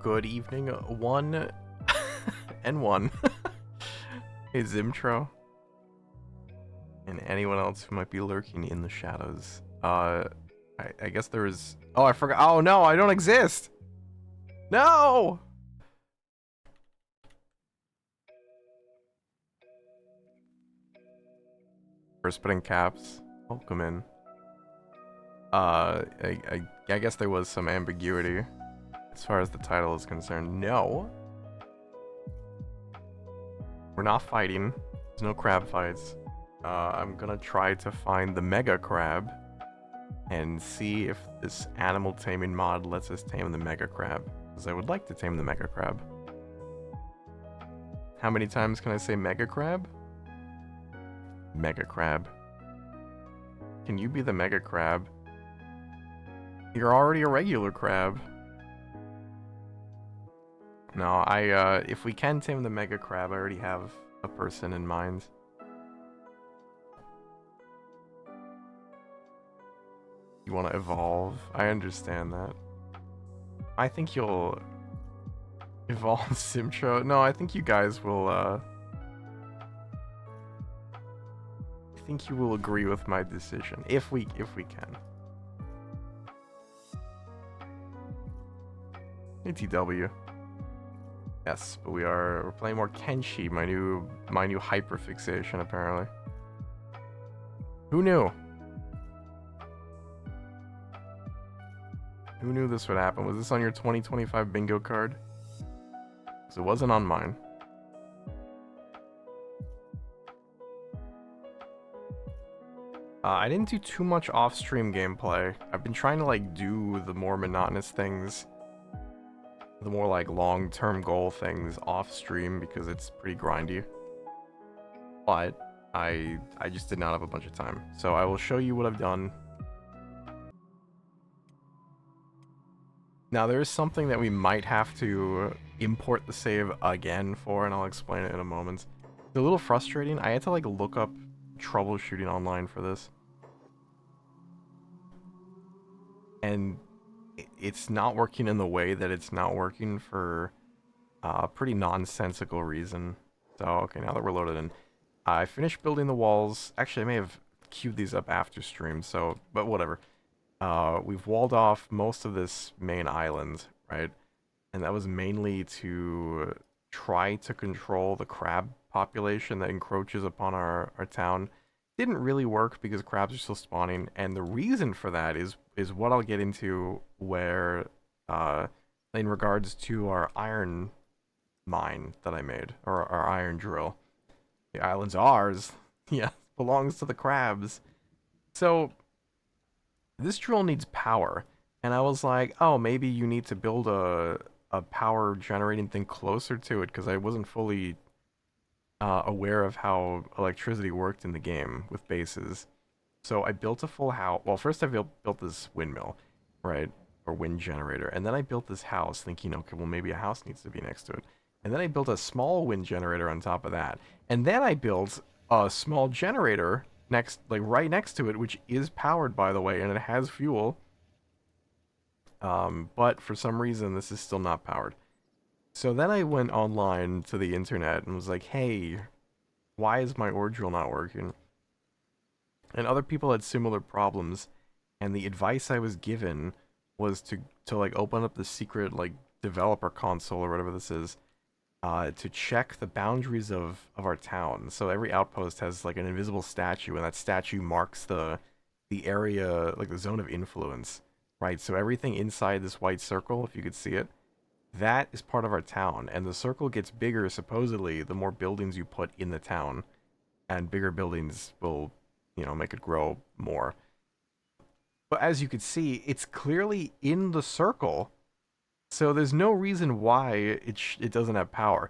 Good evening, one and one. Hey, Zimtro, and anyone else who might be lurking in the shadows. I guess there is. Oh, I forgot. Oh no, I don't exist. No. First putting caps. Welcome in. I guess there was some ambiguity as far as the title is concerned. No, we're not fighting. There's no crab fights. I'm gonna try to find the mega crab and see if this animal taming mod lets us tame the mega crab, because I would like to tame the mega crab. How many times can I say mega crab? Mega crab. Can you be the mega crab? You're already a regular crab. No, if we can tame the mega crab, I already have a person in mind. You want to evolve? I understand that. I think you'll evolve Simtro. No, I think you guys will, I think you will agree with my decision, if we can. ATW. Yes, but we're playing more Kenshi, my new hyperfixation apparently. Who knew? Who knew this would happen? Was this on your 2025 bingo card? Because it wasn't on mine. I didn't do too much off-stream gameplay. I've been trying to like do the more monotonous things, the more like long-term goal things off-stream because it's pretty grindy. But I just did not have a bunch of time. So I will show you what I've done. Now there is something that we might have to import the save again for, and I'll explain it in a moment. It's a little frustrating. I had to like look up troubleshooting online for this. And it's not working in the way that it's not working for a pretty nonsensical reason. So, okay, now that we're loaded in, I finished building the walls. Actually, I may have queued these up after stream, so, but whatever. We've walled off most of this main island, right? And that was mainly to try to control the crab population that encroaches upon our town. Didn't really work because crabs are still spawning, and the reason for that is what I'll get into where, in regards to our iron mine that I made, or our iron drill. The island's ours. Yeah, belongs to the crabs. So this drill needs power, and I was like, oh, maybe you need to build a power generating thing closer to it, because I wasn't fully aware of how electricity worked in the game with bases. So I built a full house. Well, first I built this windmill, right, or wind generator, and then I built this house thinking, okay, well maybe a house needs to be next to it. And then I built a small wind generator on top of that, and then I built a small generator next, like right next to it, which is powered, by the way, and it has fuel. But for some reason, this is still not powered. So then I went online to the internet and was like, hey, why is my ore drill not working? And other people had similar problems, and the advice I was given was to like open up the secret like developer console or whatever this is, to check the boundaries of our town. So every outpost has like an invisible statue, and that statue marks the area, like the zone of influence, right? So everything inside this white circle, if you could see it, that is part of our town, and the circle gets bigger supposedly the more buildings you put in the town, and bigger buildings will, you know, make it grow more. But as you could see, it's clearly in the circle. So there's no reason why it doesn't have power.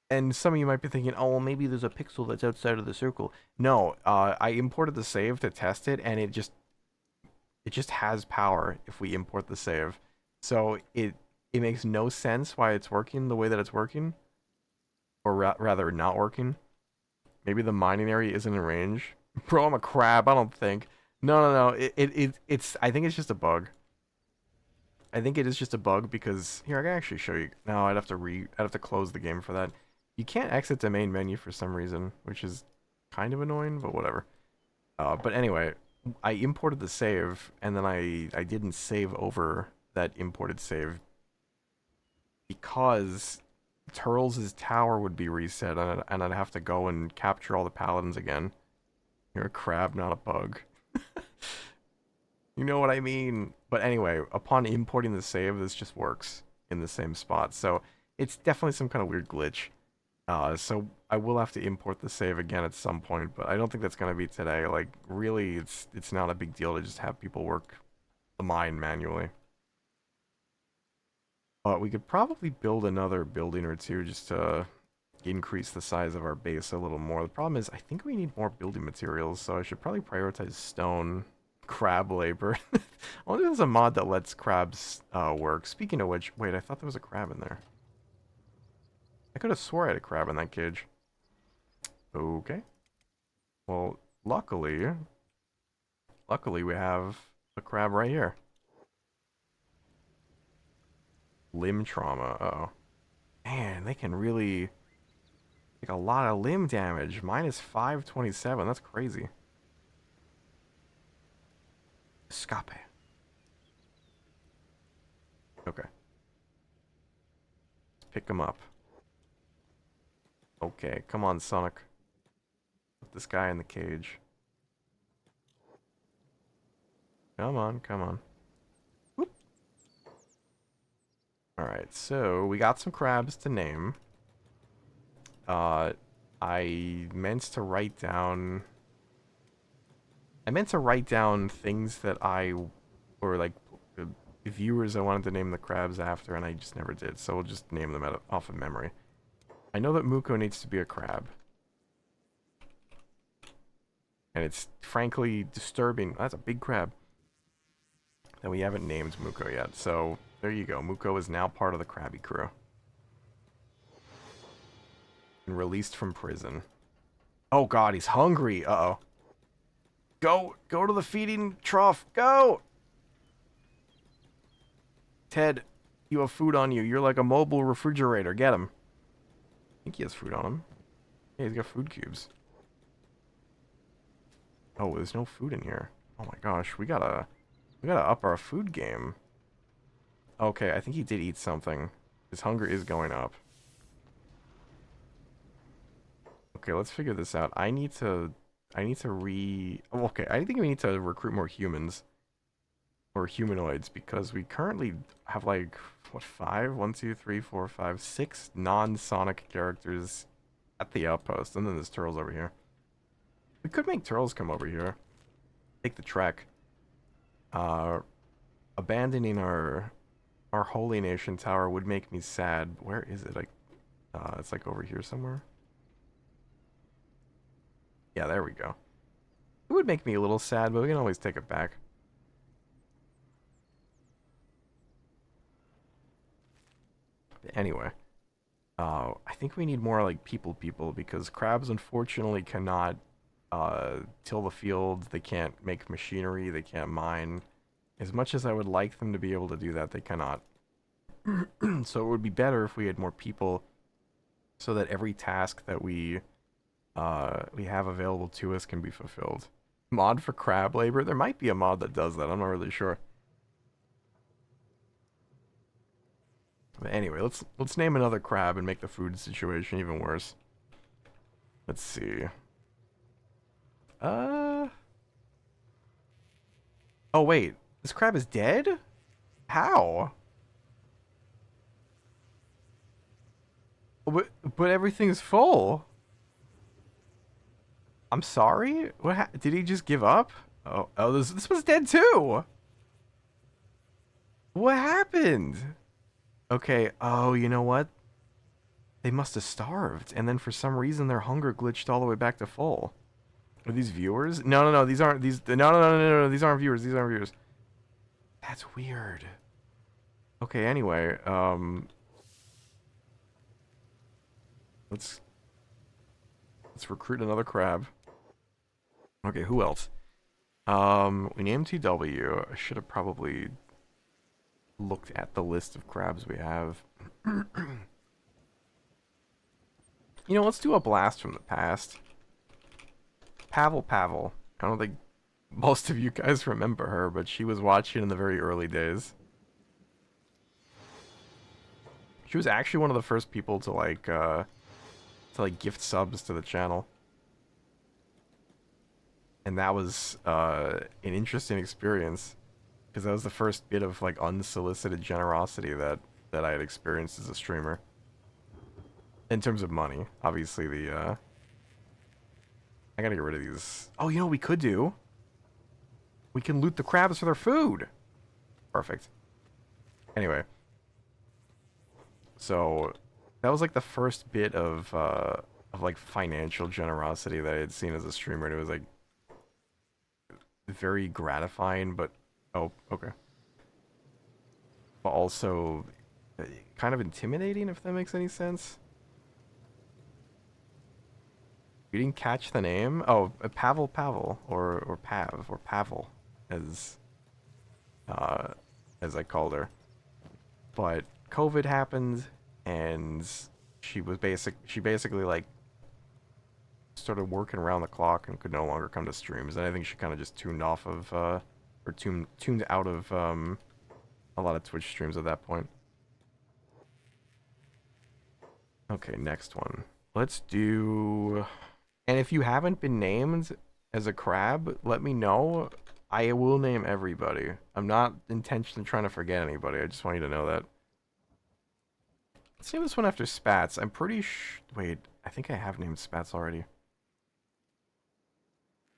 And some of you might be thinking, oh, well, maybe there's a pixel that's outside of the circle. No, I imported the save to test it, and it just has power if we import the save. So it makes no sense why it's working the way that it's working, or rather not working. Maybe the mining area isn't in range. Bro, I'm a crab. I don't think. No. It's. I think it's just a bug. I think it is just a bug because here I can actually show you. No, I'd have to close the game for that. You can't exit the main menu for some reason, which is kind of annoying, but whatever. But anyway, I imported the save and then I didn't save over that imported save because Turles' tower would be reset and I'd have to go and capture all the paladins again. You're a crab, not a bug. You know what I mean? But anyway, upon importing the save, this just works in the same spot. So it's definitely some kind of weird glitch. So I will have to import the save again at some point, but I don't think that's gonna be today. Like, really, it's not a big deal to just have people work the mine manually. But we could probably build another building or two just to increase the size of our base a little more. The problem is, I think we need more building materials, so I should probably prioritize stone, crab labor. I wonder if there's a mod that lets crabs work. Speaking of which, wait, I thought there was a crab in there. I could have swore I had a crab in that cage. Okay. Well, luckily we have a crab right here. Limb trauma. Uh-oh. Man, they can really take a lot of limb damage. Minus 527. That's crazy. Escape. Okay. Let's pick him up. Okay, come on, Sonic. Put this guy in the cage. Come on, come on. Whoop. Alright, so we got some crabs to name. I meant to write down... I meant to write down things that or like, viewers I wanted to name the crabs after, and I just never did, so we'll just name them off of memory. I know that Muko needs to be a crab. And it's frankly disturbing. That's a big crab. That we haven't named Muko yet, so there you go. Muko is now part of the Krabby crew. And released from prison. Oh god, he's hungry. Uh-oh. Go to the feeding trough. Go! Ted, you have food on you. You're like a mobile refrigerator. Get him. I think he has food on him. Yeah, he's got food cubes. Oh, there's no food in here. Oh my gosh, we gotta up our food game. Okay, I think he did eat something. His hunger is going up. Okay, let's figure this out. I need to okay, I think we need to recruit more humans. Or humanoids, because we currently have like, what, 5? 1, 2, 3, 4, 5, 6 non-Sonic characters at the outpost, and then there's Turles over here. We could make Turles come over here. Take the trek. Abandoning our Holy Nation tower would make me sad. Where is it? Like, it's like over here somewhere. Yeah, there we go. It would make me a little sad, but we can always take it back. Anyway, I think we need more like people because crabs unfortunately cannot till the field. They can't make machinery. They can't mine. As much as I would like them to be able to do that, they cannot. So it would be better if we had more people, so that every task that we have available to us can be fulfilled. Mod for crab labor? There might be a mod that does that. I'm not really sure. But anyway, let's name another crab and make the food situation even worse. Let's see. Oh wait, this crab is dead? How? But everything's full. I'm sorry? Did he just give up? Oh, this was dead too. What happened? Okay, oh, you know what? They must have starved, and then for some reason their hunger glitched all the way back to full. Are these viewers? No, these aren't, no, these aren't viewers, these aren't viewers. That's weird. Okay, anyway, let's recruit another crab. Okay, who else? We named TW. I should have probably looked at the list of crabs we have. You know, let's do a blast from the past. Pavel Pavel. I don't think most of you guys remember her, but she was watching in the very early days. She was actually one of the first people to like gift subs to the channel. And that was an interesting experience because that was the first bit of like unsolicited generosity that I had experienced as a streamer. In terms of money, obviously I gotta get rid of these. Oh, you know what we could do? We can loot the crabs for their food. Perfect. Anyway, so that was like the first bit of like financial generosity that I had seen as a streamer, and it was like very gratifying, but oh, okay. But also kind of intimidating, if that makes any sense. You didn't catch the name? Oh, Pavel Pavel, or Pav, or Pavel, as uh, as I called her. But COVID happened, and she basically like started working around the clock and could no longer come to streams. And I think she kind of just tuned off of or tuned out of a lot of Twitch streams at that point. Okay, next one. Let's do. And if you haven't been named as a crab, let me know. I will name everybody. I'm not intentionally trying to forget anybody. I just want you to know that. Let's name this one after Spats. I'm pretty wait, I think I have named Spats already.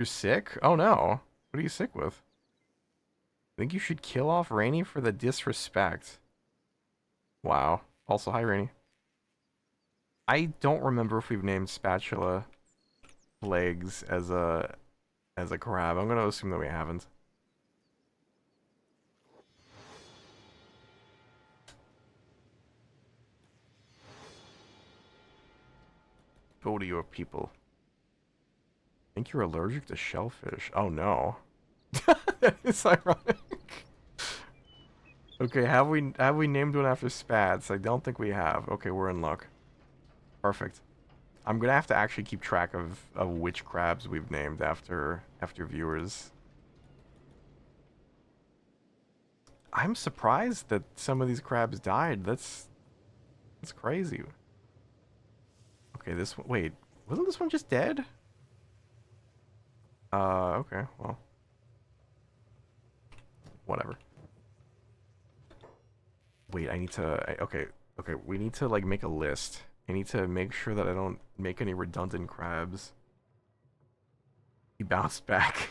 You're sick? Oh no. What are you sick with? I think you should kill off Rainy for the disrespect. Wow. Also, hi Rainy. I don't remember if we've named Spatula Legs as a crab. I'm gonna assume that we haven't. Go to your people. Think you're allergic to shellfish. Oh no. That is ironic. Okay, have we named one after Spats? I don't think we have. Okay, we're in luck. Perfect. I'm gonna have to actually keep track of which crabs we've named after viewers. I'm surprised that some of these crabs died. That's crazy. Okay, this one. Wait, wasn't this one just dead? Okay, well, whatever. Wait, I need to. Okay, okay, we need to like make a list. I need to make sure that I don't make any redundant crabs. He bounced back.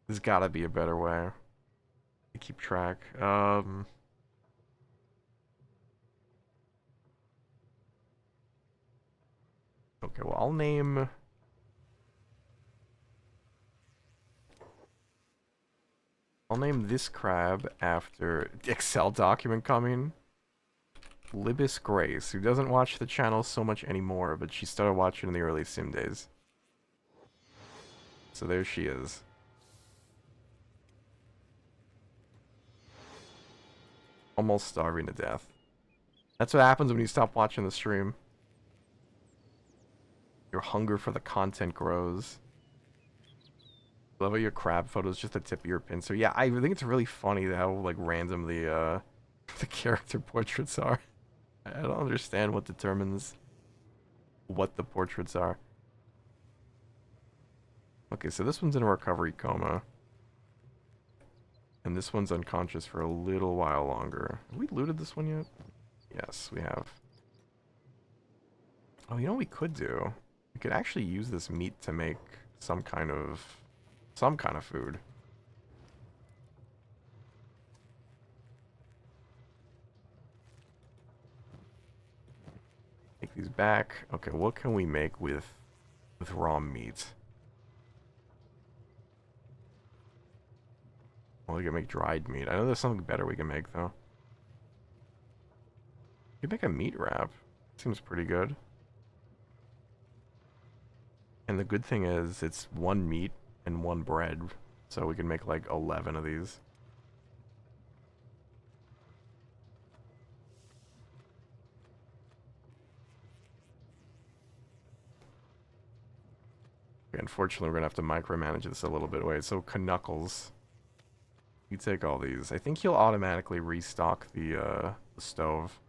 There's gotta be a better way to keep track. Okay, well, I'll name this crab after the Excel document coming. Libis Grace, who doesn't watch the channel so much anymore, but she started watching in the early sim days. So there she is. Almost starving to death. That's what happens when you stop watching the stream. Your hunger for the content grows. Love how your crab photos just the tip of your pincer. Yeah, I think it's really funny how like random the character portraits are. I don't understand what determines what the portraits are. Okay, so this one's in a recovery coma. And this one's unconscious for a little while longer. Have we looted this one yet? Yes, we have. Oh, you know what we could do? We could actually use this meat to make some kind of food. Take these back. Okay, what can we make with raw meat? Well, we can make dried meat. I know there's something better we can make though. We can make a meat wrap. Seems pretty good. And the good thing is it's one meat and one bread. So we can make like 11 of these. Okay, unfortunately, we're gonna have to micromanage this a little bit. Wait, so Knuckles, you take all these. I think he'll automatically restock the stove.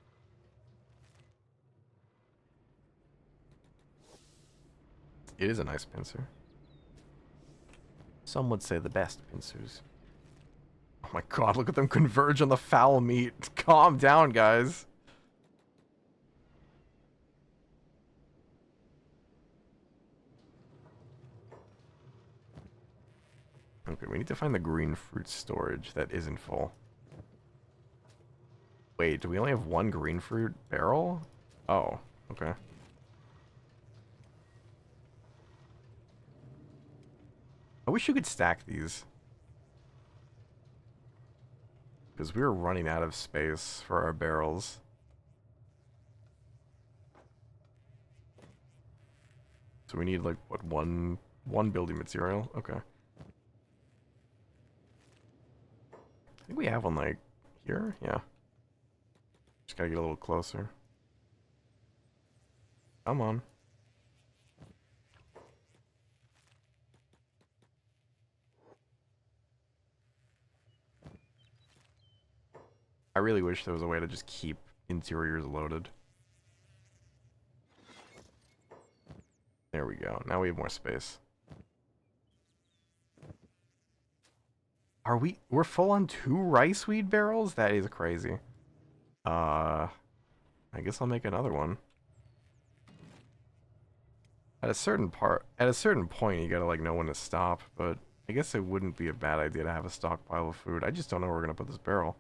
It is a nice pincer. Some would say the best pincers. Oh my god, look at them converge on the foul meat. Calm down, guys. Okay, we need to find the green fruit storage that isn't full. Wait, do we only have one green fruit barrel? Oh, okay. I wish you could stack these. Because we were running out of space for our barrels. So we need like, what, one building material? Okay. I think we have one like here? Yeah. Just gotta get a little closer. Come on. I really wish there was a way to just keep interiors loaded. There we go. Now we have more space. We're full on 2 rice weed barrels? That is crazy. I guess I'll make another one. At a certain point, you gotta like know when to stop, but I guess it wouldn't be a bad idea to have a stockpile of food. I just don't know where we're gonna put this barrel.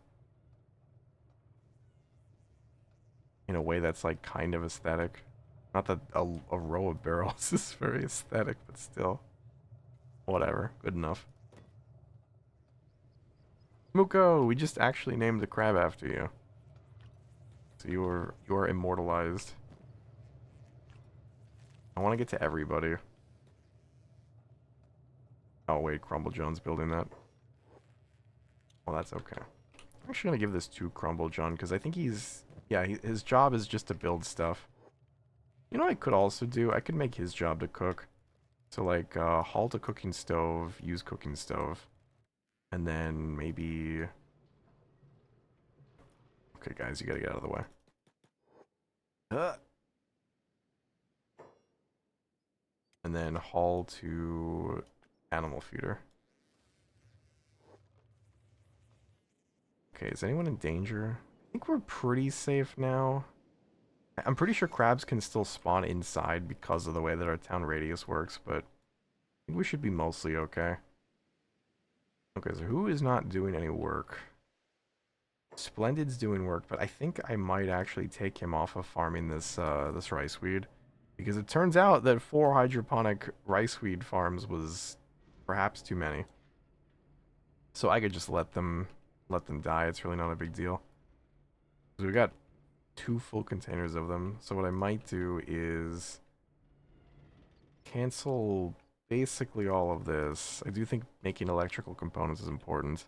In a way that's like kind of aesthetic. Not that a row of barrels is very aesthetic, but still. Whatever, good enough. Muko, we just actually named the crab after you. So you are immortalized. I want to get to everybody. Oh wait, Crumble John's building that. Well, that's okay. I'm actually gonna give this to Crumble John because I think his job is just to build stuff. You know what I could also do? I could make his job to cook. So like, halt a cooking stove, use cooking stove. And then maybe... Okay, guys, you gotta get out of the way. And then haul to animal feeder. Okay, is anyone in danger? I think we're pretty safe now. I'm pretty sure crabs can still spawn inside because of the way that our town radius works, but I think we should be mostly okay. Okay, so who is not doing any work? Splendid's doing work, but I think I might actually take him off of farming this rice weed. Because it turns out that 4 hydroponic rice weed farms was perhaps too many. So I could just let them die. It's really not a big deal. So we got 2 full containers of them. So what I might do is cancel basically all of this. I do think making electrical components is important.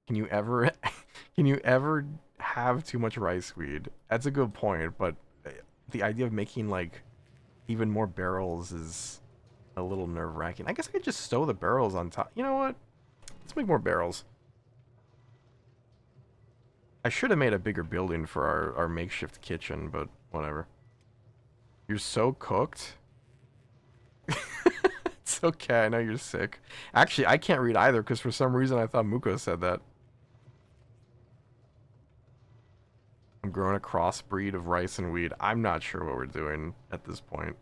Can you ever can you ever have too much rice weed? That's a good point, but the idea of making like even more barrels is a little nerve-wracking. I guess I could just stow the barrels on top. You know what? Let's make more barrels. I should have made a bigger building for our makeshift kitchen, but whatever. You're so cooked. It's okay, I know you're sick. Actually, I can't read either, because for some reason I thought Muko said that. I'm growing a crossbreed of rice and weed. I'm not sure what we're doing at this point.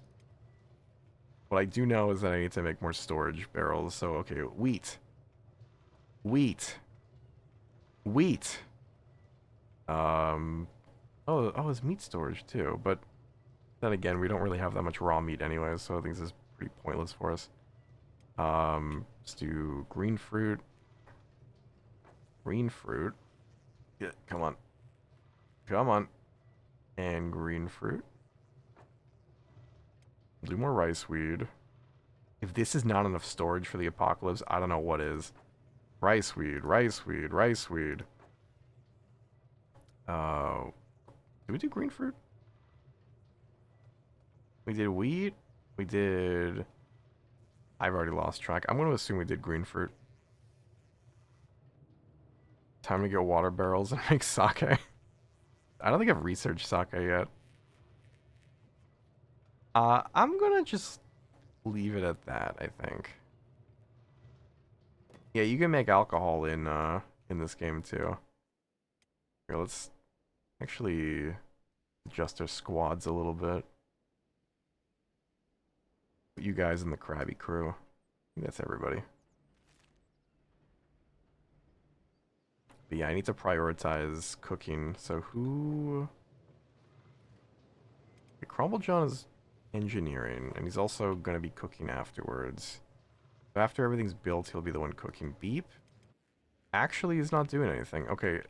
What I do know is that I need to make more storage barrels, so okay, wheat. Wheat. Wheat. Oh, there's meat storage too, but then again, we don't really have that much raw meat anyway, so I think this is pretty pointless for us. Let's do green fruit. Green fruit. Yeah, come on. Come on. And green fruit. Do more rice weed. If this is not enough storage for the apocalypse, I don't know what is. Rice weed, rice weed, rice weed. Uh, did we do green fruit? We did wheat. We did... I've already lost track. I'm going to assume we did green fruit. Time to get water barrels and make sake. I don't think I've researched sake yet. I'm going to just leave it at that, I think. Yeah, you can make alcohol in this game too. Here, let's actually adjust our squads a little bit. Put you guys in the crabby crew. I think that's everybody. But yeah, I need to prioritize cooking. So who... Crumble John is engineering, and he's also going to be cooking afterwards. So after everything's built, he'll be the one cooking. Beep actually is not doing anything. Okay, I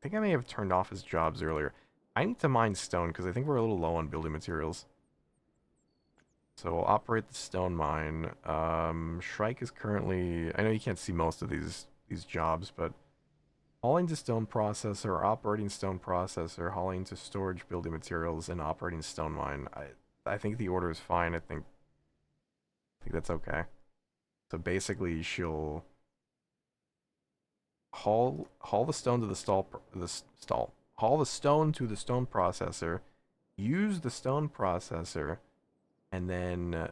think I may have turned off his jobs earlier. I need to mine stone, because I think we're a little low on building materials. So we'll operate the stone mine. Shrike is currently... I know you can't see most of these jobs, but... Hauling to stone processor, operating stone processor, hauling to storage building materials, and operating stone mine. I think the order is fine. I think that's okay. So basically, she'll haul the stone to haul the stone to the stone processor, use the stone processor, and then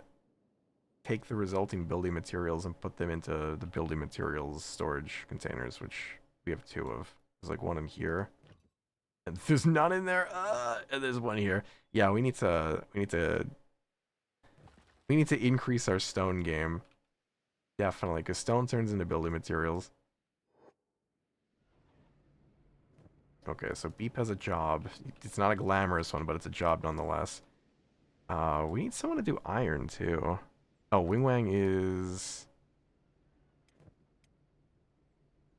take the resulting building materials and put them into the building materials storage containers, which we have 2 of. There's like 1 in here. And there's none in there. And there's 1 here. Yeah, we need to increase our stone game. Definitely, because stone turns into building materials. Okay, so Beep has a job. It's not a glamorous one, but it's a job nonetheless. We need someone to do iron too. Oh, Wing Wang is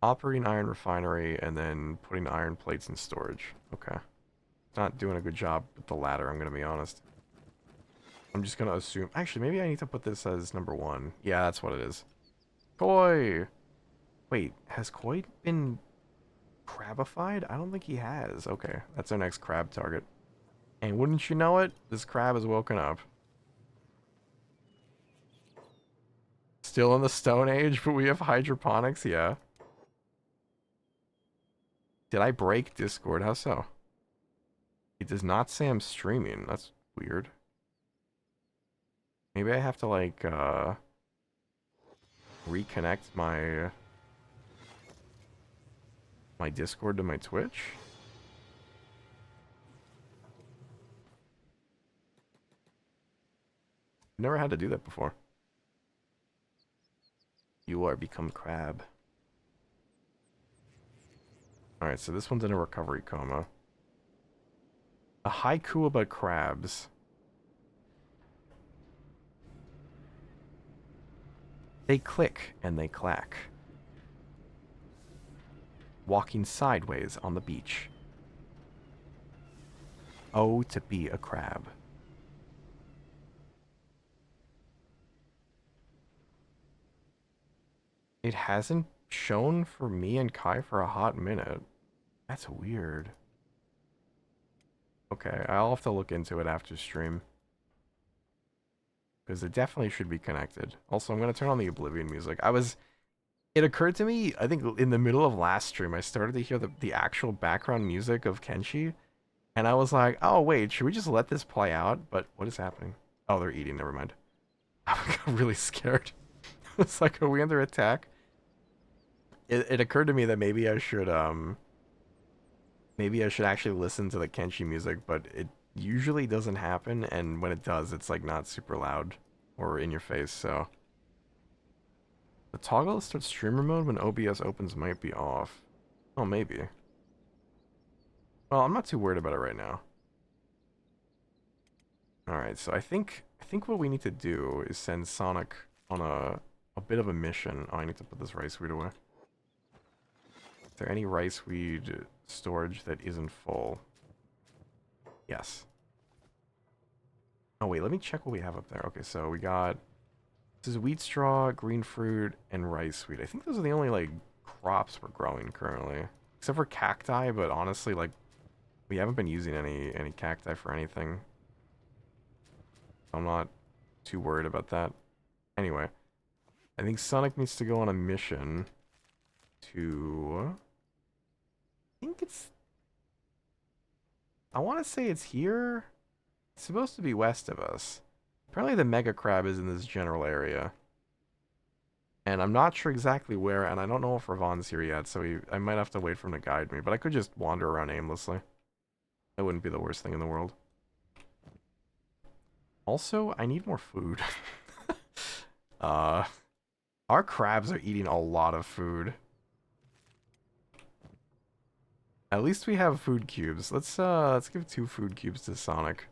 operating iron refinery and then putting iron plates in storage. Okay. Not doing a good job with the latter, I'm gonna be honest. I'm just gonna assume... Actually, maybe I need to put this as number 1. Yeah, that's what it is. Koi! Wait, has Koi been crabified? I don't think he has. Okay, that's our next crab target. And wouldn't you know it, this crab has woken up. Still in the Stone Age, but we have hydroponics, yeah. Did I break Discord? How so? It does not say I'm streaming. That's weird. Maybe I have to, like, reconnect my Discord to my Twitch? Never had to do that before. You are become crab. Alright, so this one's in a recovery coma. A haiku about crabs. They click and they clack. Walking sideways on the beach. Oh, to be a crab. It hasn't shown for me and Kai for a hot minute. That's weird. Okay, I'll have to look into it after stream. Because it definitely should be connected. Also, I'm going to turn on the Oblivion music. It occurred to me, I think in the middle of last stream, I started to hear the actual background music of Kenshi. And I was like, oh wait, should we just let this play out? But what is happening? Oh, they're eating, never mind. I got really scared. It's like, are we under attack? It occurred to me that maybe I should actually listen to the Kenshi music, but it usually doesn't happen, and when it does, it's like not super loud or in your face, so. The toggle to start streamer mode when OBS opens might be off. Oh, maybe. Well, I'm not too worried about it right now. Alright, so I think what we need to do is send Sonic on a bit of a mission. Oh, I need to put this rice weed away. Is there any rice weed storage that isn't full? Yes. Oh wait, let me check what we have up there. Okay, so we got... This is wheat straw, green fruit, and rice weed. I think those are the only, like, crops we're growing currently. Except for cacti, but honestly, like, we haven't been using any cacti for anything. I'm not too worried about that. Anyway, I think Sonic needs to go on a mission to... I think it's... I want to say it's here. It's supposed to be west of us. Apparently the Mega Crab is in this general area. And I'm not sure exactly where, and I don't know if Ravon's here yet, so I might have to wait for him to guide me. But I could just wander around aimlessly. That wouldn't be the worst thing in the world. Also, I need more food. Our crabs are eating a lot of food. At least we have food cubes. Let's give 2 food cubes to Sonic.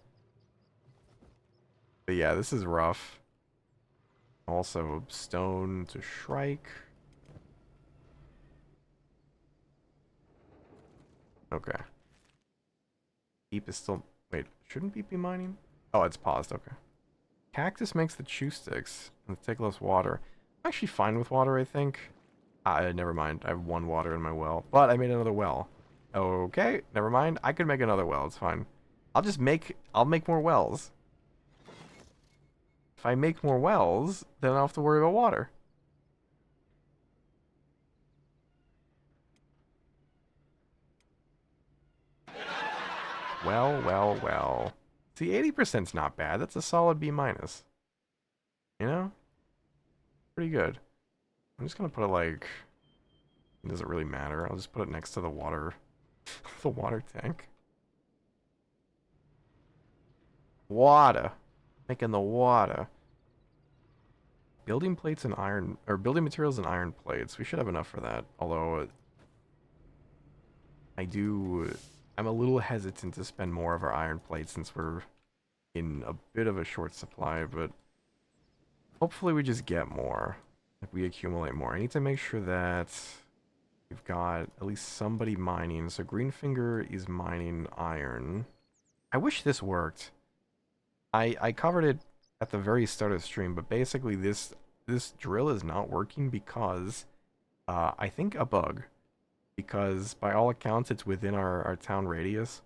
But yeah, this is rough. Also, stone to Shrike. Okay. Beep is still... Wait, shouldn't Beep be mining? Oh, it's paused, okay. Cactus makes the chew sticks and take less water. I'm actually fine with water, I think. Never mind. I have 1 water in my well. But I made another well. Okay, never mind. I could make another well, it's fine. I'll make more wells. If I make more wells, then I don't have to worry about water. Well, well, well. See, 80%'s not bad. That's a solid B minus. You know? Pretty good. I'm just gonna put it like... It doesn't really matter. I'll just put it next to the water... the water tank. Water. Making the water. Building plates and iron... Or building materials and iron plates. We should have enough for that. Although... I'm a little hesitant to spend more of our iron plates since we're in a bit of a short supply, but hopefully we just get more. If we accumulate more. I need to make sure that we've got at least somebody mining. So Greenfinger is mining iron. I wish this worked. I covered it at the very start of the stream, but basically this drill is not working because I think a bug. Because by all accounts it's within our town radius.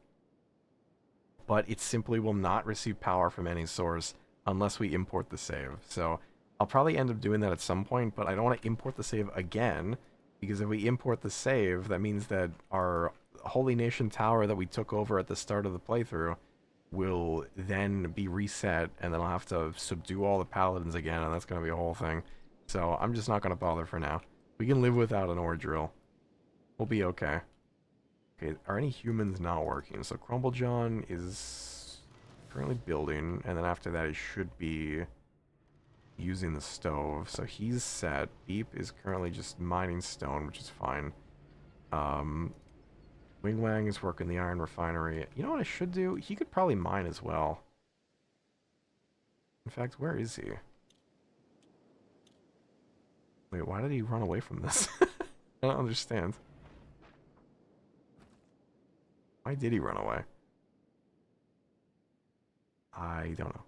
But it simply will not receive power from any source unless we import the save. So I'll probably end up doing that at some point, but I don't want to import the save again, because if we import the save, that means that our Holy Nation Tower that we took over at the start of the playthrough will then be reset, and then I'll have to subdue all the paladins again, and that's going to be a whole thing. So I'm just not going to bother for now. We can live without an ore drill. We'll be okay. Okay, are any humans not working? So Crumblejohn is currently building, and then after that he should be using the stove. So he's set. Beep is currently just mining stone, which is fine. Wing Wang is working the iron refinery. You know what I should do? He could probably mine as well. In fact, where is he? Wait, why did he run away from this? I don't understand. Why did he run away? I don't know.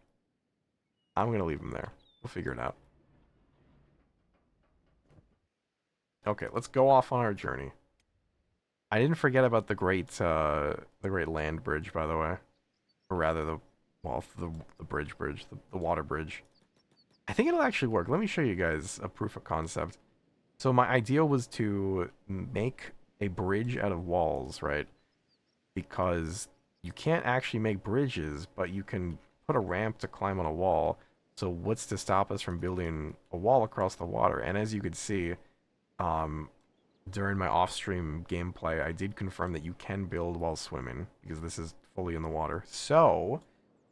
I'm going to leave him there. We'll figure it out. Okay, let's go off on our journey. I didn't forget about the great land bridge, by the way. Or rather, the bridge, the water bridge. I think it'll actually work. Let me show you guys a proof of concept. So my idea was to make a bridge out of walls, right? Because you can't actually make bridges, but you can put a ramp to climb on a wall. So what's to stop us from building a wall across the water? And as you could see, during my off-stream gameplay, I did confirm that you can build while swimming, because this is fully in the water. So,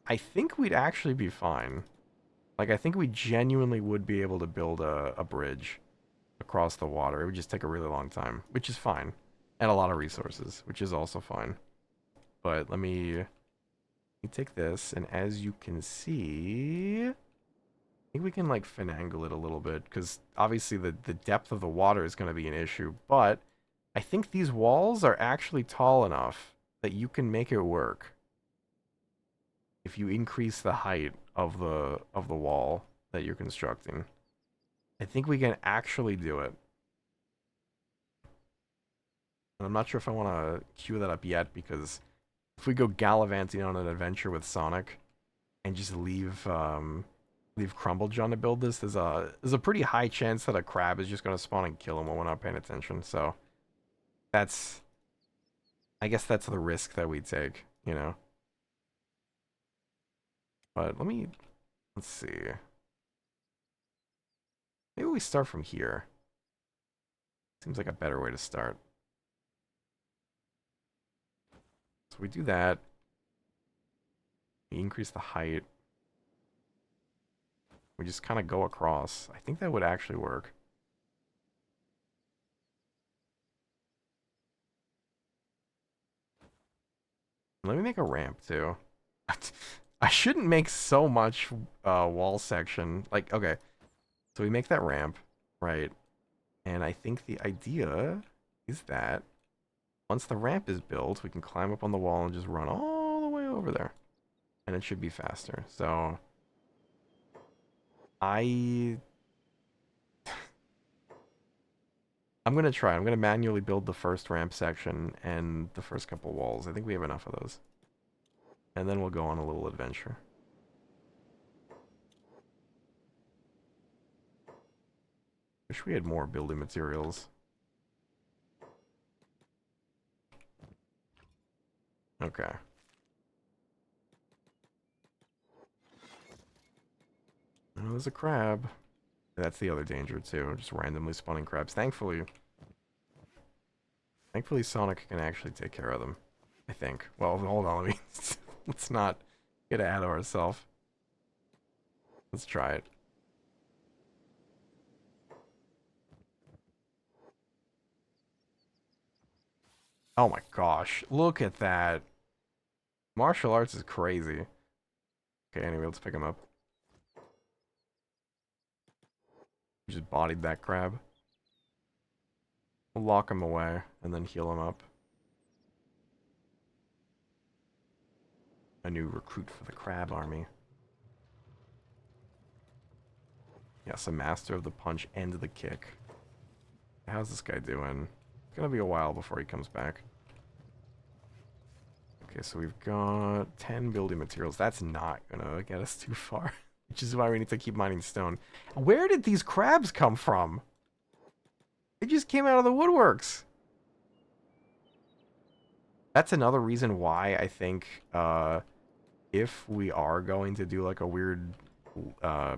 I think we'd actually be fine. Like, I think we genuinely would be able to build a bridge across the water. It would just take a really long time, which is fine. And a lot of resources, which is also fine. But let me take this, and as you can see, I think we can like finagle it a little bit, because obviously the depth of the water is going to be an issue, but I think these walls are actually tall enough that you can make it work if you increase the height of the wall that you're constructing. I think we can actually do it. And I'm not sure if I want to queue that up yet, because if we go gallivanting on an adventure with Sonic and just leave Crumble John to build this, there's a pretty high chance that a crab is just gonna spawn and kill him when we're not paying attention. So that's, I guess that's the risk that we take, you know. But let's see. Maybe we start from here. Seems like a better way to start. So we do that. We increase the height. We just kind of go across. I think that would actually work. Let me make a ramp too. I shouldn't make so much wall section. Like, okay, so we make that ramp, right? And I think the idea is that once the ramp is built, we can climb up on the wall and just run all the way over there. And it should be faster. So I'm gonna try. I'm gonna manually build the first ramp section and the first couple walls. I think we have enough of those. And then we'll go on a little adventure. Wish we had more building materials. Okay. Oh, there's a crab. That's the other danger too, just randomly spawning crabs. Thankfully Sonic can actually take care of them. I think. Well, hold on, let's not get ahead of ourselves. Let's try it. Oh my gosh, look at that. Martial arts is crazy. Okay, anyway, let's pick him up. We just bodied that crab. We'll lock him away and then heal him up. A new recruit for the crab army. Yes, a master of the punch and the kick. How's this guy doing? It's gonna be a while before he comes back. Okay, so we've got 10 building materials. That's not gonna get us too far, which is why we need to keep mining stone. Where did these crabs come from? They just came out of the woodworks. That's another reason why I think if we are going to do like a weird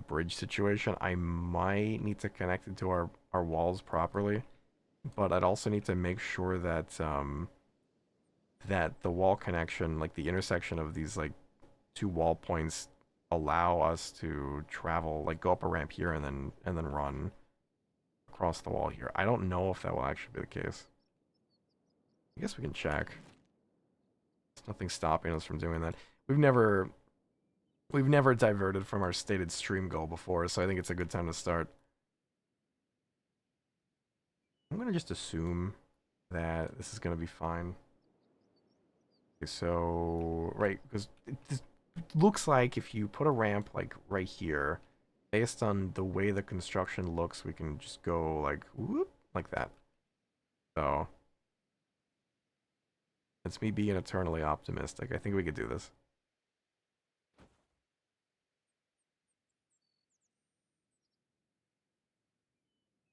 bridge situation, I might need to connect it to our walls properly. But I'd also need to make sure that that the wall connection, like the intersection of these like two wall points, allow us to travel, like go up a ramp here and then run across the wall here. I don't know if that will actually be the case. I guess we can check. There's nothing stopping us from doing that. We've never diverted from our stated stream goal before, so I think it's a good time to start. I'm gonna just assume that this is gonna be fine. Okay, so right, because it looks like if you put a ramp like right here, based on the way the construction looks, we can just go like whoop like that. So it's me being eternally optimistic. I think we could do this.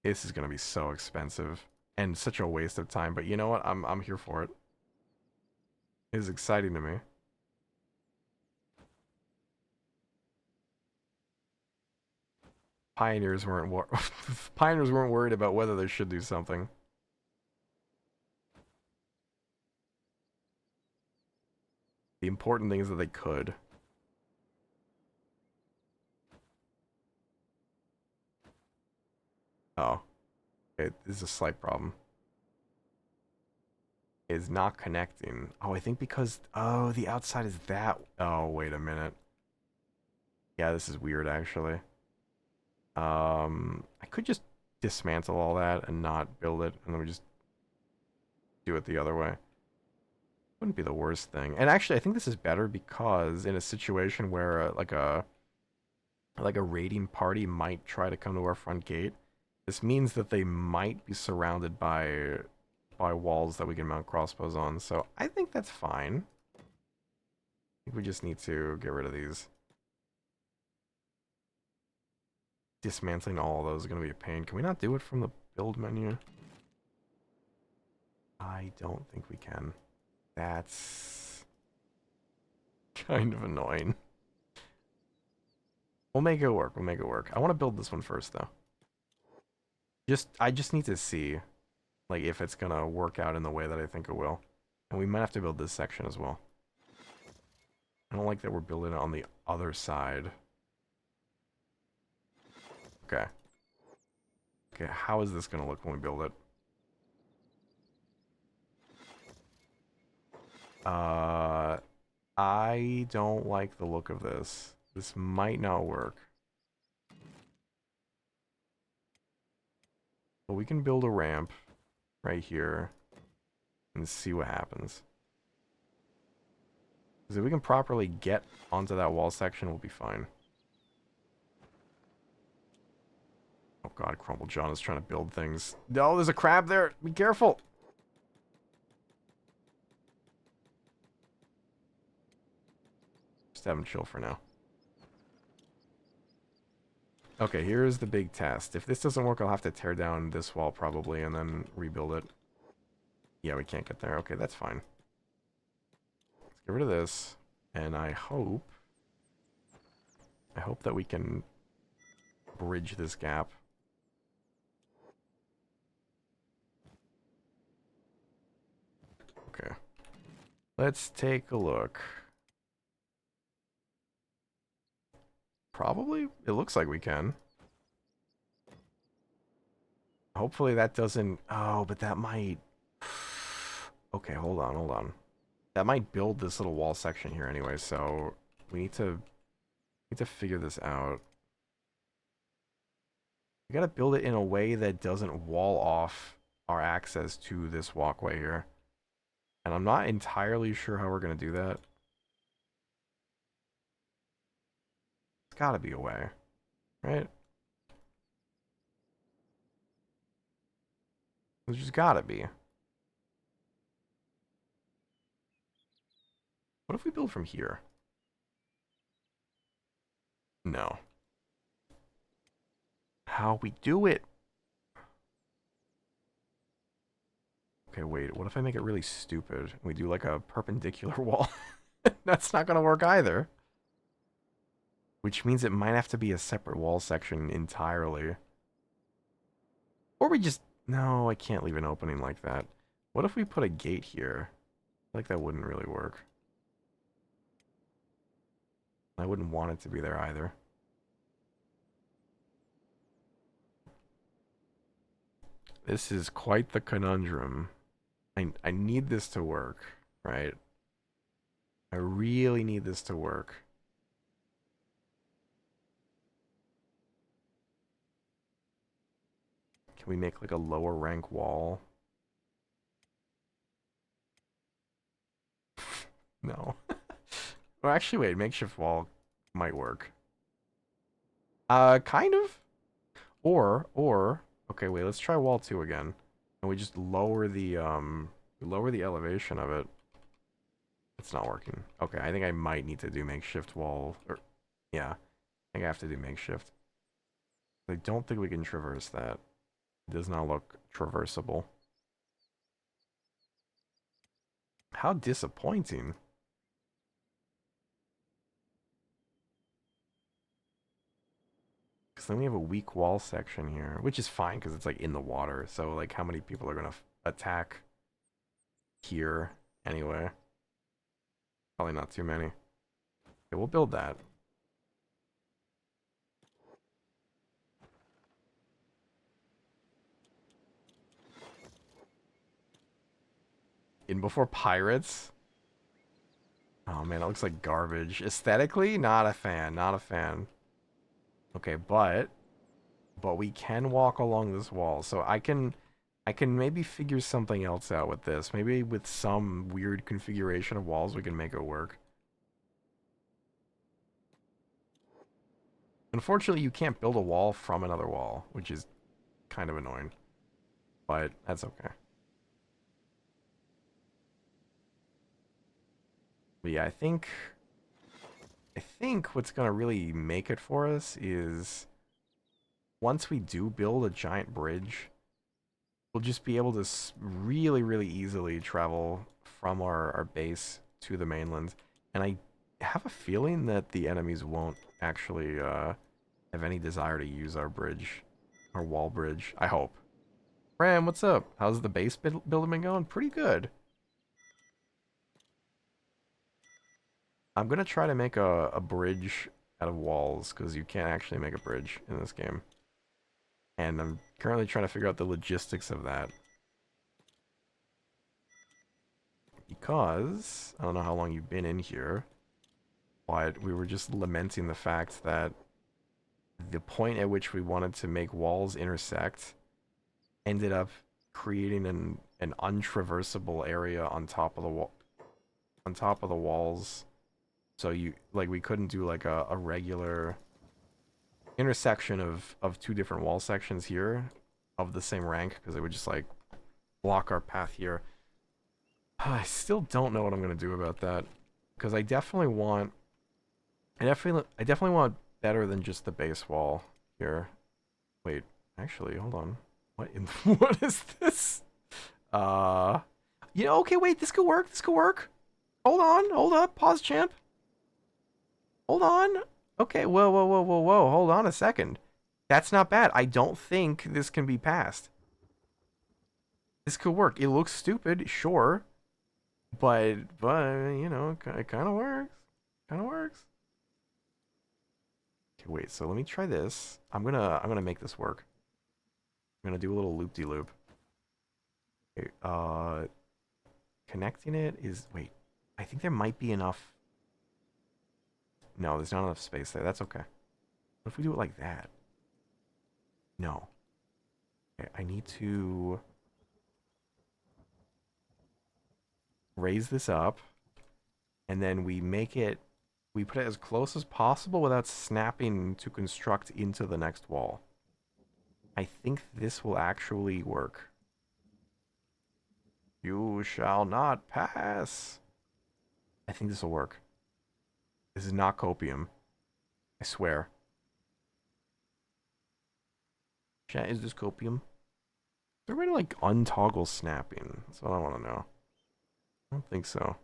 This is gonna be so expensive and such a waste of time, but you know what? I'm here for it. It is exciting to me. Pioneers weren't pioneers weren't worried about whether they should do something. The important thing is that they could. Oh, it is a slight problem. It is not connecting. Oh, I think because the outside is that. Oh, wait a minute. Yeah, this is weird actually. I could just dismantle all that and not build it, and then we just do it the other way. Wouldn't be the worst thing. And actually, I think this is better because in a situation where like a raiding party might try to come to our front gate, this means that they might be surrounded by by walls that we can mount crossbows on, so I think that's fine. I think we just need to get rid of these. Dismantling all of those is going to be a pain. Can we not do it from the build menu? I don't think we can. That's kind of annoying. We'll make it work. We'll make it work. I want to build this one first, though. I just need to see, like, if it's going to work out in the way that I think it will. And we might have to build this section as well. I don't like that we're building it on the other side. Okay. Okay, how is this going to look when we build it? I don't like the look of this. This might not work. But we can build a ramp right here and see what happens. Because if we can properly get onto that wall section, we'll be fine. Oh god, Crumble John is trying to build things. No, there's a crab there! Be careful! Just have him chill for now. Okay, here's the big test. If this doesn't work, I'll have to tear down this wall probably and then rebuild it. Yeah, we can't get there. Okay, that's fine. Let's get rid of this. And I hope that we can bridge this gap. Okay. Let's take a look. Probably. It looks like we can. Hopefully that doesn't... Oh, but that might... Okay, hold on, hold on. That might build this little wall section here anyway, so we need to figure this out. We gotta build it in a way that doesn't wall off our access to this walkway here. And I'm not entirely sure how we're gonna do that. It's gotta be a way, right? There's just gotta be. What if we build from here? No. How we do it? Okay, wait. What if I make it really stupid? We do like a perpendicular wall. That's not gonna work either. Which means it might have to be a separate wall section entirely. Or we just... No, I can't leave an opening like that. What if we put a gate here? I like that wouldn't really work. I wouldn't want it to be there either. This is quite the conundrum. I need this to work, right? I really need this to work. Can we make like a lower rank wall? No. Well, actually, wait, makeshift wall might work. Kind of. Or, okay, wait, let's try wall 2 again. And we just lower the elevation of it. It's not working. Okay, I think I might need to do makeshift wall, or, yeah. I think I have to do makeshift. I don't think we can traverse that. It does not look traversable. How disappointing. Because then we have a weak wall section here, which is fine because it's like in the water. So like how many people are going to attack here anyway? Probably not too many. Okay, we'll build that. In before pirates? Oh man, it looks like garbage. Aesthetically, not a fan, not a fan. Okay, but we can walk along this wall, so I can maybe figure something else out with this. Maybe with some weird configuration of walls, we can make it work. Unfortunately, you can't build a wall from another wall, which is kind of annoying. But that's okay. But yeah, I think what's gonna really make it for us is once we do build a giant bridge, we'll just be able to really, really easily travel from our base to the mainland. And I have a feeling that the enemies won't actually have any desire to use our bridge, our wall bridge. I hope. Ram, what's up? How's the base building been going? Pretty good. I'm gonna try to make a bridge out of walls, because you can't actually make a bridge in this game. And I'm currently trying to figure out the logistics of that. Because, I don't know how long you've been in here, but we were just lamenting the fact that the point at which we wanted to make walls intersect ended up creating an untraversable area on top of the wall, on top of the walls. So we couldn't do like a regular intersection of two different wall sections here of the same rank, because it would just like block our path here. I still don't know what I'm gonna do about that, because I definitely want better than just the base wall here. Wait, actually, hold on. What in what is this? Okay, wait, this could work. This could work. Hold up, pause, champ. Hold on. Okay, whoa, whoa, whoa, whoa, whoa. Hold on a second. That's not bad. I don't think this can be passed. This could work. It looks stupid, sure, but it kind of works. Kind of works. Okay, wait. So let me try this. I'm gonna make this work. I'm gonna do a little loop-de-loop. Okay, connecting it is wait. I think there might be enough. No, there's not enough space there. That's okay. What if we do it like that? No. Okay, I need to raise this up, and then we put it as close as possible without snapping to construct into the next wall. I think this will actually work. You shall not pass. I think this will work. This is not copium. I swear. Chat, is this copium? Is there a way to like untoggle snapping? That's what I want to know. I don't think so.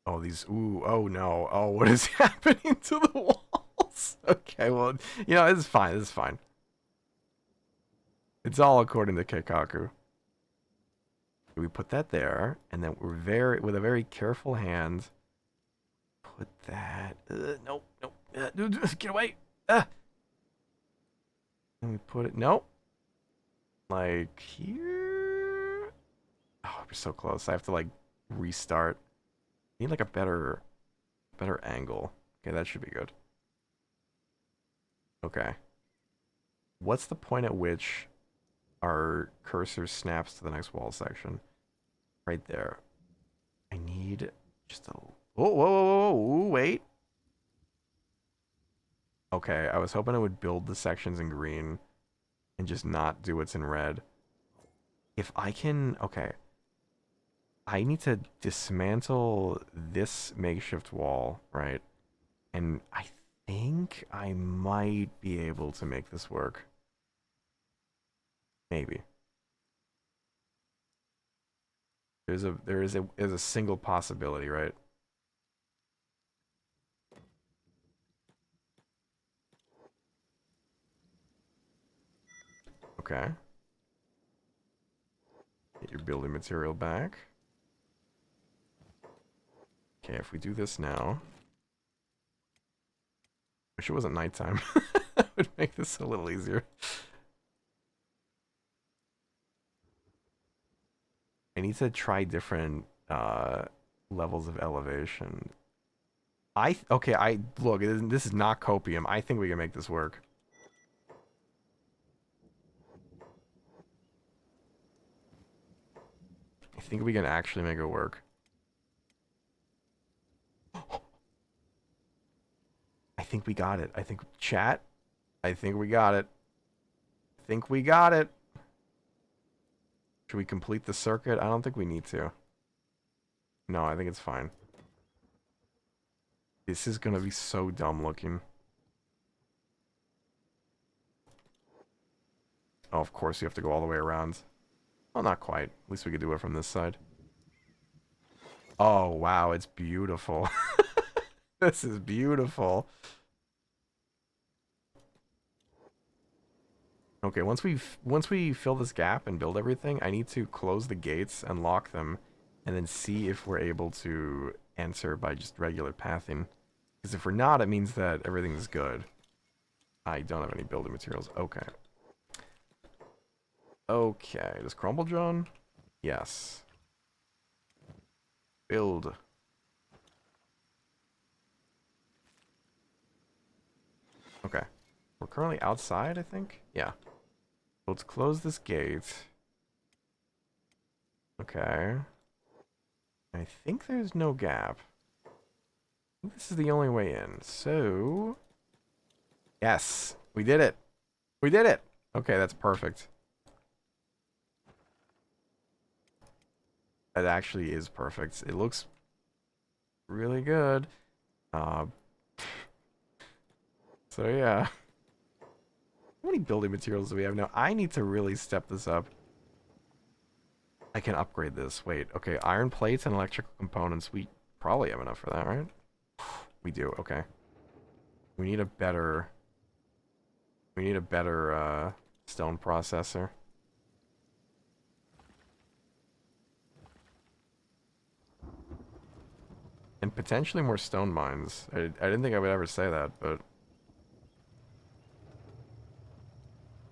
Oh, these. Ooh, oh no. Oh, what is happening to the walls? Okay, well, this is fine. This is fine. It's all according to Keikaku. We put that there, and then with a very careful hand, put that. Nope, nope. Get away. And we put it. Nope. Like here. Oh, we're so close. I have to like restart. I need like a better angle. Okay, that should be good. Okay. What's the point at which our cursor snaps to the next wall section? Right there. I need just a... Whoa, whoa, whoa, whoa, wait. Okay, I was hoping it would build the sections in green and just not do what's in red. If I can... Okay. I need to dismantle this makeshift wall, right? And I think I might be able to make this work. Maybe. There is a single possibility, right? Okay. Get your building material back. Okay, if we do this now. Wish it wasn't nighttime. That would make this a little easier. I need to try different levels of elevation. Okay, look, this is not copium. I think we can make this work. I think we can actually make it work. I think we got it. I think chat. I think we got it. I think we got it. Should we complete the circuit? I don't think we need to. No, I think it's fine. This is gonna be so dumb looking. Oh, of course you have to go all the way around. Well, not quite. At least we could do it from this side. Oh, wow, it's beautiful. This is beautiful. Okay, once we fill this gap and build everything, I need to close the gates and lock them, and then see if we're able to enter by just regular pathing. Because if we're not, it means that everything's good. I don't have any building materials. Okay. Okay, does crumble, John? Yes. Build. Okay. We're currently outside, I think? Yeah. Let's close this gate. Okay. I think there's no gap. I think this is the only way in. So... Yes! We did it! We did it! Okay, that's perfect. That actually is perfect. It looks really good. Uh, so yeah. How many building materials do we have now? I need to really step this up. I can upgrade this. Wait, okay, iron plates and electrical components. We probably have enough for that, right? We do, okay. We need a better... We need a better, stone processor. And potentially more stone mines. I didn't think I would ever say that, but...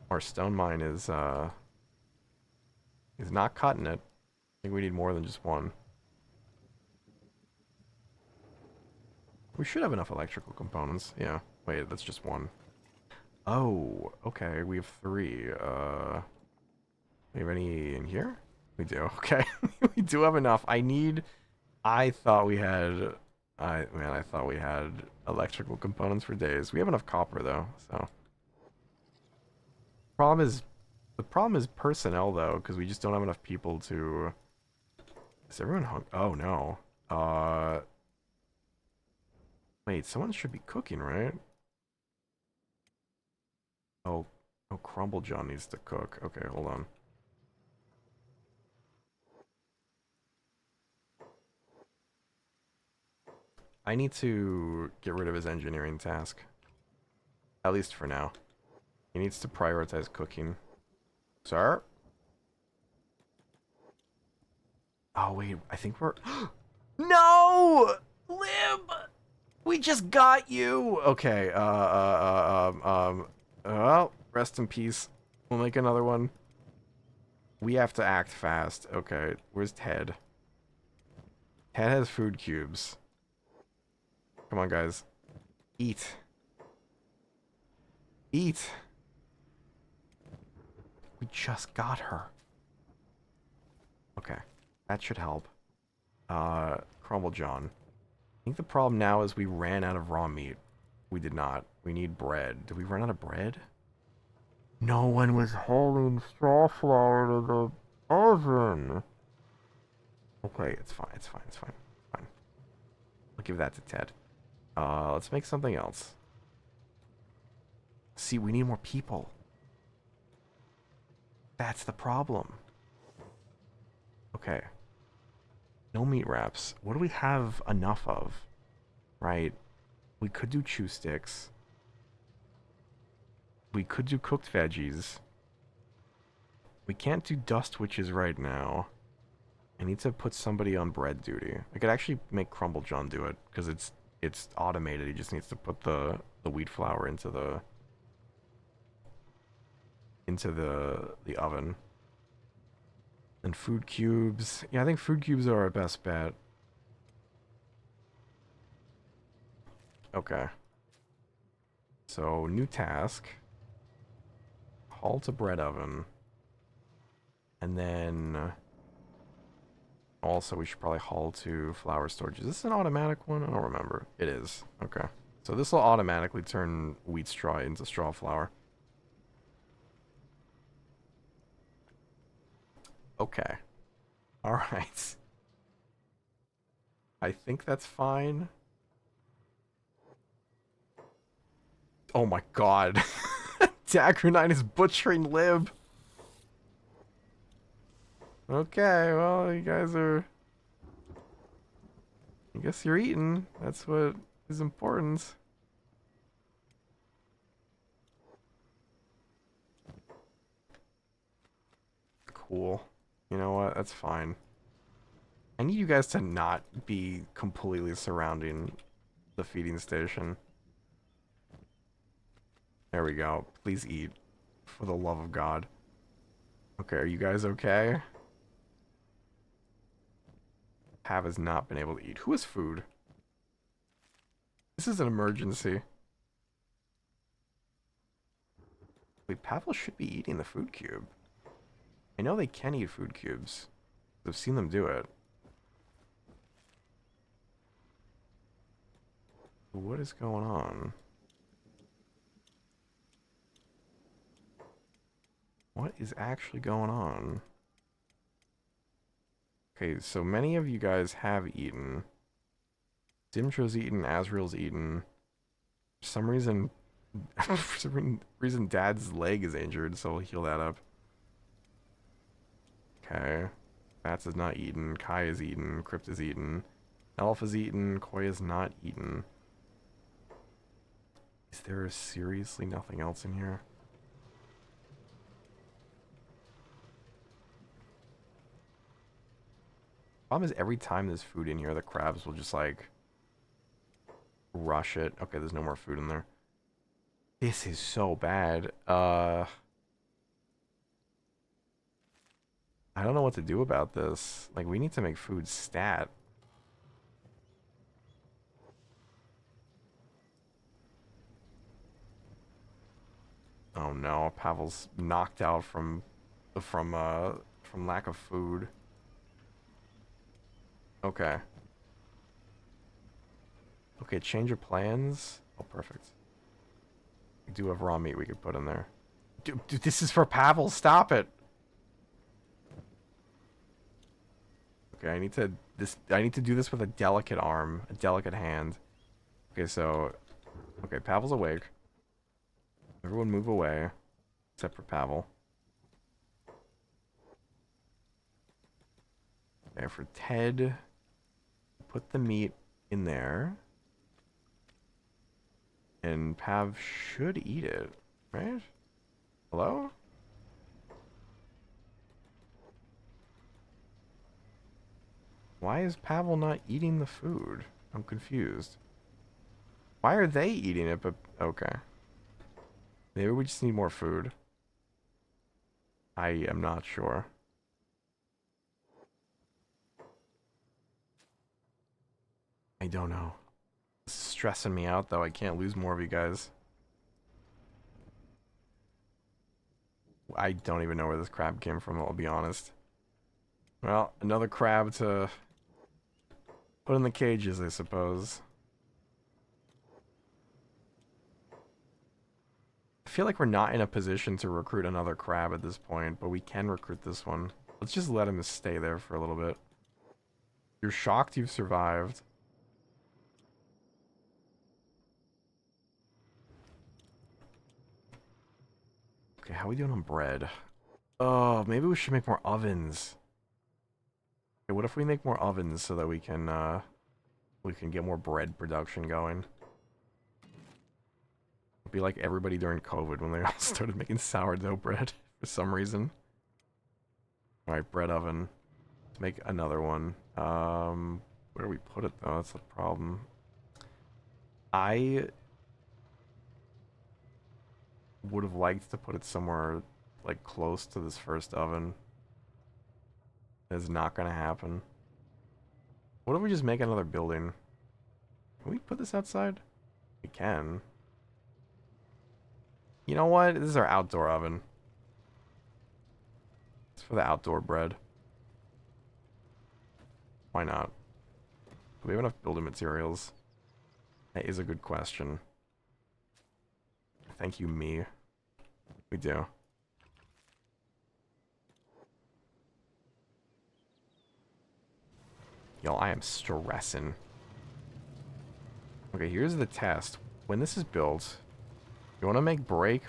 Our stone mine is not cutting it. I think we need more than just one. We should have enough electrical components. Yeah. Wait, that's just one. Oh, okay. We have 3. We have any in here? We do. Okay. We do have enough. I thought we had... I thought we had electrical components for days. We have enough copper, though, so... Problem is... The problem is personnel, though, because we just don't have enough people to... Is everyone hung? Oh, no. Wait, someone should be cooking, right? Oh, oh, Crumble John needs to cook. Okay, hold on. I need to get rid of his engineering task. At least for now. He needs to prioritize cooking. Sir? Oh, wait, I think we're... No! Lib! We just got you! Okay, well, rest in peace. We'll make another one. We have to act fast. Okay, where's Ted? Ted has food cubes. Come on, guys. Eat. Eat. We just got her. Okay, that should help. Crumble John. I think the problem now is we ran out of raw meat. We did not. We need bread. Did we run out of bread? No one was hauling straw flour to the oven. Okay, it's fine, it's fine, it's fine. Fine. I'll give that to Ted. Let's make something else. See, we need more people. That's the problem. Okay. No meat wraps. What do we have enough of? Right. We could do chew sticks. We could do cooked veggies. We can't do dust witches right now. I need to put somebody on bread duty. I could actually make Crumble John do it, because it's automated. He just needs to put the wheat flour into the oven. And food cubes. Yeah, I think food cubes are our best bet. Okay. So, new task. Haul to bread oven. And then... Also, we should probably haul to flour storage. Is this an automatic one? I don't remember. It is. Okay. So this will automatically turn wheat straw into straw flour. Okay. Alright. I think that's fine. Oh my god. Dagger 9 is butchering Lib. Okay, well, you guys are... I guess you're eating. That's what is important. Cool. You know what? That's fine. I need you guys to not be completely surrounding the feeding station. There we go. Please eat. For the love of God. Okay, are you guys okay? Pav has not been able to eat. Who has food? This is an emergency. Wait, Pavel should be eating the food cube. I know they can eat food cubes. I've seen them do it. What is going on? What is actually going on? Okay, so many of you guys have eaten. Dimtro's eaten, Azriel's eaten. For some reason, Dad's leg is injured, so we'll heal that up. Okay. Bats is not eaten. Kai is eaten. Crypt is eaten. Elf is eaten. Koi is not eaten. Is there seriously nothing else in here? Problem is every time there's food in here, the crabs will just like rush it. Okay, there's no more food in there. This is so bad. I don't know what to do about this. Like, we need to make food stat. Oh no, Pavel's knocked out from lack of food. Okay. Okay, change of plans. Oh, perfect. We do have raw meat we could put in there. Dude, this is for Pavel. Stop it. Okay, I need to do this with a delicate arm, a delicate hand. Okay, so okay, Pavel's awake. Everyone move away except for Pavel. Okay, for Ted, put the meat in there. And Pav should eat it, right? Hello? Why is Pavel not eating the food? I'm confused. Why are they eating it, but... Okay. Maybe we just need more food. I am not sure. I don't know. This is stressing me out, though. I can't lose more of you guys. I don't even know where this crab came from, I'll be honest. Well, another crab to put in the cages, I suppose. I feel like we're not in a position to recruit another crab at this point, but we can recruit this one. Let's just let him stay there for a little bit. You're shocked you've survived. Okay, how are we doing on bread? Oh, maybe we should make more ovens. Okay, what if we make more ovens so that we can get more bread production going? It'd be like everybody during COVID when they all started making sourdough bread for some reason. Alright, bread oven. Let's make another one. Where do we put it though? That's the problem. I would have liked to put it somewhere like close to this first oven. It's not gonna happen. What if we just make another building? Can we put this outside? We can. You know what? This is our outdoor oven. It's for the outdoor bread. Why not? Do we have enough building materials? That is a good question. Thank you, me. We do. Y'all, I am stressing. Okay, here's the test. When this is built, you want to make break.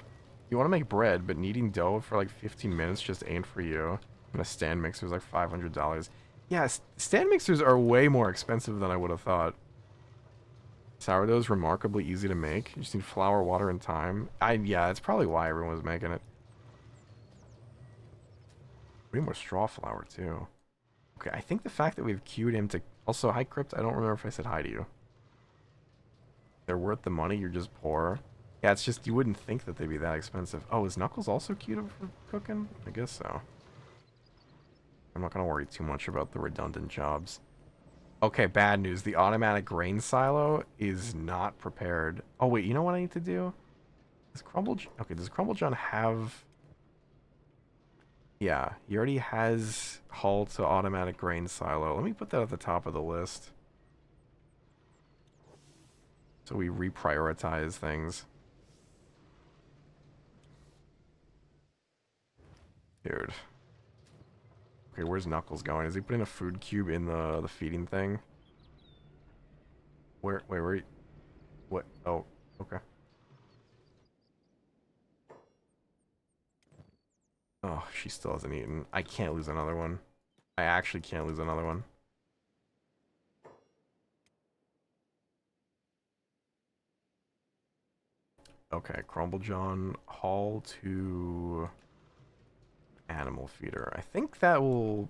You want to make bread, but kneading dough for like 15 minutes just ain't for you. And a stand mixer is like $500. Yeah, stand mixers are way more expensive than I would have thought. Sourdough is remarkably easy to make. You just need flour, water, and time. Yeah, that's probably why everyone was making it. We need more straw flour too. Okay, I think the fact that we've queued him to... Also, hi Crypt, I don't remember if I said hi to you. They're worth the money, you're just poor. Yeah, it's just, you wouldn't think that they'd be that expensive. Oh, is Knuckles also queued up for cooking? I guess so. I'm not gonna worry too much about the redundant jobs. Okay, bad news. The automatic grain silo is not prepared. Oh, wait, you know what I need to do? Does Crumble... Okay, does Crumble John have... Yeah, he already has hull to automatic grain silo. Let me put that at the top of the list. So we reprioritize things. Dude. Okay, where's Knuckles going? Is he putting a food cube in the feeding thing? Where? What? Oh, okay. Oh, she still hasn't eaten. I can't lose another one. I actually can't lose another one. Okay, Crumble John, haul to animal feeder. I think that'll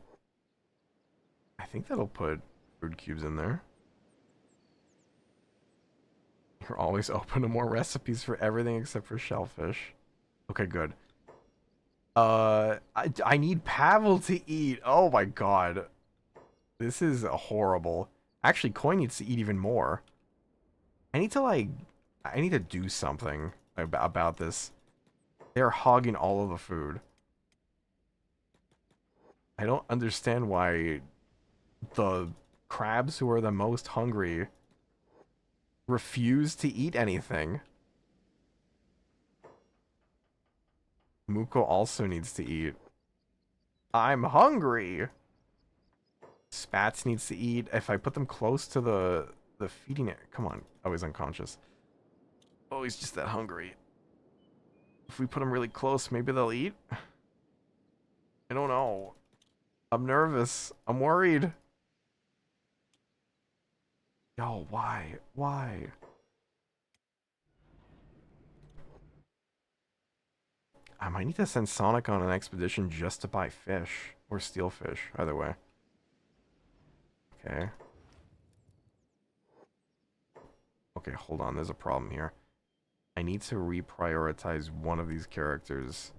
put food cubes in there. You're always open to more recipes for everything except for shellfish. Okay, good. I need Pavel to eat. Oh my god. This is horrible. Actually, Koi needs to eat even more. I need to, like... I need to do something about this. They're hogging all of the food. I don't understand why the crabs who are the most hungry refuse to eat anything. Muko also needs to eat. I'm hungry! Spats needs to eat. If I put them close to the feeding area... Come on. Oh, he's unconscious. Oh, he's just that hungry. If we put them really close, maybe they'll eat? I don't know. I'm nervous. I'm worried. Yo, why? Why? I might need to send Sonic on an expedition just to buy fish. Or steal fish. Either way. Okay. Okay, hold on. There's a problem here. I need to reprioritize one of these characters.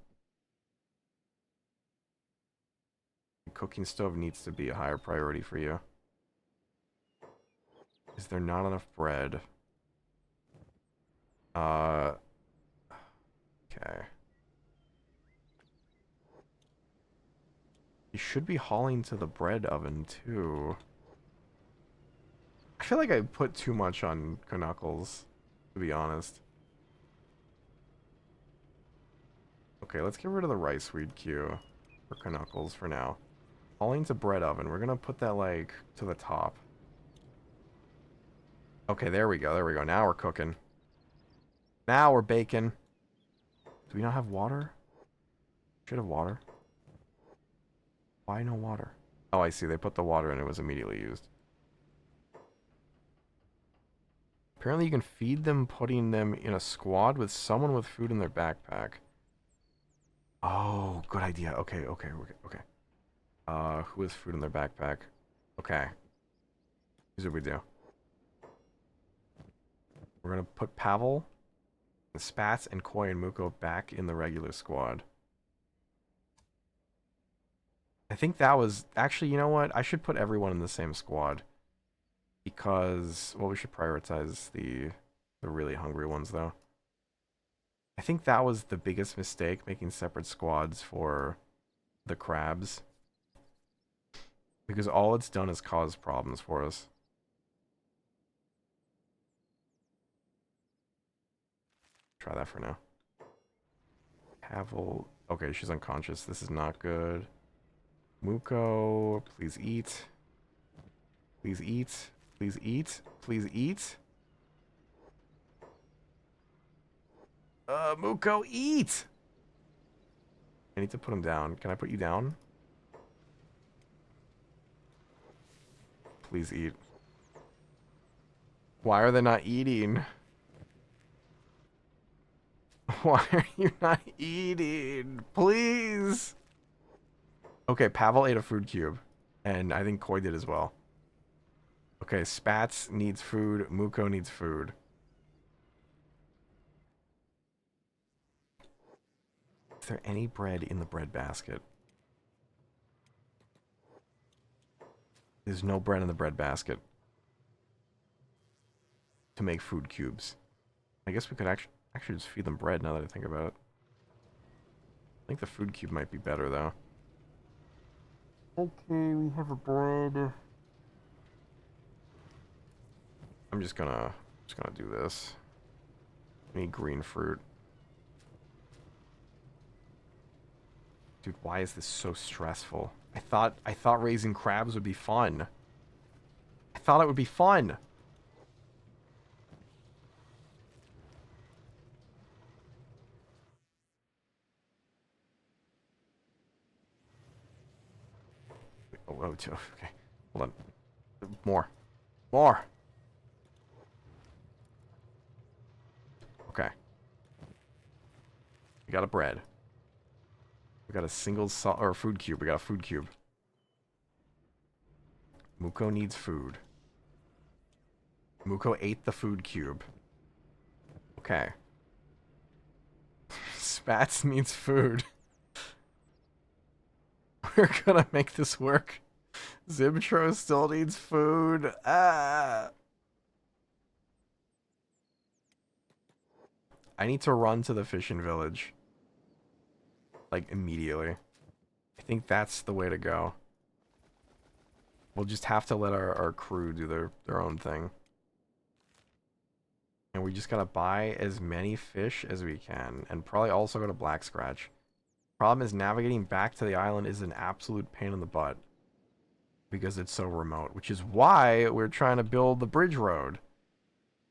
The cooking stove needs to be a higher priority for you. Is there not enough bread? Okay. You should be hauling to the bread oven, too. I feel like I put too much on Knuckles, to be honest. Okay, let's get rid of the rice weed queue for Knuckles for now. Hauling to bread oven. We're gonna put that, like, to the top. Okay, there we go, there we go. Now we're cooking. Now we're baking. Do we not have water? Should have water. Why no water? Oh, I see. They put the water in. It was immediately used. Apparently you can feed them putting them in a squad with someone with food in their backpack. Oh, good idea. Okay. Who has food in their backpack? Okay. Here's what we do. We're gonna put Pavel, Spats, and Koi and Muko back in the regular squad. I think that was... Actually, you know what? I should put everyone in the same squad. Because... Well, we should prioritize the really hungry ones, though. I think that was the biggest mistake, making separate squads for the crabs. Because all it's done is cause problems for us. Try that for now. Pavel... Okay, she's unconscious. This is not good. Muko, please eat. Please eat. Please eat. Please eat. Muko, eat! I need to put him down. Can I put you down? Please eat. Why are they not eating? Why are you not eating? Please! Okay, Pavel ate a food cube. And I think Koi did as well. Okay, Spats needs food. Muko needs food. Is there any bread in the bread basket? There's no bread in the bread basket. To make food cubes. I guess we could actually just feed them bread now that I think about it. I think the food cube might be better though. Okay, we have a bread. I'm just gonna do this. I need green fruit. Dude, why is this so stressful? I thought raising crabs would be fun. I thought it would be fun. Oh, okay. Hold on. More. More. Okay. We got a bread. We got a single or food cube. We got a food cube. Muko needs food. Muko ate the food cube. Okay. Spats needs food. We're gonna make this work. Zibtro still needs food. Ah. I need to run to the fishing village. Like, immediately. I think that's the way to go. We'll just have to let our crew do their own thing. And we just gotta buy as many fish as we can. And probably also go to Black Scratch. Problem is, navigating back to the island is an absolute pain in the butt. Because it's so remote. Which is why we're trying to build the bridge road.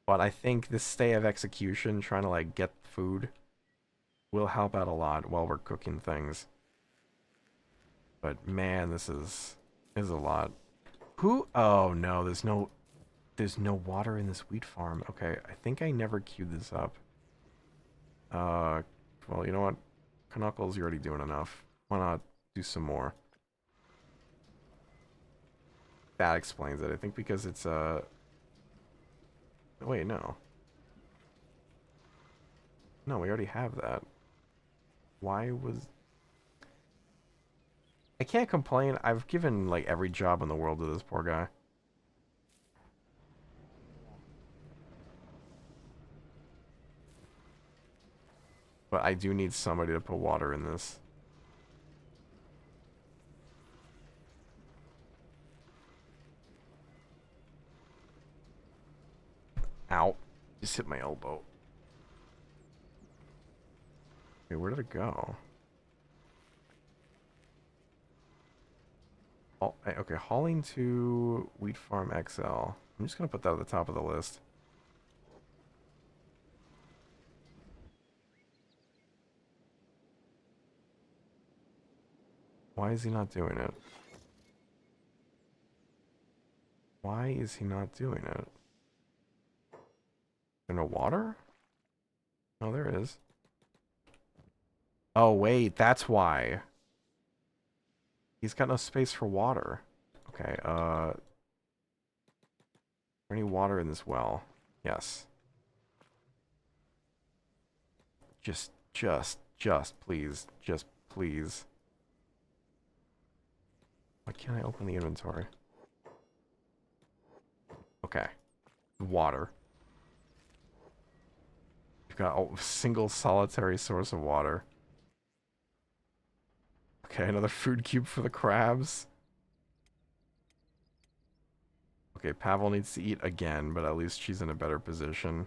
But I think this stay of execution, trying to like get food, will help out a lot while we're cooking things. But man, this is a lot. Who? Oh no, there's no water in this wheat farm. Okay, I think I never queued this up. Well, you know what? Knuckles, you're already doing enough. Why not do some more? That explains it. I think because it's wait, no. No, we already have that. Why was... I can't complain. I've given, like, every job in the world to this poor guy. But I do need somebody to put water in this. Ow. Just hit my elbow. Okay, where did it go? Oh, okay, hauling to Wheat Farm XL. I'm just going to put that at the top of the list. Why is he not doing it? Why is he not doing it? Is there no water? Oh, there is. Oh, wait, that's why. He's got no space for water. Okay, is there any water in this well? Yes. Just, please. Just, please. Why can't I open the inventory? Okay. Water. We've got a single solitary source of water. Okay, another food cube for the crabs. Okay, Pavel needs to eat again, but at least she's in a better position.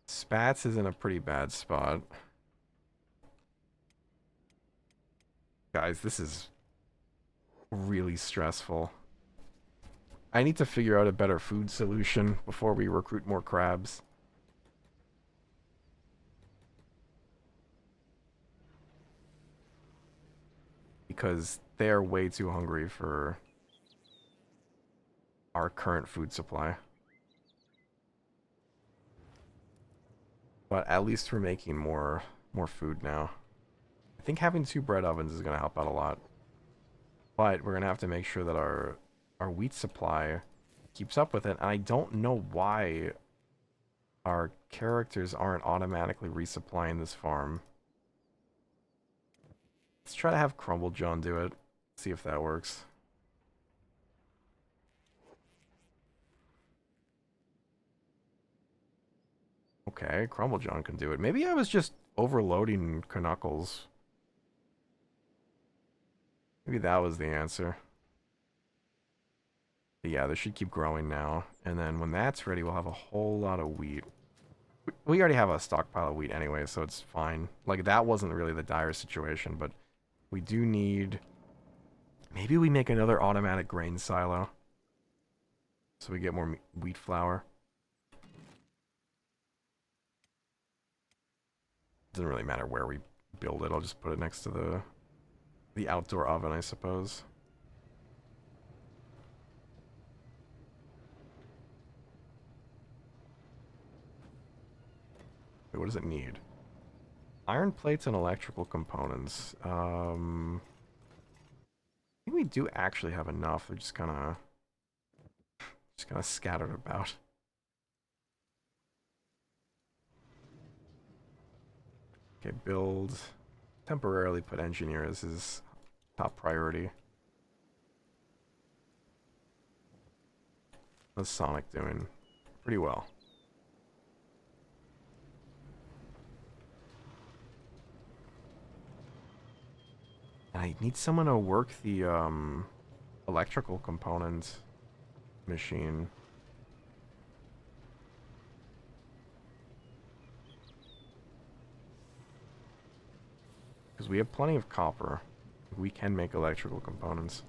Spats is in a pretty bad spot. Guys, this is really stressful. I need to figure out a better food solution before we recruit more crabs. Because they are way too hungry for our current food supply. But at least we're making more food now. I think having 2 bread ovens is going to help out a lot. But we're going to have to make sure that our wheat supply keeps up with it. And I don't know why our characters aren't automatically resupplying this farm. Let's try to have Crumble John do it. See if that works. Okay, Crumble John can do it. Maybe I was just overloading Knuckles. Maybe that was the answer. But yeah, this should keep growing now. And then when that's ready, we'll have a whole lot of wheat. We already have a stockpile of wheat anyway, so it's fine. Like, that wasn't really the dire situation, but we do need... Maybe we make another automatic grain silo. So we get more wheat flour. Doesn't really matter where we build it. I'll just put it next to the outdoor oven, I suppose. Wait, what does it need? Iron plates and electrical components. I think we do actually have enough. They're just kind of scattered about. Okay, build. Temporarily put engineer as his top priority. How's Sonic doing? Pretty well. I need someone to work the electrical component machine. Because we have plenty of copper. We can make electrical components.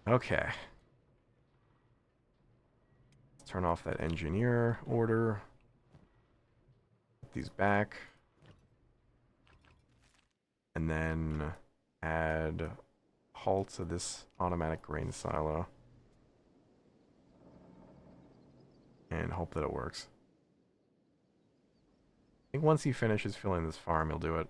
Okay. Let's turn off that engineer order. Put these back. And then add halt to this automatic grain silo. And hope that it works. I think once he finishes filling this farm, he'll do it.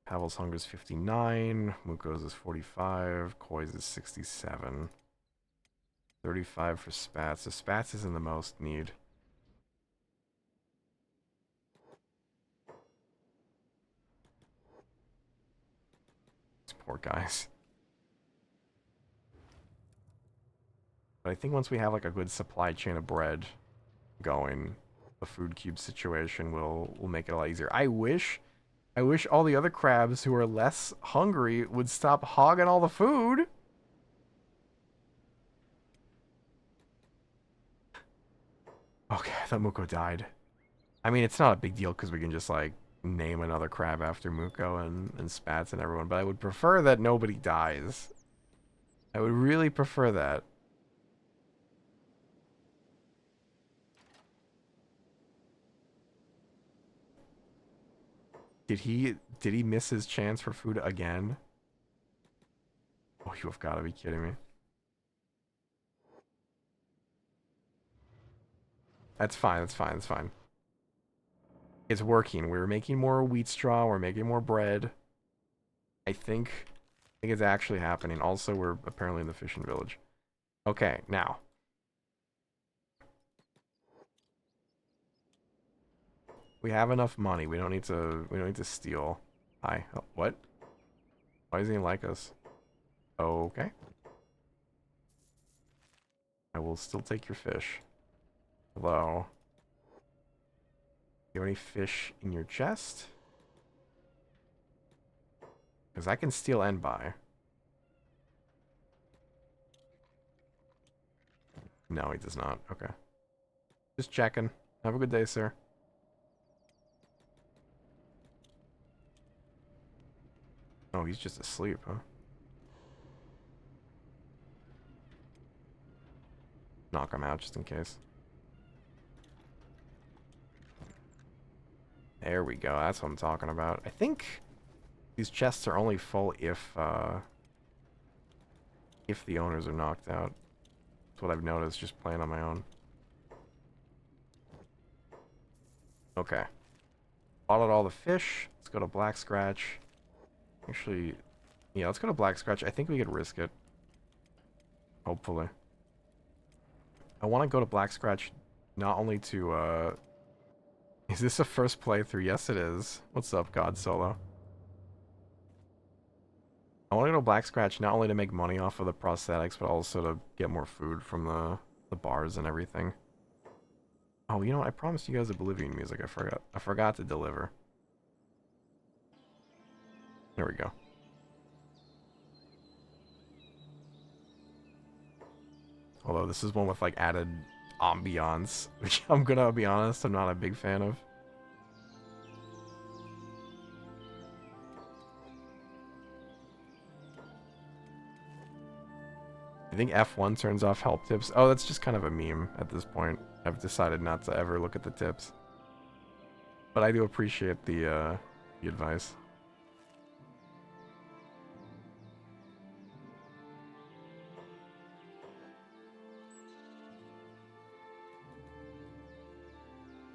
Pavel's hunger is 59. Muko's is 45. Koi's is 67. 35 for Spats. So Spats is in the most need. These poor guys. But I think once we have like a good supply chain of bread going, the food cube situation will make it a lot easier. I wish all the other crabs who are less hungry would stop hogging all the food. Okay, I thought Muko died. I mean, it's not a big deal because we can just like name another crab after Muko and Spats and everyone, but I would prefer that nobody dies. I would really prefer that. Did he miss his chance for food again? Oh, you have got to be kidding me. That's fine, that's fine, that's fine. It's working. We're making more wheat straw, we're making more bread. I think it's actually happening. Also, we're apparently in the fishing village. Okay, now. We have enough money. We don't need to steal. Hi. Oh, what? Why doesn't he like us? Okay. I will still take your fish. Hello. You have any fish in your chest? Because I can steal and buy. No, he does not. Okay. Just checking. Have a good day, sir. Oh, he's just asleep, huh? Knock him out just in case. There we go. That's what I'm talking about. I think these chests are only full if the owners are knocked out. That's what I've noticed just playing on my own. Okay. Bottled all the fish. Let's go to Black Scratch. Actually, yeah, let's go to Black Scratch. I think we could risk it. Hopefully. I want to go to Black Scratch not only to, Is this a first playthrough? Yes, it is. What's up, God Solo? I want to go to Black Scratch not only to make money off of the prosthetics, but also to get more food from the bars and everything. Oh, you know what? I promised you guys Oblivion music. I forgot. I forgot to deliver. There we go. Although this is one with like added ambiance, which I'm gonna be honest, I'm not a big fan of. I think F1 turns off help tips. Oh, that's just kind of a meme at this point. I've decided not to ever look at the tips. But I do appreciate the advice.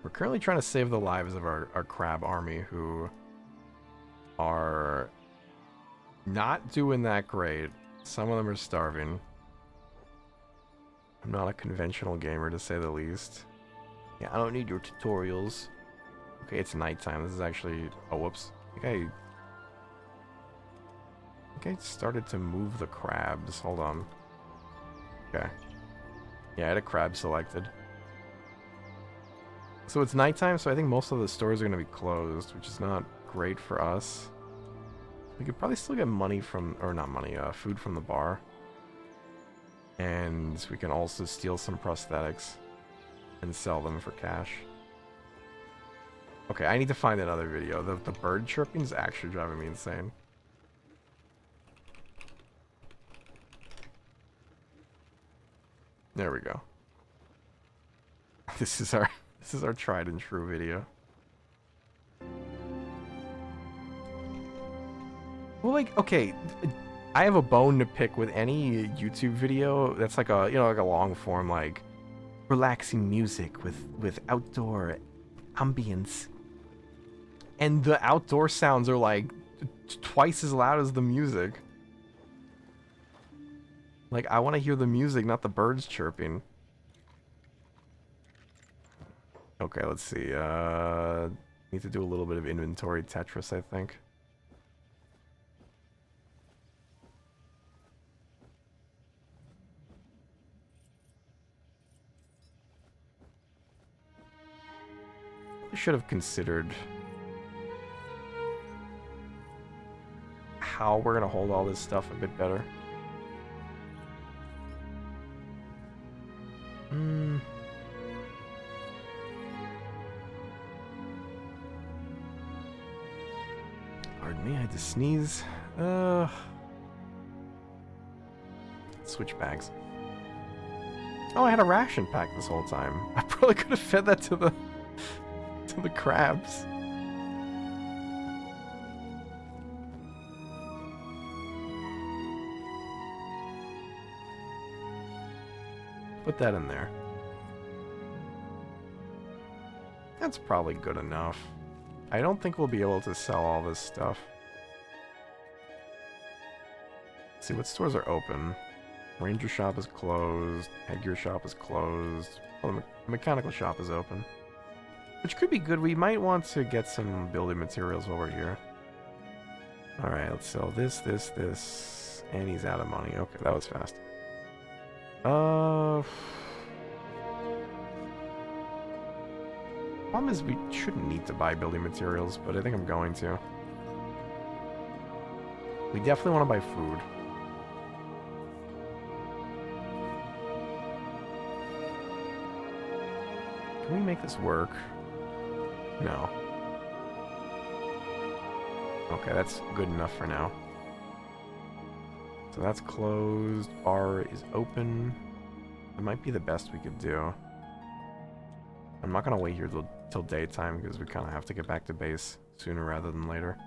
We're currently trying to save the lives of our crab army, who are not doing that great. Some of them are starving. I'm not a conventional gamer, to say the least. Yeah, I don't need your tutorials. Okay, it's nighttime. This is actually... Oh, whoops. I think I started to move the crabs. Hold on. Okay. Yeah, I had a crab selected. So it's nighttime, so I think most of the stores are going to be closed, which is not great for us. We could probably still get money from... Or not money, food from the bar. And we can also steal some prosthetics and sell them for cash. Okay, I need to find another video. The bird chirping is actually driving me insane. There we go. This is our tried and true video. Well, like, okay, I have a bone to pick with any YouTube video that's like a, like a long form, like relaxing music with outdoor ambience. And the outdoor sounds are like twice as loud as the music. Like, I want to hear the music, not the birds chirping. Okay, let's see. Need to do a little bit of inventory Tetris, I think. I should have considered how we're gonna hold all this stuff a bit better. Pardon me, I had to sneeze. Switch bags. Oh, I had a ration pack this whole time. I probably could have fed that to the crabs. Put that in there. That's probably good enough. I don't think we'll be able to sell all this stuff. Let's see, what stores are open? Ranger shop is closed. Headgear shop is closed. Oh, the mechanical shop is open. Which could be good. We might want to get some building materials while we're here. Alright, let's sell this. And he's out of money. Okay, that was fast. Problem is, we shouldn't need to buy building materials, but I think I'm going to. We definitely want to buy food. Can we make this work? No. Okay, that's good enough for now. So that's closed. Bar is open. It might be the best we could do. I'm not gonna wait here till daytime because we kind of have to get back to base sooner rather than later.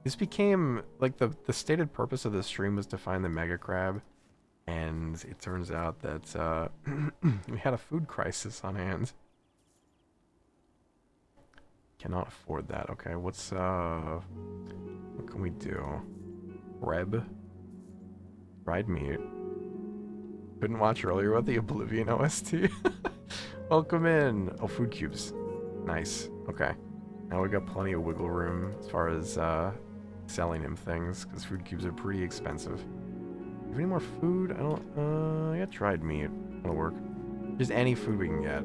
This became, like, the stated purpose of this stream was to find the mega crab, and it turns out that we had a food crisis on hands. Cannot afford that. Okay, what can we do? Reb? Fried meat. Couldn't watch earlier about the Oblivion OST. Welcome in. Oh, food cubes. Nice. Okay. Now we got plenty of wiggle room as far as selling him things, because food cubes are pretty expensive. Do you have any more food? I don't, I got dried meat. That'll work. Just any food we can get.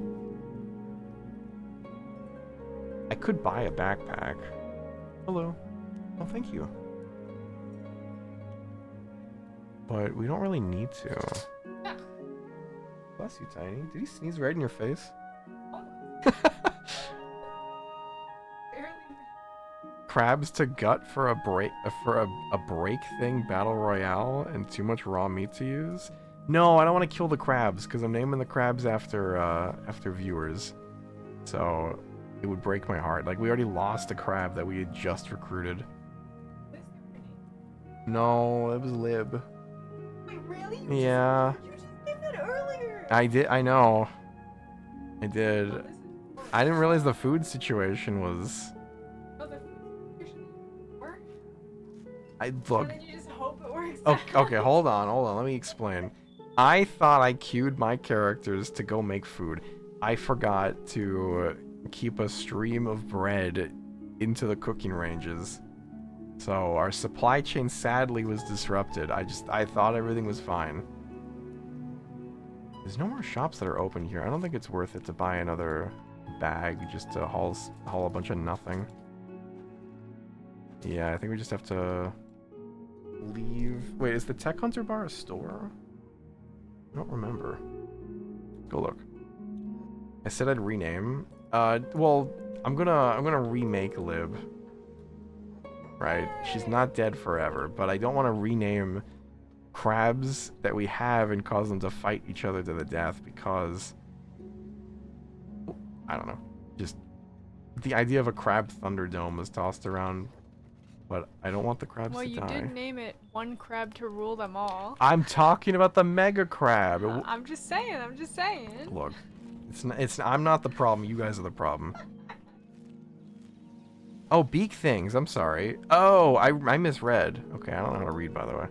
I could buy a backpack. Hello. Oh, thank you. But we don't really need to. Bless you, Tiny. Did he sneeze right in your face? Crabs to gut for a break thing battle royale and too much raw meat to use? No, I don't want to kill the crabs because I'm naming the crabs after viewers. So it would break my heart. Like, we already lost a crab that we had just recruited. No, it was Lib. Wait, really? Yeah. You just did that earlier. I did. I know. I did. I didn't realize the food situation was. Look. And then you just hope it works. Okay, hold on. Let me explain. I thought I queued my characters to go make food. I forgot to keep a stream of bread into the cooking ranges. So our supply chain sadly was disrupted. I thought everything was fine. There's no more shops that are open here. I don't think it's worth it to buy another bag just to haul a bunch of nothing. Yeah, I think we just have to leave. Wait, is the Tech Hunter bar a store? I don't remember. Go look. I said I'd rename. Well, I'm gonna remake Lib. Right? She's not dead forever, but I don't want to rename crabs that we have and cause them to fight each other to the death because I don't know. Just the idea of a crab Thunderdome was tossed around, but I don't want the crabs to die. Well, you did name it One Crab to Rule Them All. I'm talking about the mega crab. I'm just saying. Look, I'm not the problem. You guys are the problem. Oh, beak things. I'm sorry. Oh, I misread. Okay, I don't know how to read, by the way.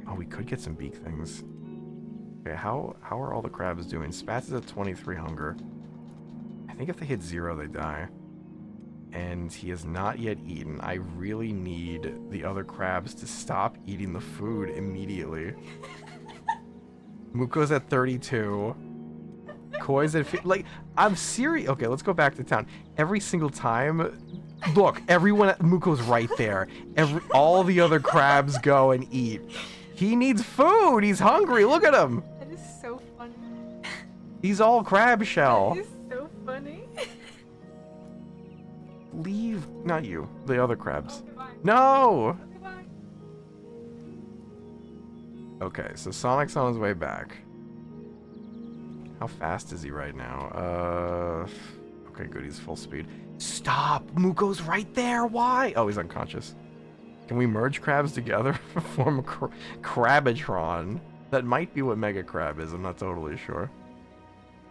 Oh, we could get some beak things. Okay, how are all the crabs doing? Spats is at 23 hunger. I think if they hit 0, they die. And he has not yet eaten. I really need the other crabs to stop eating the food immediately. Muko's at 32. Koi's at like, I'm serious. Okay, let's go back to town. Every single time, look, everyone at Muko's right there. All the other crabs go and eat. He needs food. He's hungry. Look at him. That is so funny. He's all crab shell. That is so funny. Leave, not you, the other crabs. Oh, No. goodbye. Okay, so Sonic's on his way back. How fast is he right now? Okay, good, he's full speed. Stop! Muko's right there! Why? Oh, he's unconscious. Can we merge crabs together to form a Crabitron? That might be what Mega Crab is, I'm not totally sure.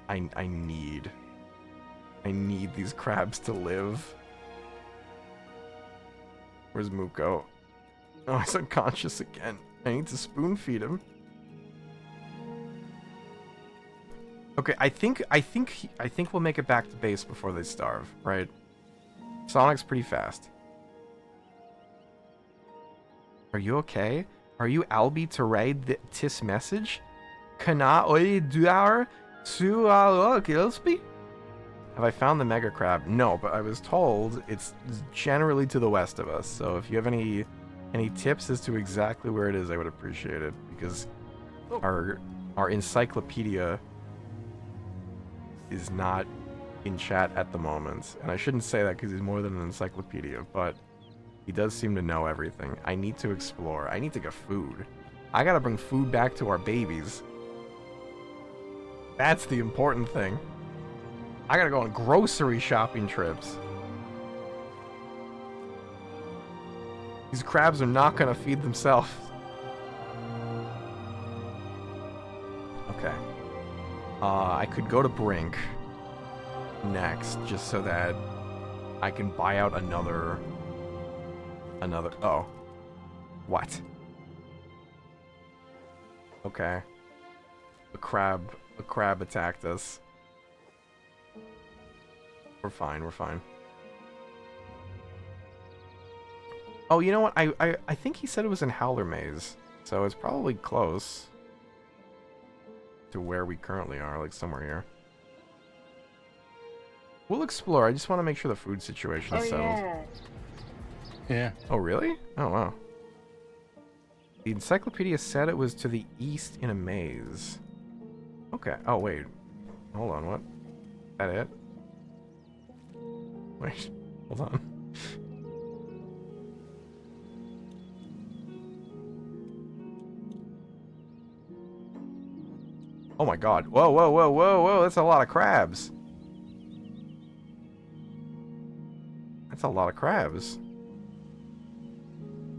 I need these crabs to live. Where's Muko? Oh, he's unconscious again. I need to spoon feed him. Okay, I think we'll make it back to base before they starve, right? Sonic's pretty fast. Are you okay? Are you Albi to read this message? Kana oi duar su Gillespie? Have I found the mega crab? No, but I was told it's generally to the west of us. So if you have any tips as to exactly where it is, I would appreciate it because our Our encyclopedia is not in chat at the moment. And I shouldn't say that because he's more than an encyclopedia, but he does seem to know everything. I need to explore. I need to get food. I gotta bring food back to our babies. That's the important thing. I gotta go on grocery shopping trips. These crabs are not gonna feed themselves. Okay. I could go to Brink next, just so that I can buy out another... Oh. What? Okay. A crab attacked us. We're fine, we're fine. Oh, you know what? I think he said it was in Howler Maze, so it's probably close to where we currently are, like somewhere here. We'll explore. I just want to make sure the food situation is settled. Yeah. Oh, really? Oh, wow. The encyclopedia said it was to the east in a maze. Okay. Oh, wait. Hold on, what? Is that it? Wait. Hold on. Oh my god. Whoa, whoa, whoa, whoa, whoa. That's a lot of crabs. That's a lot of crabs.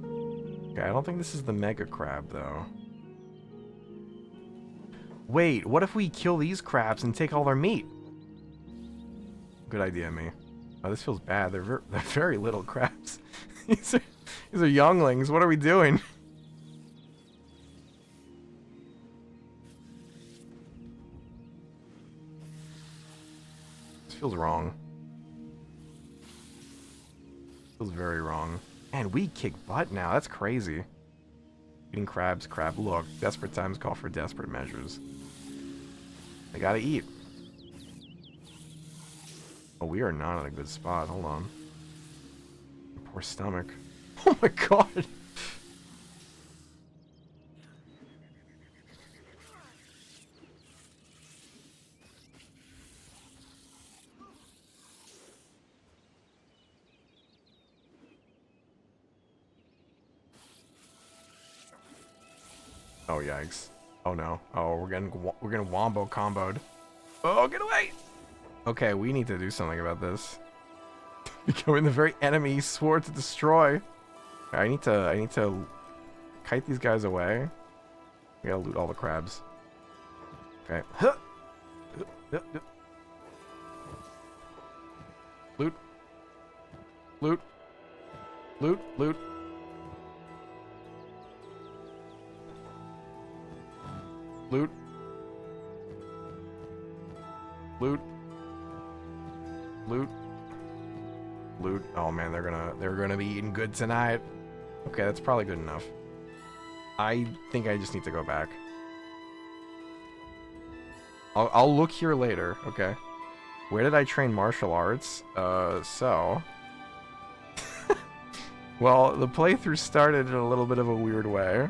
Okay, I don't think this is the mega crab, though. Wait, what if we kill these crabs and take all their meat? Good idea, me. Oh, this feels bad. They're very little crabs. these are younglings. What are we doing? This feels wrong. Feels very wrong. Man, we kick butt now. That's crazy. Eating crabs, crab. Look, desperate times call for desperate measures. I gotta eat. Oh, we are not in a good spot. Hold on. Poor stomach. Oh my god. Oh yikes. Oh no. Oh, we're getting wombo comboed. Oh, get away! Okay, we need to do something about this. Becoming the very enemy he swore to destroy. I need to kite these guys away. We gotta loot all the crabs. Okay. Loot. Loot. Loot. Loot. Loot. Loot. Loot. Loot. Oh man, they're gonna be eating good tonight. Okay, that's probably good enough. I think I just need to go back. I'll look here later, okay? Where did I train martial arts? So... well, the playthrough started in a little bit of a weird way.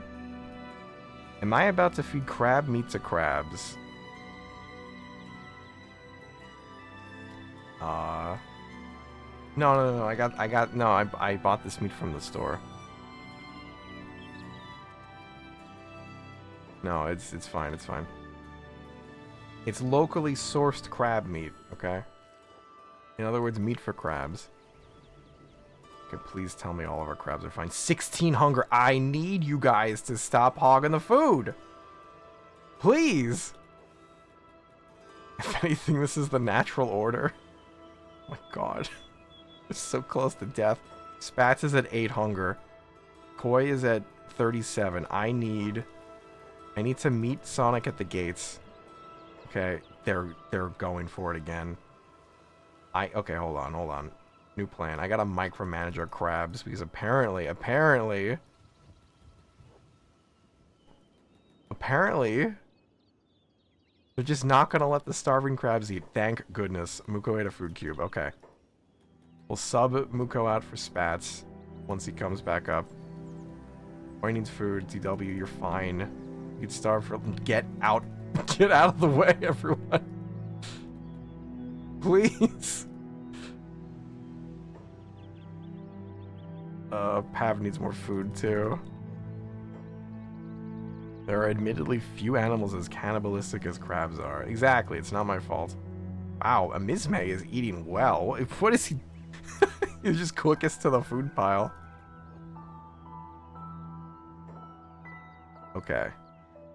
Am I about to feed crab meat to crabs? No. I bought this meat from the store. No, it's fine, it's fine. It's locally sourced crab meat, okay? In other words, meat for crabs. Okay, please tell me all of our crabs are fine. 16 hunger. I need you guys to stop hogging the food. Please. If anything, this is the natural order. Oh my god. It's so close to death. Spats is at 8 hunger. Koi is at 37. I need to meet Sonic at the gates. Okay, they're going for it again. Okay, hold on. New plan. I gotta micromanage our crabs because apparently they're just not gonna let the starving crabs eat. Thank goodness. Muko ate a food cube. Okay. We'll sub Muko out for Spats once he comes back up. Boy needs food. DW, you're fine. You'd starve for... Get out Get out of the way, everyone. Please. Pav needs more food too. There are admittedly few animals as cannibalistic as crabs are. Exactly, it's not my fault. Wow, Amisme is eating well. What is he? He's just quickest to the food pile. Okay.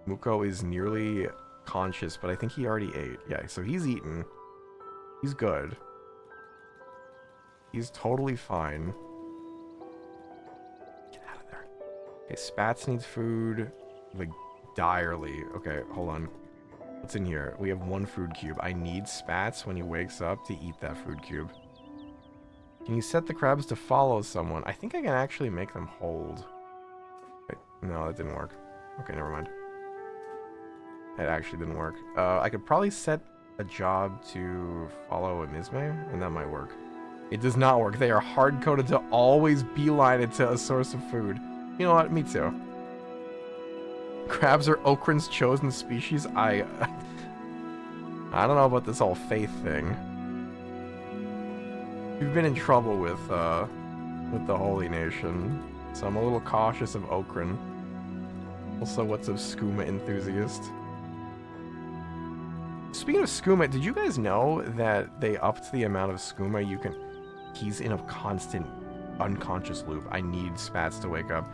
Muko is nearly conscious, but I think he already ate. Yeah, so he's eaten. He's good. He's totally fine. Get out of there. Okay, Spats needs food. Like, direly. Okay, hold on. What's in here? We have one food cube. I need Spats when he wakes up to eat that food cube. Can you set the crabs to follow someone? I think I can actually make them hold. Wait, no, that didn't work. Okay, never mind. It actually didn't work. I could probably set a job to follow Amisme, and that might work. It does not work. They are hard-coded to always beeline it to a source of food. You know what? Me too. Crabs are Okran's chosen species. I don't know about this whole faith thing. We've been in trouble with the Holy Nation, so I'm a little cautious of Okran. Also, what's a skooma enthusiast? Speaking of skooma, did you guys know that they upped the amount of skooma you can... He's in a constant unconscious loop. I need Spats to wake up.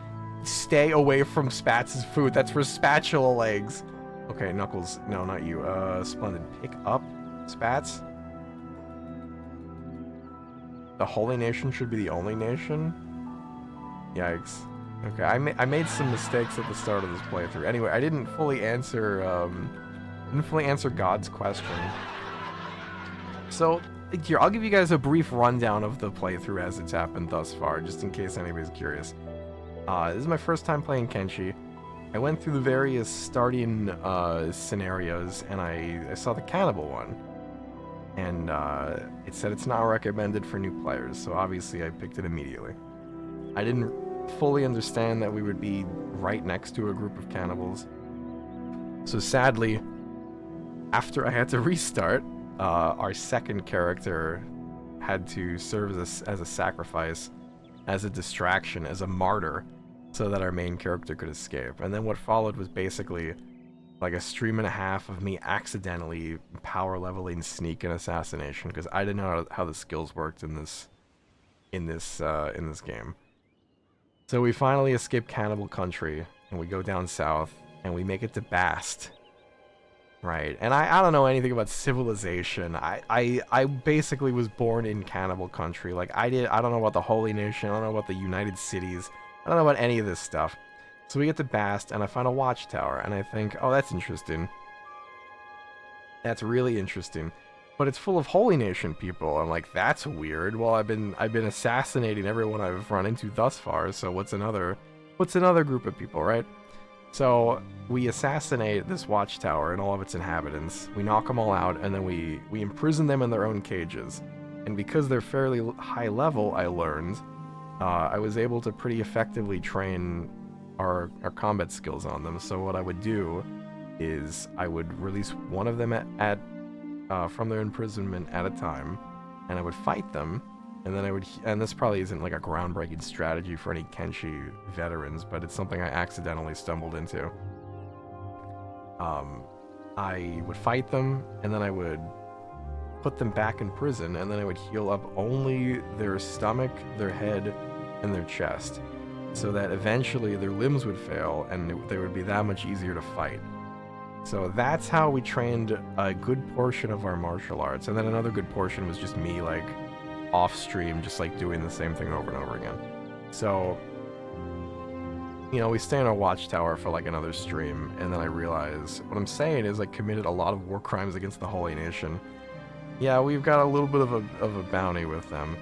Stay away from Spats' food. That's for spatula legs. Okay, Knuckles. No, not you. Splendid. Pick up Spats. The Holy Nation should be the only nation? Yikes. Okay, I made some mistakes at the start of this playthrough. Anyway, I didn't fully answer God's question. So, here, I'll give you guys a brief rundown of the playthrough as it's happened thus far, just in case anybody's curious. This is my first time playing Kenshi. I went through the various starting scenarios, and I saw the cannibal one. And it said it's not recommended for new players, so obviously I picked it immediately. I didn't fully understand that we would be right next to a group of cannibals. So sadly, after I had to restart, our second character had to serve as a sacrifice, as a distraction, as a martyr, so that our main character could escape. And then what followed was basically like a stream and a half of me accidentally power leveling sneak and assassination, because I didn't know how the skills worked in this game. So we finally escape Cannibal Country, and we go down south, and we make it to Bast. Right, and I don't know anything about civilization. I basically was born in Cannibal Country. Like, I don't know about the Holy Nation, I don't know about the United Cities, I don't know about any of this stuff. So we get to Bast, and I find a watchtower, and I think, oh, that's interesting. That's really interesting. But it's full of Holy Nation people. I'm like, that's weird. Well, I've been assassinating everyone I've run into thus far, so what's another group of people, right? So we assassinate this watchtower and all of its inhabitants. We knock them all out, and then we imprison them in their own cages. And because they're fairly high level, I learned, I was able to pretty effectively train our combat skills on them. So what I would do is I would release one of them from their imprisonment at a time, and I would fight them, and then and this probably isn't like a groundbreaking strategy for any Kenshi veterans, but it's something I accidentally stumbled into. I would fight them, and then I would put them back in prison, and then I would heal up only their stomach, their head, and their chest, so that eventually their limbs would fail, and they would be that much easier to fight. So that's how we trained a good portion of our martial arts, and then another good portion was just me, like, off-stream, just, like, doing the same thing over and over again. So, you know, we stay in our watchtower for, like, another stream, and then I realize what I'm saying is I committed a lot of war crimes against the Holy Nation. Yeah, we've got a little bit of a bounty with them,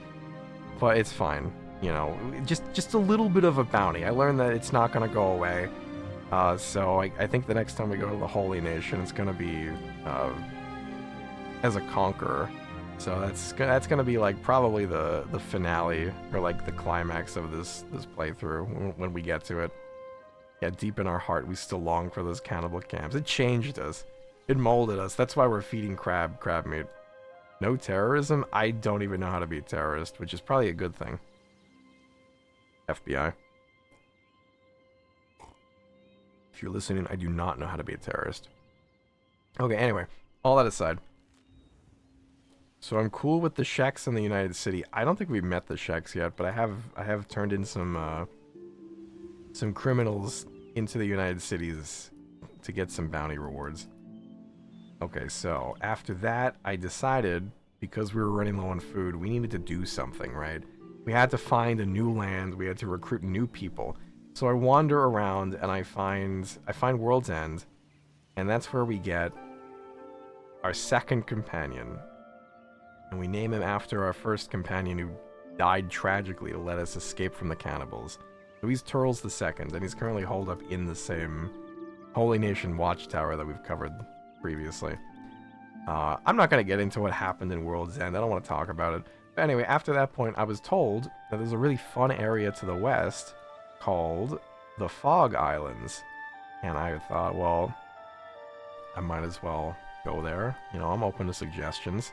but it's fine, you know, just a little bit of a bounty. I learned that it's not going to go away. So I think the next time we go to the Holy Nation, it's gonna be as a conqueror. So that's gonna be like probably the finale, or like the climax of this playthrough when we get to it. Yeah, deep in our heart, we still long for those cannibal camps. It changed us. It molded us. That's why we're feeding crab meat. No terrorism? I don't even know how to be a terrorist, which is probably a good thing. FBI. If you're listening, I do not know how to be a terrorist. Okay, anyway, all that aside. So I'm cool with the Sheks in the United City. I don't think we've met the Sheks yet, but I have turned in some criminals into the United Cities to get some bounty rewards. Okay, so after that, I decided, because we were running low on food, we needed to do something, right? We had to find a new land, we had to recruit new people. So I wander around and I find World's End, and that's where we get our second companion. And we name him after our first companion who died tragically to let us escape from the cannibals. So he's Turles II, and he's currently holed up in the same Holy Nation watchtower that we've covered previously. I'm not going to get into what happened in World's End. I don't want to talk about it. But anyway, after that point, I was told that there's a really fun area to the west called the Fog Islands. And I thought, well, I might as well go there. You know, I'm open to suggestions.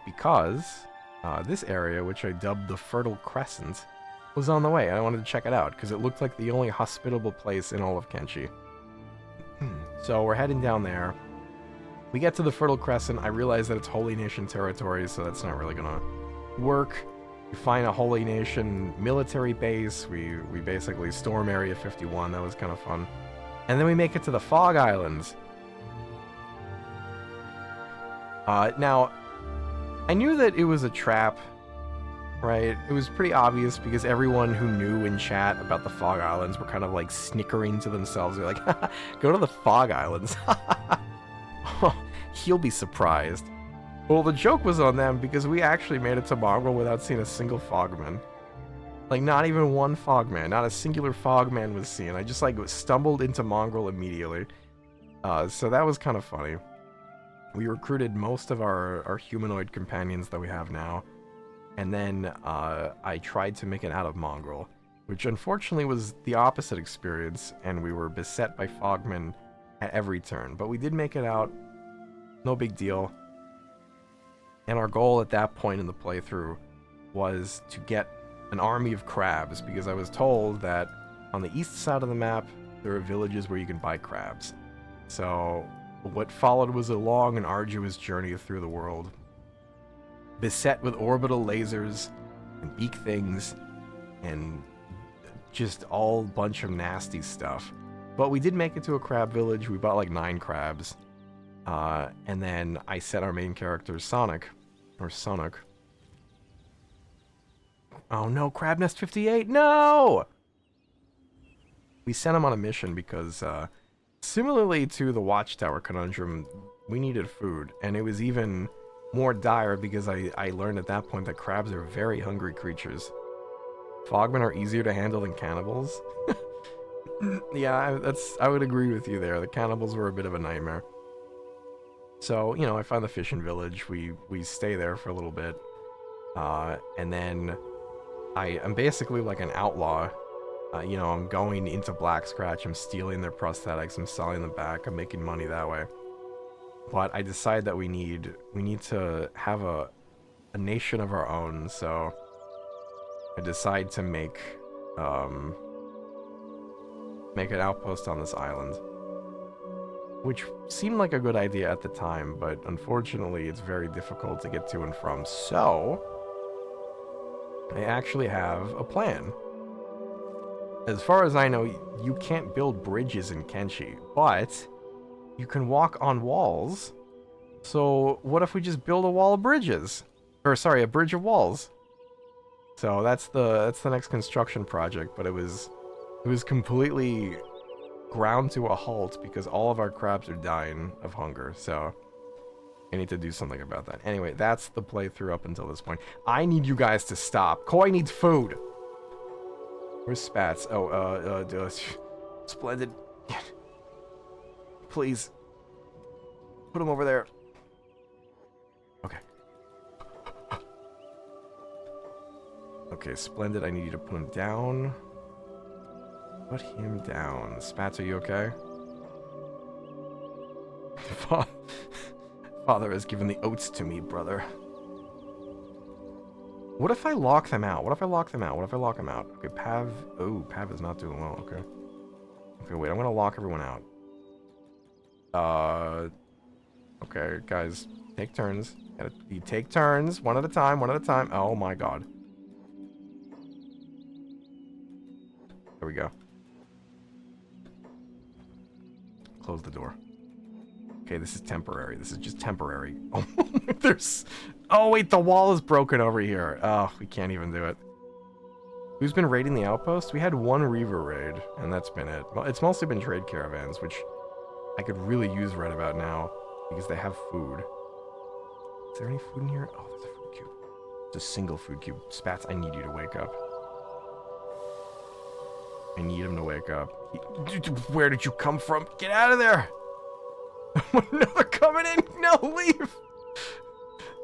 Because this area, which I dubbed the Fertile Crescent, was on the way, and I wanted to check it out, because it looked like the only hospitable place in all of Kenshi. So we're heading down there. We get to the Fertile Crescent. I realize that it's Holy Nation territory, so that's not really gonna work. We find a Holy Nation military base. We basically storm Area 51. That was kind of fun. And then we make it to the Fog Islands. Now, I knew that it was a trap, right? It was pretty obvious because everyone who knew in chat about the Fog Islands were kind of like snickering to themselves. They're like, go to the Fog Islands. He'll be surprised. Well, the joke was on them because we actually made it to Mongrel without seeing a single fogman. Like, not even one fogman. Not a singular fogman was seen. I just, like, stumbled into Mongrel immediately. So that was kind of funny. We recruited most of our humanoid companions that we have now. And then I tried to make it out of Mongrel, which unfortunately was the opposite experience, and we were beset by fogmen at every turn. But we did make it out. No big deal. And our goal at that point in the playthrough was to get an army of crabs, because I was told that on the east side of the map, there are villages where you can buy crabs. So what followed was a long and arduous journey through the world, beset with orbital lasers and beak things and just all bunch of nasty stuff. But we did make it to a crab village. We bought like 9 crabs. And then I set our main character Sonic. Oh no, Crab Nest 58, no! We sent him on a mission because, similarly to the Watchtower conundrum, we needed food. And it was even more dire because I learned at that point that crabs are very hungry creatures. Fogmen are easier to handle than cannibals. Yeah, I would agree with you there. The cannibals were a bit of a nightmare. So, you know, I found the fishing village. We stay there for a little bit. And then I'm basically like an outlaw. You know, I'm going into Black Scratch. I'm stealing their prosthetics. I'm selling them back. I'm making money that way. But I decide that we need to have a nation of our own. So I decide to make an outpost on this island, which seemed like a good idea at the time, but unfortunately it's very difficult to get to and from. So I actually have a plan. As far as I know, you can't build bridges in Kenshi, but you can walk on walls. So what if we just build a wall of bridges? Or sorry, a bridge of walls. So that's the next construction project, but it was completely ground to a halt because all of our crabs are dying of hunger. So I need to do something about that. Anyway, that's the playthrough up until this point. I need you guys to stop. Koi needs food. Where's Spats? Oh, Splendid. Please. Put him over there. Okay. Okay, Splendid, I need you to put him down. Put him down. Spats, are you okay? Father has given the oats to me, brother. What if I lock them out? What if I lock them out? What if I lock them out? Okay, Pav... Oh, Pav is not doing well. Okay. Okay, wait. I'm gonna lock everyone out. Okay, guys. Take turns. You take turns. One at a time. One at a time. Oh, my God. There we go. Close the door. Okay, this is temporary. This is just temporary. Oh, there's... Oh, wait, the wall is broken over here. Oh, we can't even do it. Who's been raiding the outpost? We had one Reaver raid, and that's been it. Well, it's mostly been trade caravans, which I could really use right about now, because they have food. Is there any food in here? Oh, there's a food cube. It's a single food cube. Spats, I need you to wake up. I need him to wake up. Where did you come from? Get out of there! No, they're coming in! No, leave!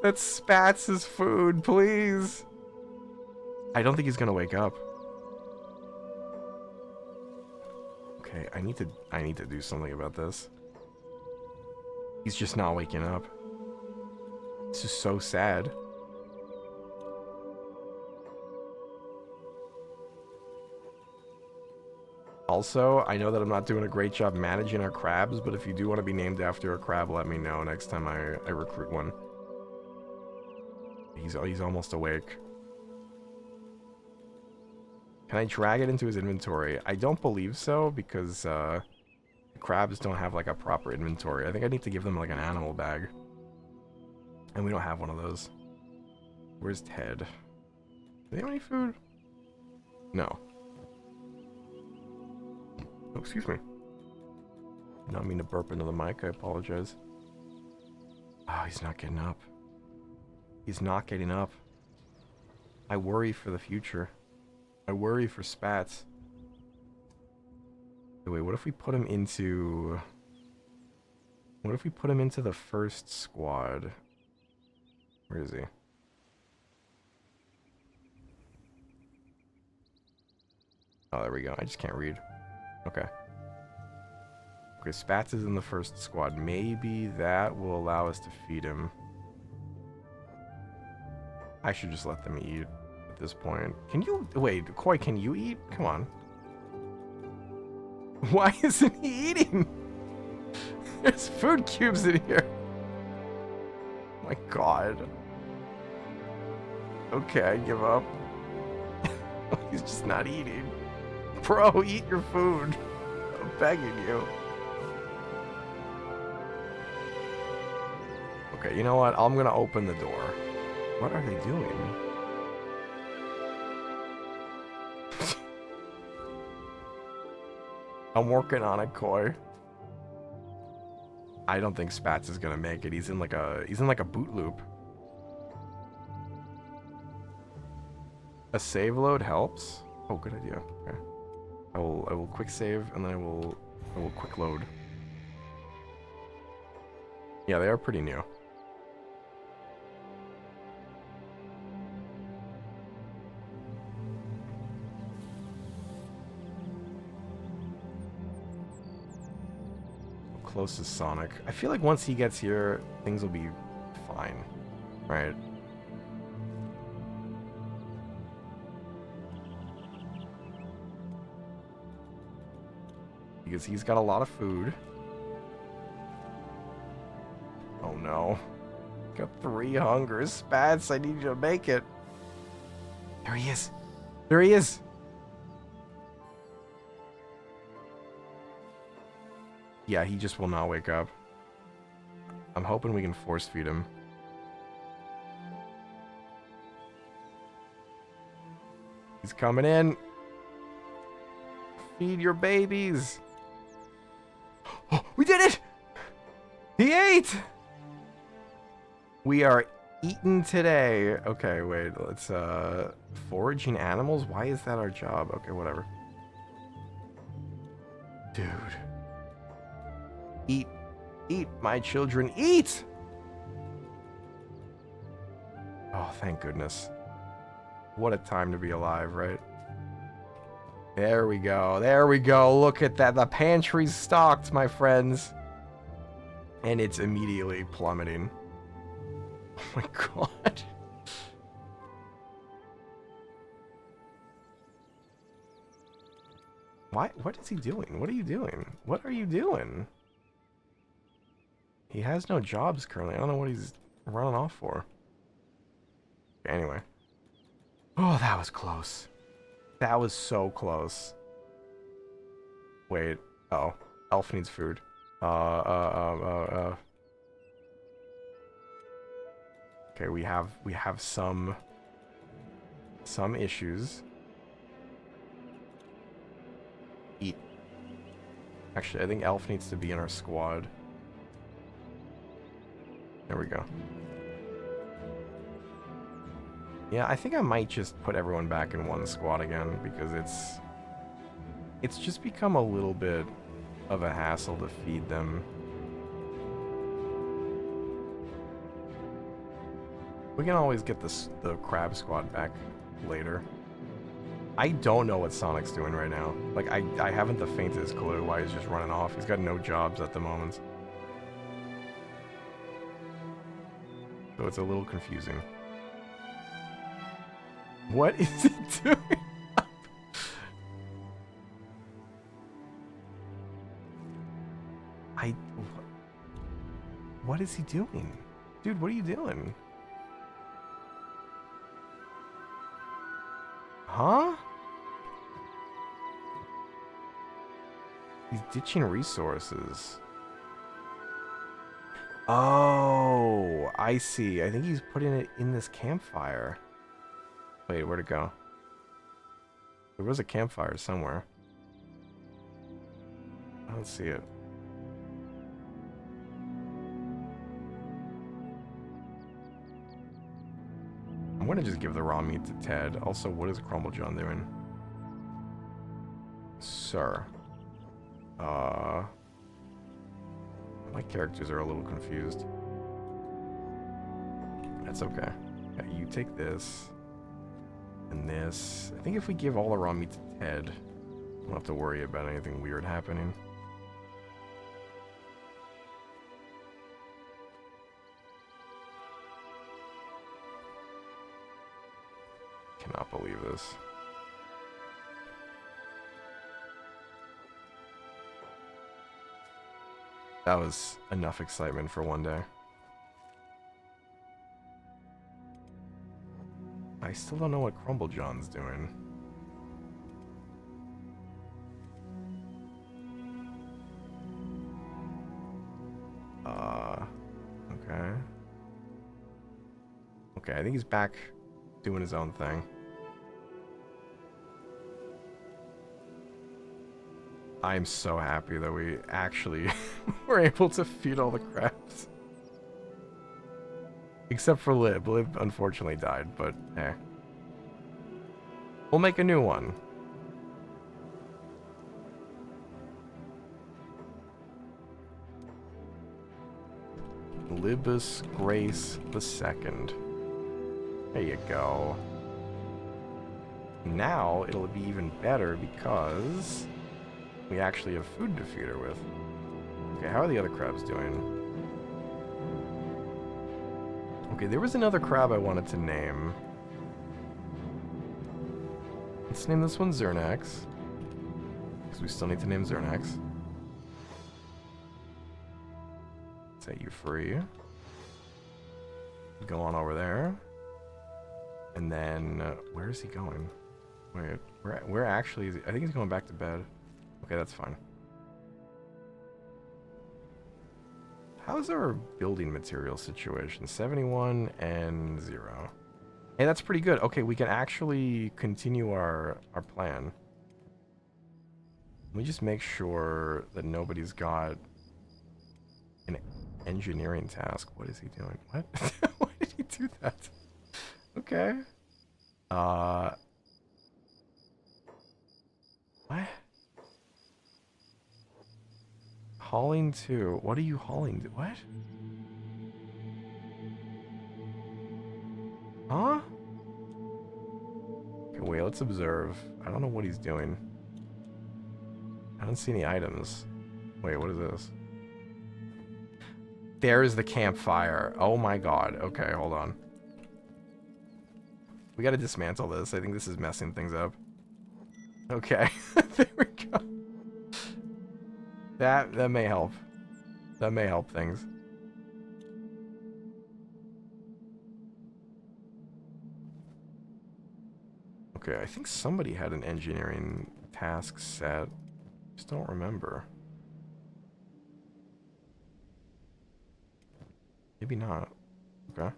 That's Spats' food, please. I don't think he's gonna wake up. Okay, I need to do something about this. He's just not waking up. This is so sad. Also, I know that I'm not doing a great job managing our crabs, but if you do want to be named after a crab, let me know next time I recruit one. He's almost awake. Can I drag it into his inventory? I don't believe so, because crabs don't have like a proper inventory. I think I need to give them like an animal bag. And we don't have one of those. Where's Ted? Do they have any food? No. Oh, excuse me. Did not mean to burp into the mic. I apologize. Oh, he's not getting up. He's not getting up. I worry for the future. I worry for Spats. Wait, what if we put him into... What if we put him into the first squad? Where is he? Oh, there we go. I just can't read. Okay. Okay, Spats is in the first squad. Maybe that will allow us to feed him. I should just let them eat at this point. Can you... Wait, Koi, can you eat? Come on. Why isn't he eating? There's food cubes in here. Oh my God. Okay, I give up. He's just not eating. Bro, eat your food. I'm begging you. Okay, you know what? I'm gonna open the door. What are they doing? I'm working on it, Koi. I don't think Spats is gonna make it. He's in like a boot loop. A save load helps. Oh, good idea. Okay. I will quick save and then I will quick load. Yeah, they are pretty new. Close to Sonic. I feel like once he gets here, things will be fine, right? Because he's got a lot of food. Oh no. Got 3 hungers. Spats, I need you to make it. There he is. There he is. Yeah, he just will not wake up. I'm hoping we can force feed him. He's coming in. Feed your babies. Oh, we did it! He ate! We are eaten today. Okay, wait. Let's, foraging animals? Why is that our job? Okay, whatever. Dude. Eat. Eat, my children. Eat! Oh, thank goodness. What a time to be alive, right? There we go. There we go. Look at that. The pantry's stocked, my friends. And it's immediately plummeting. Oh my god. Why? What is he doing? What are you doing? What are you doing? He has no jobs currently. I don't know what he's running off for. Anyway. Oh, that was close. That was so close. Wait. Oh. Elf needs food. Okay, we have some issues. Eat. Actually, I think Elf needs to be in our squad. There we go. Yeah, I think I might just put everyone back in one squad again because it's just become a little bit of a hassle to feed them. We can always get the crab squad back later. I don't know what Sonic's doing right now. Like, I haven't the faintest clue why he's just running off. He's got no jobs at the moment. So it's a little confusing. What is he doing? What is he doing? Dude, what are you doing? Huh? He's ditching resources. Oh, I see. I think he's putting it in this campfire. Wait, where'd it go? There was a campfire somewhere. I don't see it. I'm gonna just give the raw meat to Ted. Also, what is Crumble John doing? Sir. My characters are a little confused. That's okay. Yeah, you take this. And this. I think if we give all the raw meat to Ted, we don't have to worry about anything weird happening. Cannot believe this. That was enough excitement for one day. I still don't know what Crumble John's doing. Okay. Okay, I think he's back doing his own thing. I'm so happy that we actually were able to feed all the crabs. Except for Lib. Lib unfortunately died, but eh. We'll make a new one. Libus Grace II. There you go. Now it'll be even better because we actually have food to feed her with. Okay, how are the other crabs doing? Okay, there was another crab I wanted to name. Let's name this one Zernax. Because we still need to name Zernax. Set you free. Go on over there. And then, where is he going? Wait, where actually is he? I think he's going back to bed. Okay, that's fine. How's our building material situation? 71 and 0. Hey, that's pretty good. Okay, we can actually continue our plan. Let me just make sure that nobody's got an engineering task. What is he doing? What? Why did he do that? Okay. What? Hauling to... What are you hauling to? What? Huh? Okay, wait, let's observe. I don't know what he's doing. I don't see any items. Wait, what is this? There's the campfire. Oh my god. Okay, hold on. We gotta dismantle this. I think this is messing things up. Okay. There we go. That may help. That may help things. Okay, I think somebody had an engineering task set. Just don't remember. Maybe not. Okay.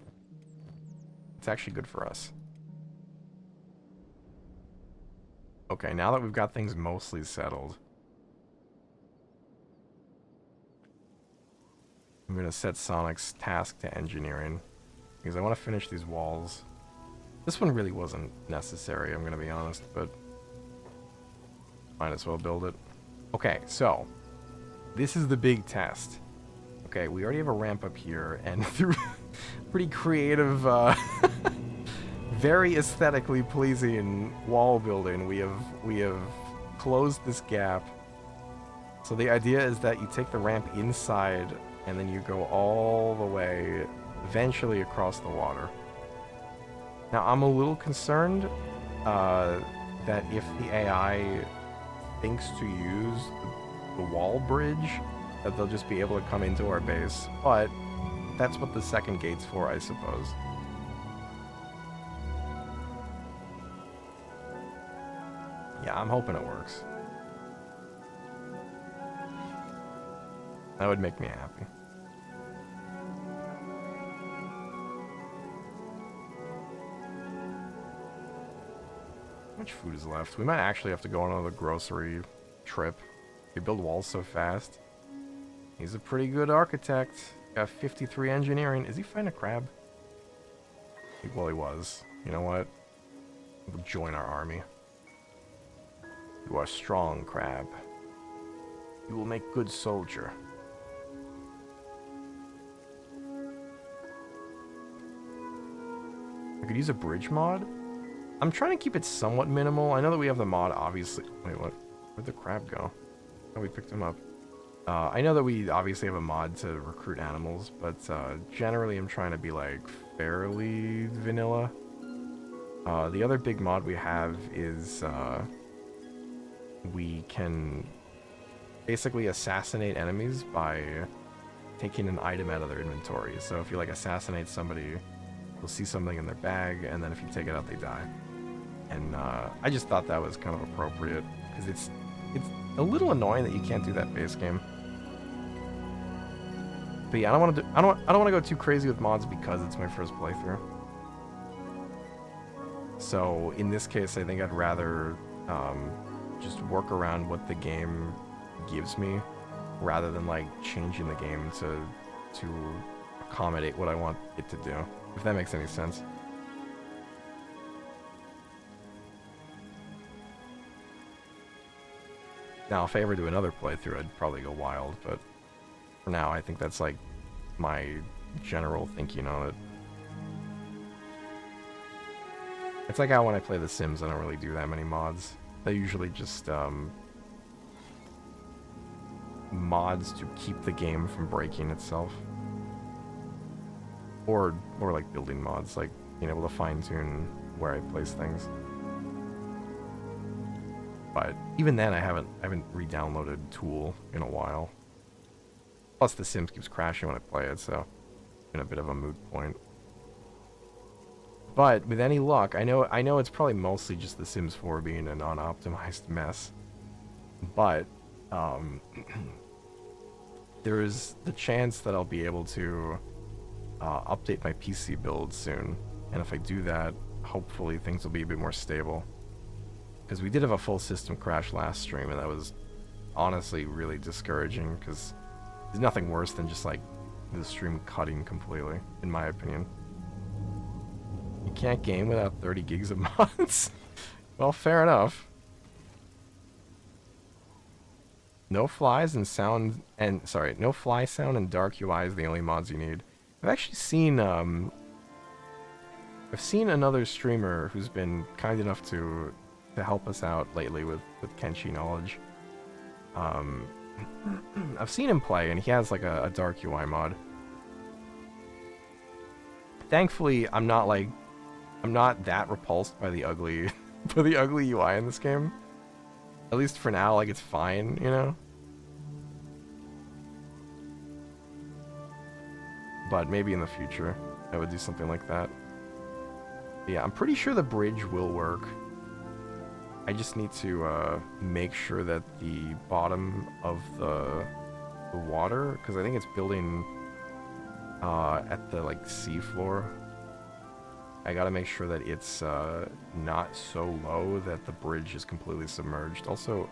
It's actually good for us. Okay, now that we've got things mostly settled, I'm gonna set Sonic's task to engineering because I want to finish these walls. This one really wasn't necessary, I'm gonna be honest, but might as well build it. Okay, so this is the big test. Okay, we already have a ramp up here, and through pretty creative, very aesthetically pleasing wall building, we have closed this gap. So the idea is that you take the ramp inside, and then you go all the way, eventually across the water. Now, I'm a little concerned that if the AI thinks to use the wall bridge, that they'll just be able to come into our base. But that's what the second gate's for, I suppose. Yeah, I'm hoping it works. That would make me happy. How much food is left? We might actually have to go on another grocery trip. They build walls so fast. He's a pretty good architect. Got 53 engineering. Is he fighting a crab? Well, he was. You know what? We'll join our army. You are strong, crab. You will make good soldier. I could use a bridge mod. I'm trying to keep it somewhat minimal. I know that we have the mod, obviously. Wait, what? Where'd the crab go? Oh, we picked him up. I know that we obviously have a mod to recruit animals, but generally I'm trying to be like fairly vanilla. The other big mod we have is we can basically assassinate enemies by taking an item out of their inventory. So if you like assassinate somebody, you'll see something in their bag, and then if you take it out, they die. And I just thought that was kind of appropriate because it's a little annoying that you can't do that base game. But yeah, I don't want to go too crazy with mods because it's my first playthrough. So in this case, I think I'd rather just work around what the game gives me, rather than like changing the game to accommodate what I want it to do. If that makes any sense. Now, if I ever do another playthrough, I'd probably go wild, but for now, I think that's like my general thinking on it. It's like how when I play The Sims, I don't really do that many mods. They usually just mods to keep the game from breaking itself. Or like building mods, like being able to fine-tune where I place things. But even then, I haven't re-downloaded Tool in a while. Plus, The Sims keeps crashing when I play it, so it's been a bit of a moot point. But with any luck, I know it's probably mostly just The Sims 4 being an unoptimized mess. But there is the chance that I'll be able to update my PC build soon, and if I do that, hopefully things will be a bit more stable. Because we did have a full system crash last stream, and that was honestly really discouraging, because there's nothing worse than just like the stream cutting completely, in my opinion. You can't game without 30 gigs of mods? Well, fair enough. No flies and sound, and sorry, no fly sound and dark UI is the only mods you need. I've actually seen I've seen another streamer who's been kind enough to help us out lately with Kenshi knowledge. I've seen him play, and he has like a dark UI mod. thankfully, I'm not that repulsed by the ugly, by the ugly UI in this game. At least for now, like, it's fine, you know? But maybe in the future, I would do something like that. Yeah, I'm pretty sure the bridge will work. I just need to make sure that the bottom of the water, because I think it's building at the like sea floor. I gotta make sure that it's not so low that the bridge is completely submerged. Also,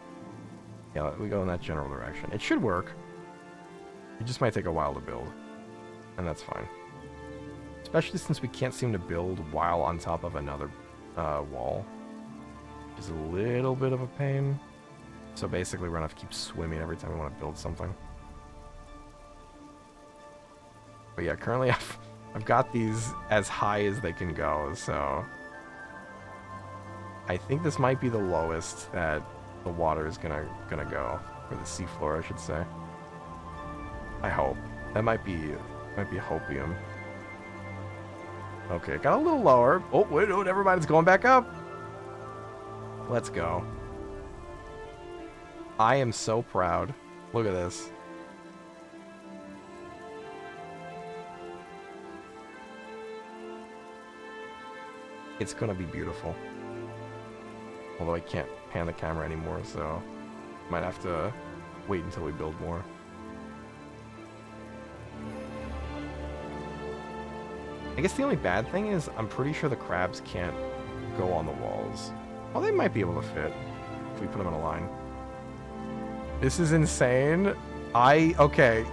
yeah, we go in that general direction. It should work. It just might take a while to build, and that's fine. Especially since we can't seem to build while on top of another wall. Which is a little bit of a pain. So basically we're gonna have to keep swimming every time we want to build something. But yeah, currently I've got these as high as they can go, so I think this might be the lowest that the water is gonna go, or the seafloor, I should say. I hope. That might be hopium. Okay, got a little lower. Oh wait, no, never mind. It's going back up. Let's go. I am so proud. Look at this. It's gonna be beautiful. Although I can't pan the camera anymore, so might have to wait until we build more. I guess the only bad thing is I'm pretty sure the crabs can't go on the walls. Well, they might be able to fit if we put them in a line. This is insane. Okay.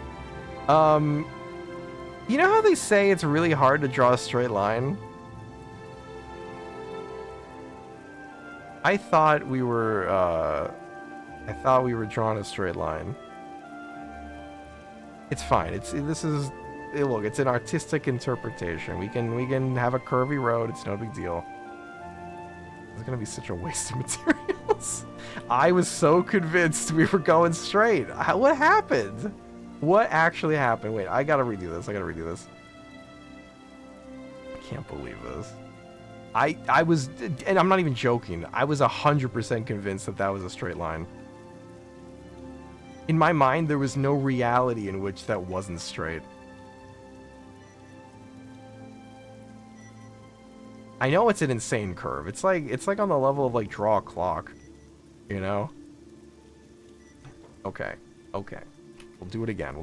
You know how they say it's really hard to draw a straight line? I thought we were drawing a straight line. It's fine. Look, it's an artistic interpretation. We can have a curvy road. It's no big deal. It's gonna be such a waste of materials. I was so convinced we were going straight. What happened? What actually happened? Wait, I gotta redo this. I can't believe this. I was, and I'm not even joking, I was 100% convinced that that was a straight line. In my mind, there was no reality in which that wasn't straight. I know it's an insane curve. It's like on the level of like draw a clock, you know? Okay. We'll do it again.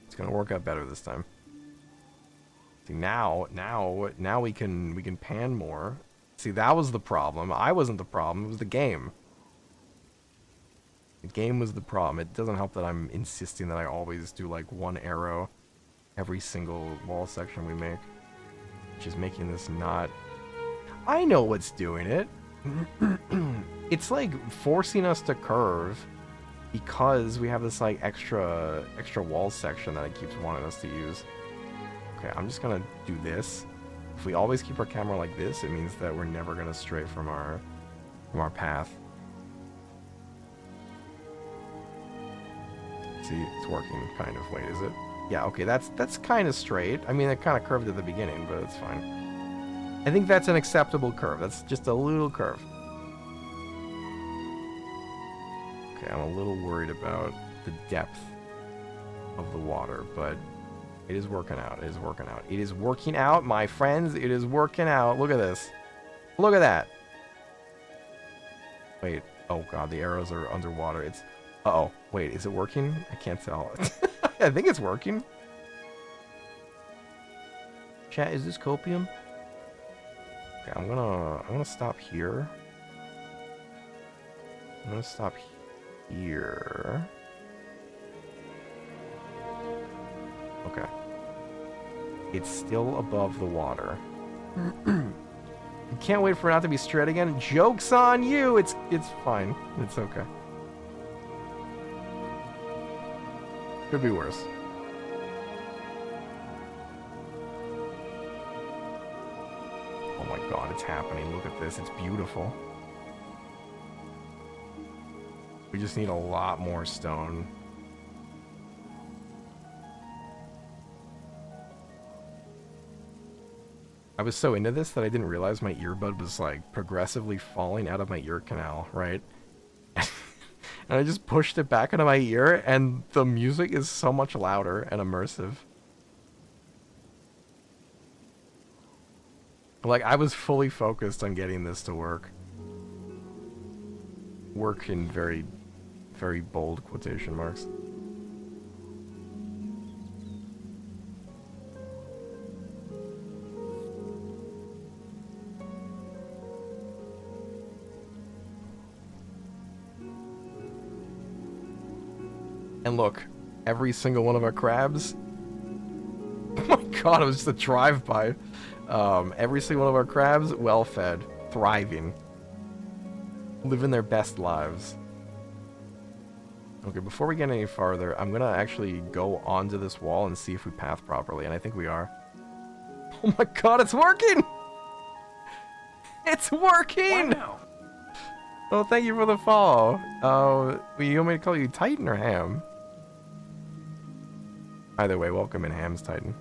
It's gonna work out better this time. See, now we can pan more. See, that was the problem. I wasn't the problem. It was the game. The game was the problem. It doesn't help that I'm insisting that I always do like one arrow every single wall section we make. Which is making this not... I know what's doing it. It's like forcing us to curve because we have this like extra wall section that it keeps wanting us to use. Okay, I'm just gonna do this. If we always keep our camera like this, it means that we're never gonna stray from our path. See, it's working, kind of. Wait, is it? Yeah, okay, that's kind of straight. I mean, it kind of curved at the beginning, but it's fine. I think that's an acceptable curve. That's just a little curve. Okay, I'm a little worried about the depth of the water, but it is working out. It is working out, my friends. It is working out. Look at this. Look at that. Wait. Oh, God, the arrows are underwater. It's... Uh-oh. Wait, is it working? I can't tell. I think it's working. Chat, is this copium? Okay, I'm gonna stop here. I'm gonna stop here. Okay. It's still above the water. You can't wait for it not to be straight again. Joke's on you! It's fine. It's okay. Could be worse. Oh my God, it's happening. Look at this. It's beautiful. We just need a lot more stone. I was so into this that I didn't realize my earbud was like progressively falling out of my ear canal, right? And I just pushed it back into my ear, and the music is so much louder and immersive. Like, I was fully focused on getting this to work. Work in very, very bold quotation marks. And look, every single one of our crabs... Oh my god, it was just a drive-by. Every single one of our crabs, well-fed, thriving. Living their best lives. Okay, before we get any farther, I'm gonna actually go onto this wall and see if we path properly, and I think we are. Oh my god, it's working! It's working! Wow. Oh, thank you for the follow. You want me to call you Titan or Ham? Either way, welcome in, Ham's Titan.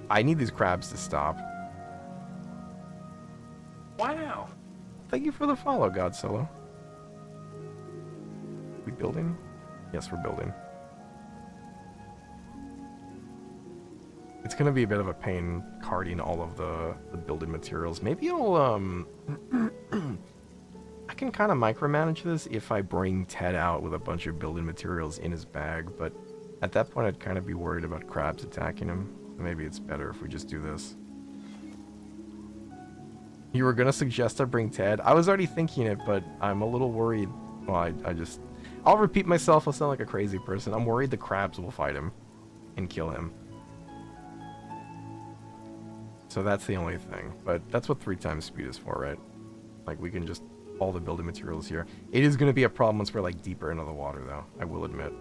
I need these crabs to stop. Wow. Thank you for the follow, Godzilla. We building? Yes, we're building. It's gonna be a bit of a pain carting all of the building materials. Maybe I'll, I can kind of micromanage this if I bring Ted out with a bunch of building materials in his bag, but at that point I'd kind of be worried about crabs attacking him. So maybe it's better if we just do this. You were gonna suggest I bring Ted? I was already thinking it, but I'm a little worried. Well, I'll repeat myself, I'll sound like a crazy person. I'm worried the crabs will fight him and kill him. So that's the only thing. But that's what 3 times speed is for, right? Like, we can just... all the building materials here. It is going to be a problem once we're, like, deeper into the water, though. I will admit.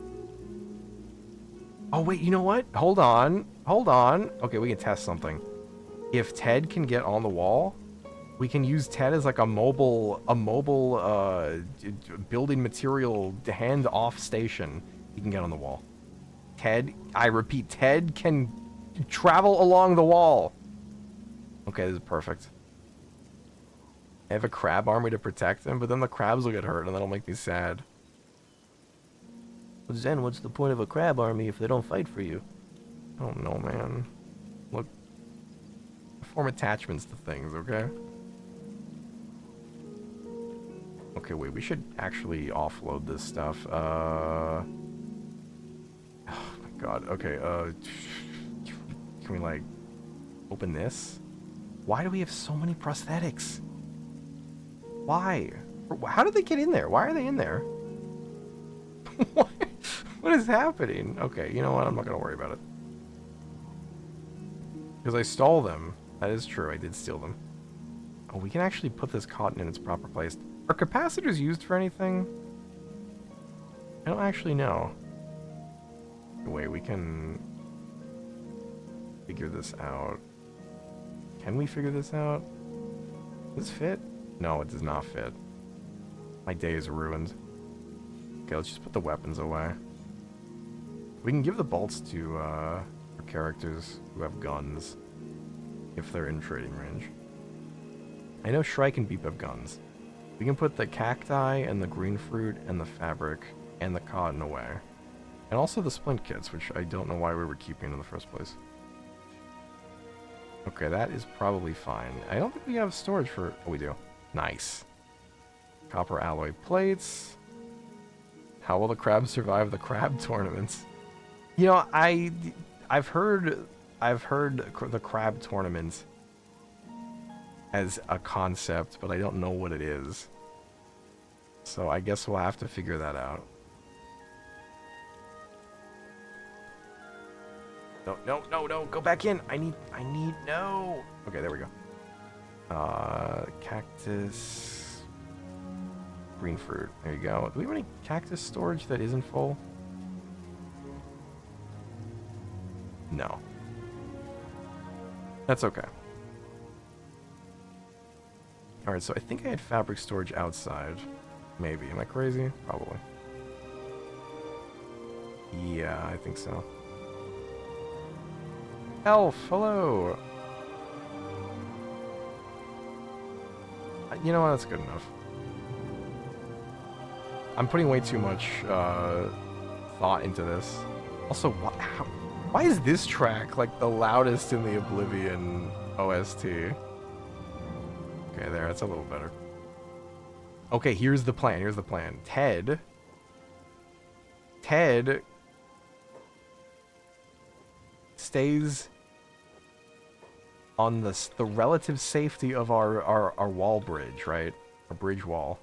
Oh, wait, you know what? Hold on. Hold on. Okay, we can test something. If Ted can get on the wall, we can use Ted as, like, a mobile building material hand-off station. He can get on the wall. Ted, I repeat, Ted can travel along the wall. Okay, this is perfect. I have a crab army to protect him, but then the crabs will get hurt, and that'll make me sad. But Zen, what's the point of a crab army if they don't fight for you? I don't know, man. Look, form attachments to things, okay? Okay, wait, we should actually offload this stuff. Oh my god, okay, can we, like, open this? Why do we have so many prosthetics? Why? How did they get in there? Why are they in there? What is happening? Okay, you know what? I'm not going to worry about it. Because I stole them. That is true. I did steal them. Oh, we can actually put this cotton in its proper place. Are capacitors used for anything? I don't actually know. Wait, we can figure this out. Can we figure this out? Does this fit? No, it does not fit. My day is ruined. Okay, let's just put the weapons away. We can give the bolts to our characters who have guns if they're in trading range. I know Shrike and Beep have guns. We can put the cacti and the green fruit and the fabric and the cotton away. And also the splint kits, which I don't know why we were keeping in the first place. Okay, that is probably fine. I don't think we have storage for... Oh, we do. Nice. Copper alloy plates. How will the crabs survive the crab tournaments? You know, I've heard the crab tournament as a concept, but I don't know what it is. So I guess we'll have to figure that out. No, go back in. I need, no. Okay, there we go. Cactus, green fruit. There you go. Do we have any cactus storage that isn't full? No. That's okay. Alright, so I think I had fabric storage outside. Maybe. Am I crazy? Probably. Yeah, I think so. Elf, hello. You know what? That's good enough. I'm putting way too much thought into this. Also, why is this track like the loudest in the Oblivion OST? Okay, there, that's a little better. Okay, here's the plan. Here's the plan. Ted stays on the relative safety of our wall bridge, right? Our bridge wall.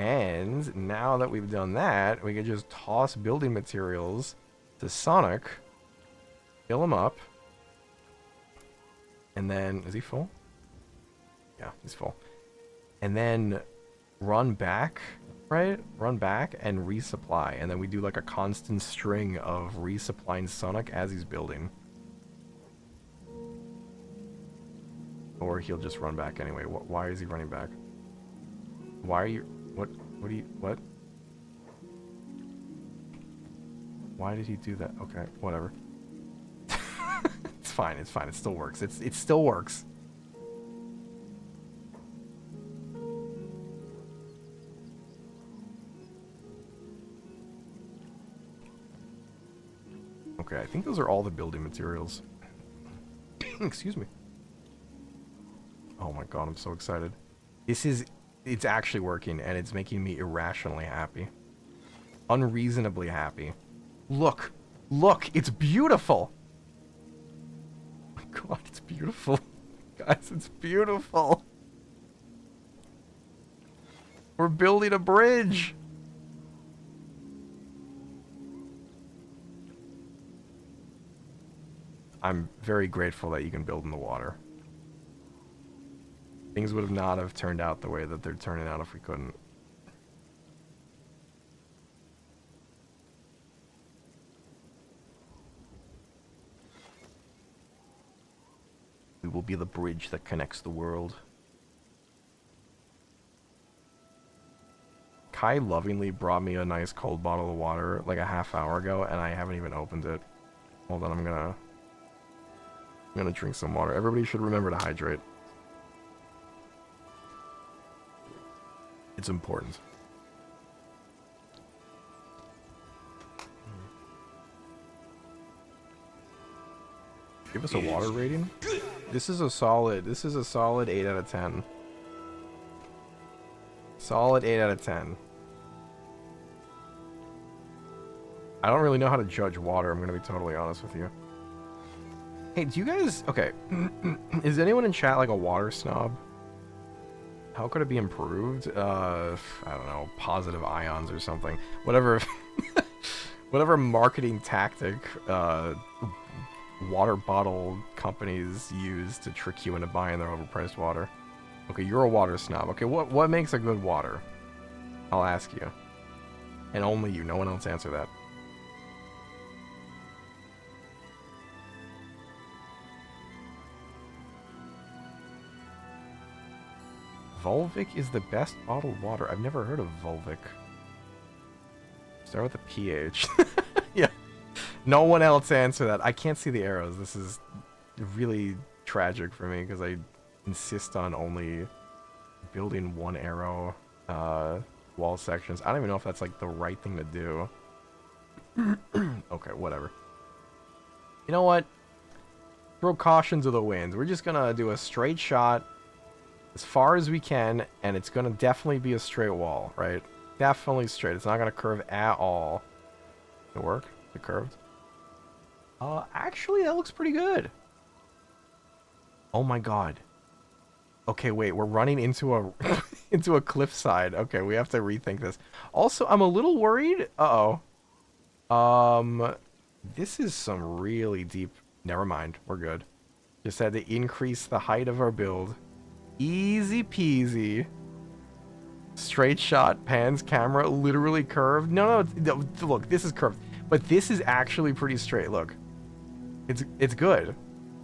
And now that we've done that, we can just toss building materials to Sonic, fill him up, and then, is he full? Yeah, he's full. And then run back, right? Run back and resupply. And then we do like a constant string of resupplying Sonic as he's building. Or he'll just run back anyway. Why is he running back? Why are you... What do you... What? Why did he do that? Okay, whatever. It's fine, it's fine. It still works. It still works. Okay, I think those are all the building materials. Excuse me. Oh my god, I'm so excited. It's actually working, and it's making me irrationally happy. Unreasonably happy. Look! Look! It's beautiful! Oh my god, it's beautiful. Guys, it's beautiful! We're building a bridge! I'm very grateful that you can build in the water. Things would not have turned out the way that they're turning out if we couldn't. We will be the bridge that connects the world. Kai lovingly brought me a nice cold bottle of water like a half hour ago, and I haven't even opened it. Hold on, I'm gonna drink some water. Everybody should remember to hydrate. It's important. Give us a water rating. This is a solid 8 out of 10. Solid 8 out of 10. I don't really know how to judge water, I'm gonna be totally honest with you. Hey, do you guys... Okay. Is anyone in chat like a water snob? How could it be improved? I don't know, positive ions or something. Whatever, whatever marketing tactic water bottle companies use to trick you into buying their overpriced water. Okay, you're a water snob. Okay, what makes a good water? I'll ask you. And only you, no one else answer that. Volvic is the best bottled water. I've never heard of Volvic. Start with a PH. Yeah. No one else answer that. I can't see the arrows. This is really tragic for me because I insist on only building one arrow wall sections. I don't even know if that's like the right thing to do. Okay, whatever. You know what? Throw caution to the wind. We're just gonna do a straight shot as far as we can, and it's gonna definitely be a straight wall, right? Definitely straight. It's not gonna curve at all. Did it work? It curved? Actually, that looks pretty good. Oh my god. Okay, wait, we're running into a into a cliffside. Okay, we have to rethink this. Also, I'm a little worried. This is some really deep... Never mind, we're good. Just had to increase the height of our build. Easy peasy. Straight shot, pans, camera, literally curved. No, look, this is curved. But this is actually pretty straight, look. It's good.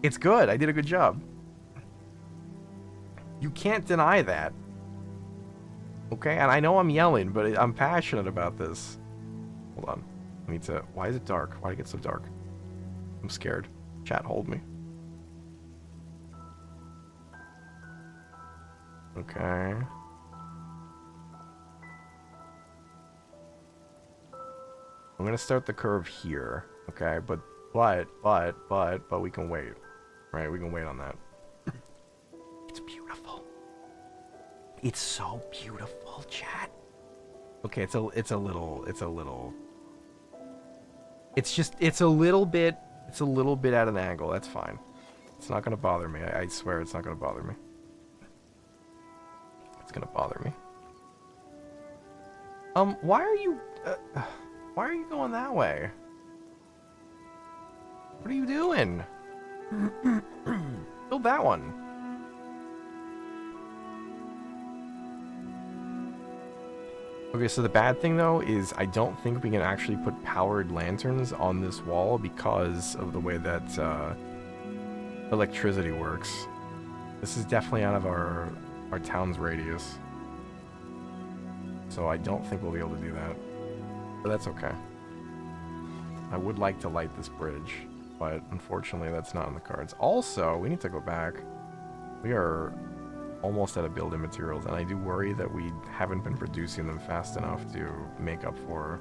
It's good, I did a good job. You can't deny that. Okay, and I know I'm yelling, but I'm passionate about this. Hold on. I need to... Why is it dark? Why did it get so dark? I'm scared. Chat, hold me. Okay. I'm gonna start the curve here. Okay, but we can wait. Right, we can wait on that. It's beautiful. It's so beautiful, chat. Okay, it's a little it's a little bit at an angle. That's fine. It's not gonna bother me. I swear it's not gonna bother me. It's gonna bother me. Why are you going that way? What are you doing? Build that one. Okay, so the bad thing though is I don't think we can actually put powered lanterns on this wall because of the way that electricity works. This is definitely out of our town's radius. So I don't think we'll be able to do that. But that's okay. I would like to light this bridge, but unfortunately that's not in the cards. Also, we need to go back. We are almost out of building materials, and I do worry that we haven't been producing them fast enough to make up for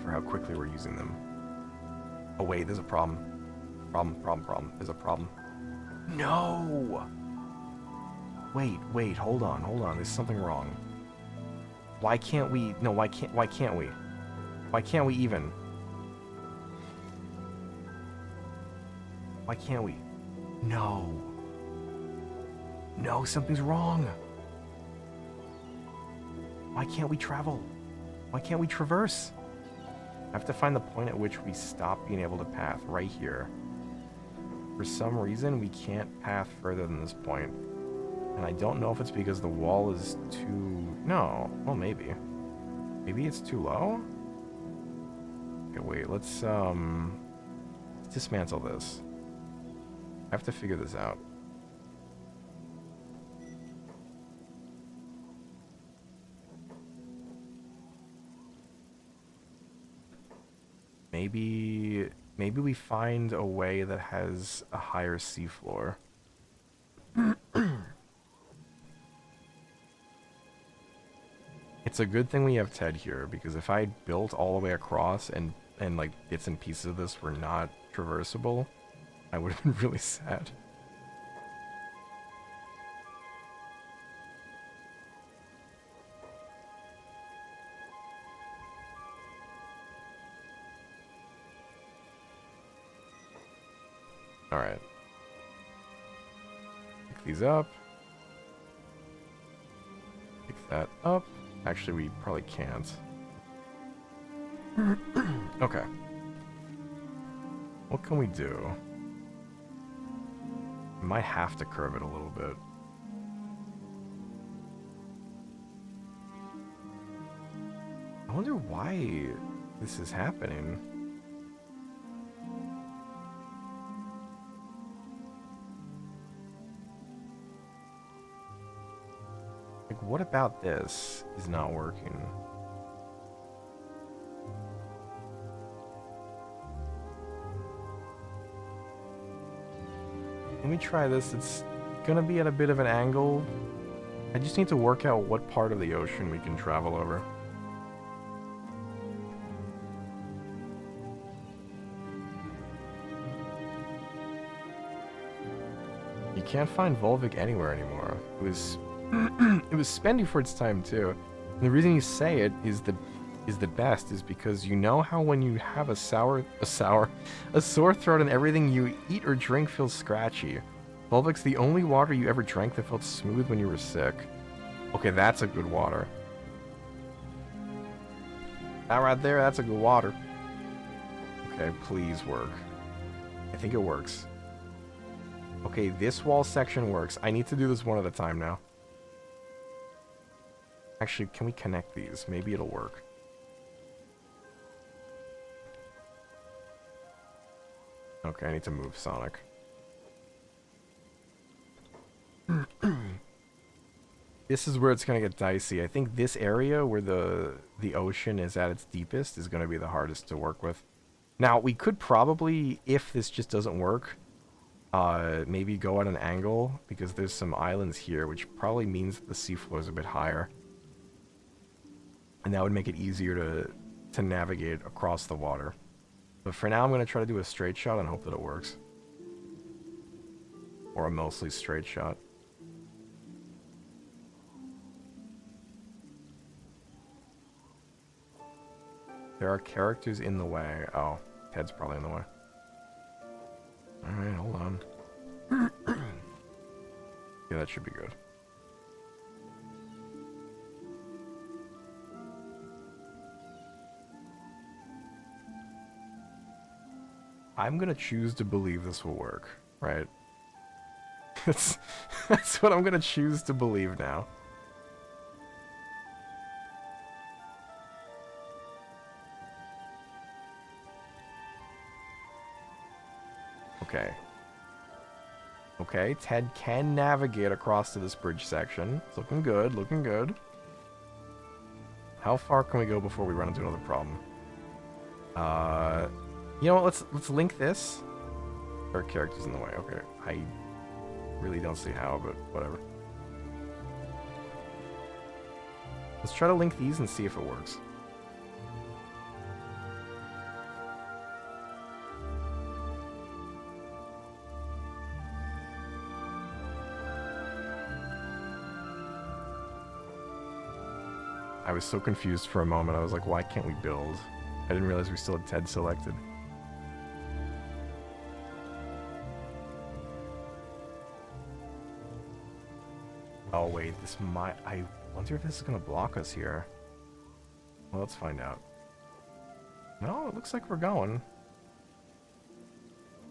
how quickly we're using them. Oh wait, there's a problem. Problem. There's a problem. No! Wait, hold on. There's something wrong. Why can't we? No, why can't we? Why can't we even? Why can't we? No, something's wrong. Why can't we travel? Why can't we traverse? I have to find the point at which we stop being able to path right here. For some reason, we can't path further than this point. And I don't know if it's because the wall is too... No. Well, maybe. Maybe it's too low? Okay, wait. Let's dismantle this. I have to figure this out. Maybe we find a way that has a higher seafloor. It's a good thing we have Ted here, because if I built all the way across and like bits and pieces of this were not traversable, I would have been really sad. Alright. Pick these up. Pick that up. Actually, we probably can't. Okay. What can we do? We might have to curve it a little bit. I wonder why this is happening. Like, what about this is not working? Let me try this. It's gonna be at a bit of an angle. I just need to work out what part of the ocean we can travel over. You can't find Volvic anywhere anymore. It was it was spendy for its time too. And the reason you say it is the best is because you know how when you have a sore throat and everything you eat or drink feels scratchy. Volvic's the only water you ever drank that felt smooth when you were sick. Okay, that's a good water. That right there, that's a good water. Okay, please work. I think it works. Okay, this wall section works. I need to do this one at a time now. Actually, can we connect these? Maybe it'll work. Okay, I need to move Sonic. This is where it's gonna get dicey. I think this area where the ocean is at its deepest is gonna be the hardest to work with. Now, we could probably, if this just doesn't work, maybe go at an angle, because there's some islands here, which probably means that the seafloor is a bit higher. And that would make it easier to navigate across the water. But for now, I'm going to try to do a straight shot and hope that it works. Or a mostly straight shot. There are characters in the way. Oh, Ted's probably in the way. Alright, hold on. Yeah, that should be good. I'm gonna choose to believe this will work, right? That's what I'm gonna choose to believe now. Okay. Okay, Ted can navigate across to this bridge section. It's looking good, looking good. How far can we go before we run into another problem? You know what, let's link this. There are characters in the way, okay. I really don't see how, but whatever. Let's try to link these and see if it works. I was so confused for a moment. I was like, why can't we build? I didn't realize we still had Ted selected. Oh wait, this might... I wonder if this is going to block us here. Well, let's find out. No, it looks like we're going.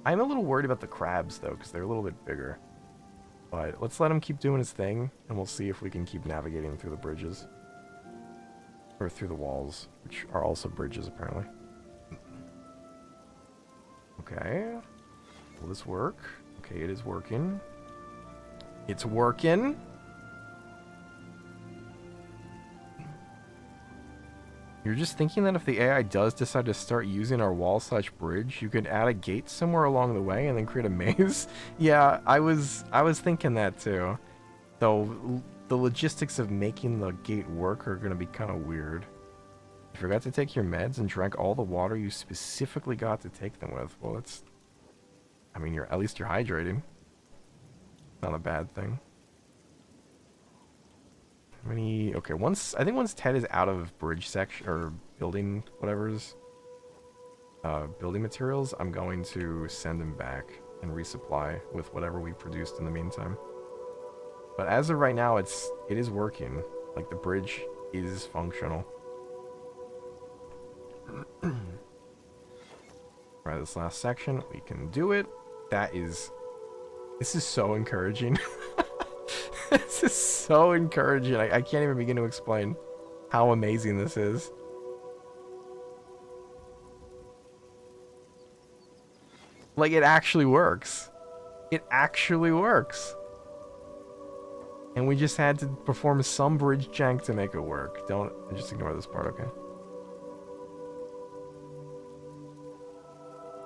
I'm a little worried about the crabs, though, because they're a little bit bigger. But let's let him keep doing his thing, and we'll see if we can keep navigating through the bridges. Or through the walls, which are also bridges, apparently. Okay. Will this work? Okay, it is working. It's working! You're just thinking that if the AI does decide to start using our wall/bridge, you could add a gate somewhere along the way and then create a maze? Yeah, I was thinking that too. Though the logistics of making the gate work are going to be kind of weird. You forgot to take your meds and drank all the water you specifically got to take them with. Well, it's... I mean, at least you're hydrating. Not a bad thing. How many... Okay, I think once Ted is out of bridge section, or building whatever's... building materials, I'm going to send him back and resupply with whatever we produced in the meantime. But as of right now, it is working. Like, the bridge is functional. Right, this last section, we can do it. This is so encouraging. This is so encouraging. I can't even begin to explain how amazing this is. Like, it actually works. It actually works. And we just had to perform some bridge jank to make it work. Just ignore this part, okay?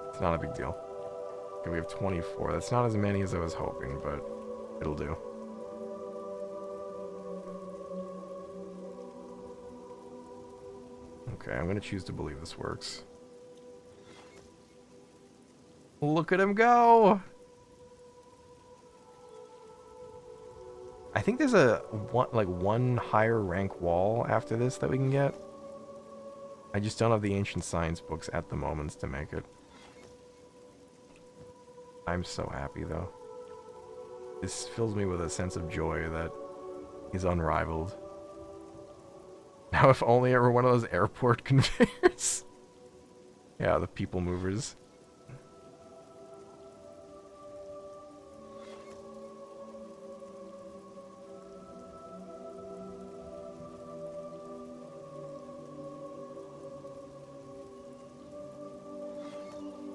It's not a big deal. Okay, we have 24. That's not as many as I was hoping, but it'll do. Okay, I'm gonna choose to believe this works. Look at him go! I think there's one higher rank wall after this that we can get. I just don't have the ancient science books at the moment to make it. I'm so happy though. This fills me with a sense of joy that is unrivaled. Now if only it were one of those airport conveyors. Yeah, the people movers.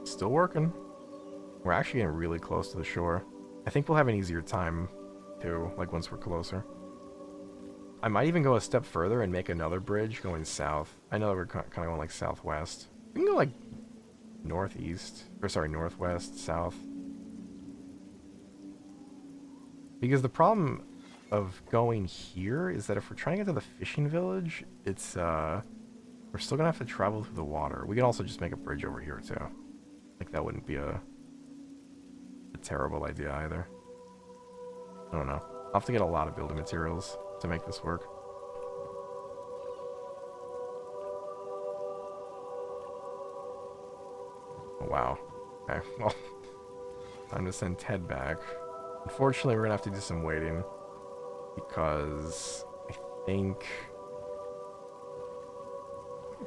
Still working. We're actually getting really close to the shore. I think we'll have an easier time, too, like once we're closer. I might even go a step further and make another bridge going south. I know that we're kind of going like southwest. We can go like northeast, or sorry, northwest, south. Because the problem of going here is that if we're trying to get to the fishing village, it's, we're still gonna have to travel through the water. We can also just make a bridge over here, too. Like, that wouldn't be a terrible idea, either. I don't know. I'll have to get a lot of building materials to make this work. Oh, wow. Okay, well, time to send Ted back. Unfortunately, we're gonna have to do some waiting because I think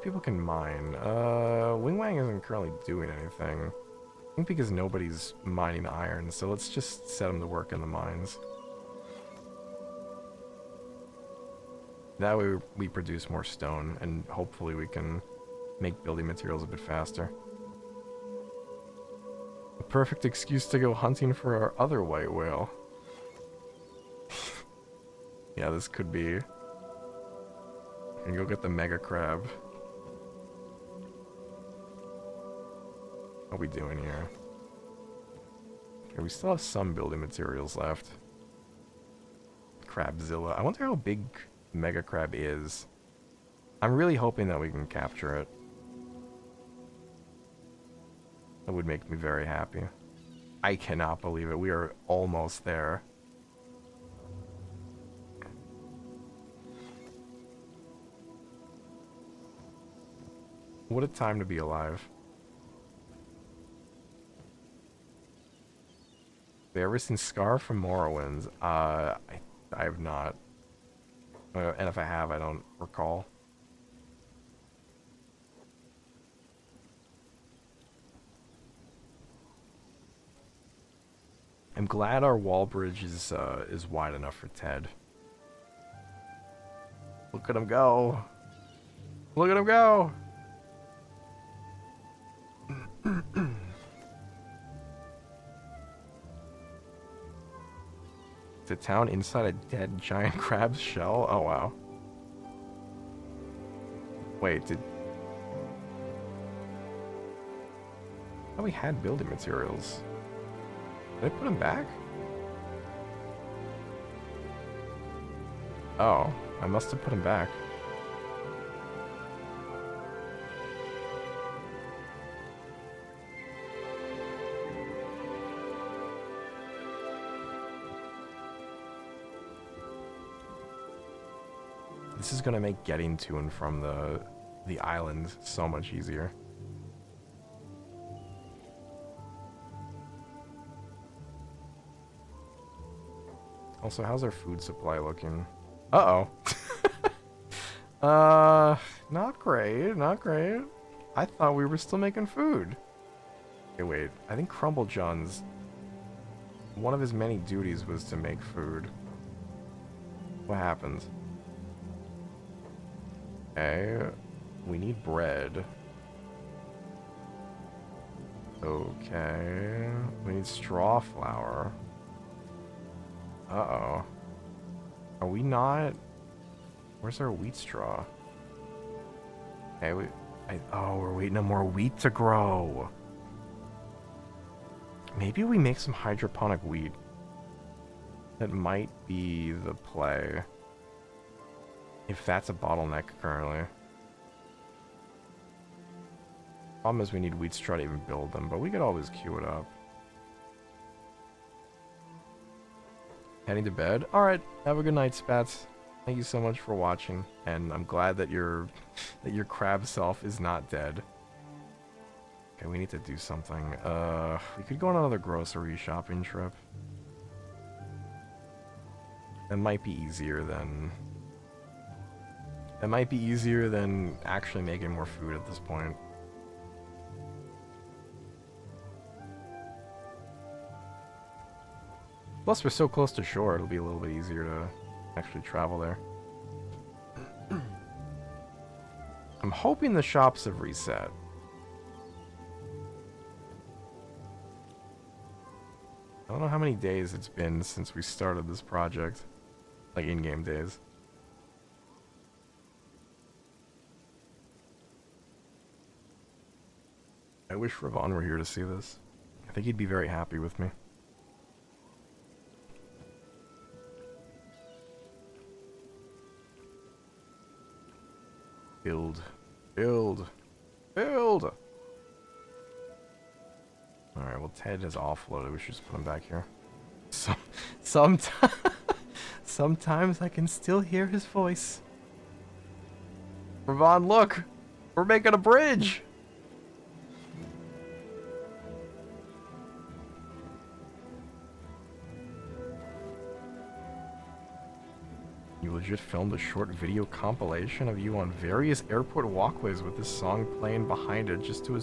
people can mine. Wing Wang isn't currently doing anything. I think because nobody's mining iron, so let's just set them to work in the mines. That way we produce more stone, and hopefully we can make building materials a bit faster. A perfect excuse to go hunting for our other white whale. Yeah, this could be. And go get the mega crab. What are we doing here? Okay, we still have some building materials left. Crabzilla. I wonder how big mega crab is. I'm really hoping that we can capture it. That would make me very happy. I cannot believe it. We are almost there. What a time to be alive. Have you ever seen Scar from Morrowinds? I have not. And if I have, I don't recall. I'm glad our wall bridge is wide enough for Ted. Look at him go! Look at him go! It's a town inside a dead giant crab's shell? Oh wow. Wait, did... Oh, we had building materials. Did I put them back? Oh, I must have put them back. This is gonna make getting to and from the island so much easier. Also, how's our food supply looking? Uh-oh. Not great, not great. I thought we were still making food. Okay, wait. I think Crumble John's... one of his many duties was to make food. What happened? Okay. We need bread. Okay. We need straw flour. Uh-oh. Are we not... Where's our wheat straw? Okay, oh, we're waiting on more wheat to grow. Maybe we make some hydroponic wheat. That might be the play. If that's a bottleneck currently. Problem is we need wheat straw to even build them, but we could always queue it up. Heading to bed? Alright, have a good night, Spats. Thank you so much for watching, and I'm glad that your crab self is not dead. Okay, we need to do something. We could go on another grocery shopping trip. That might be easier than... That might be easier than actually making more food at this point. Plus, we're so close to shore, it'll be a little bit easier to actually travel there. I'm hoping the shops have reset. I don't know how many days it's been since we started this project. Like, in-game days. I wish Ravon were here to see this. I think he'd be very happy with me. Build. Build. Build! Alright, well Ted has offloaded. We should just put him back here. Sometimes, sometimes I can still hear his voice. Ravon, look! We're making a bridge! You legit filmed a short video compilation of you on various airport walkways with this song playing behind it just to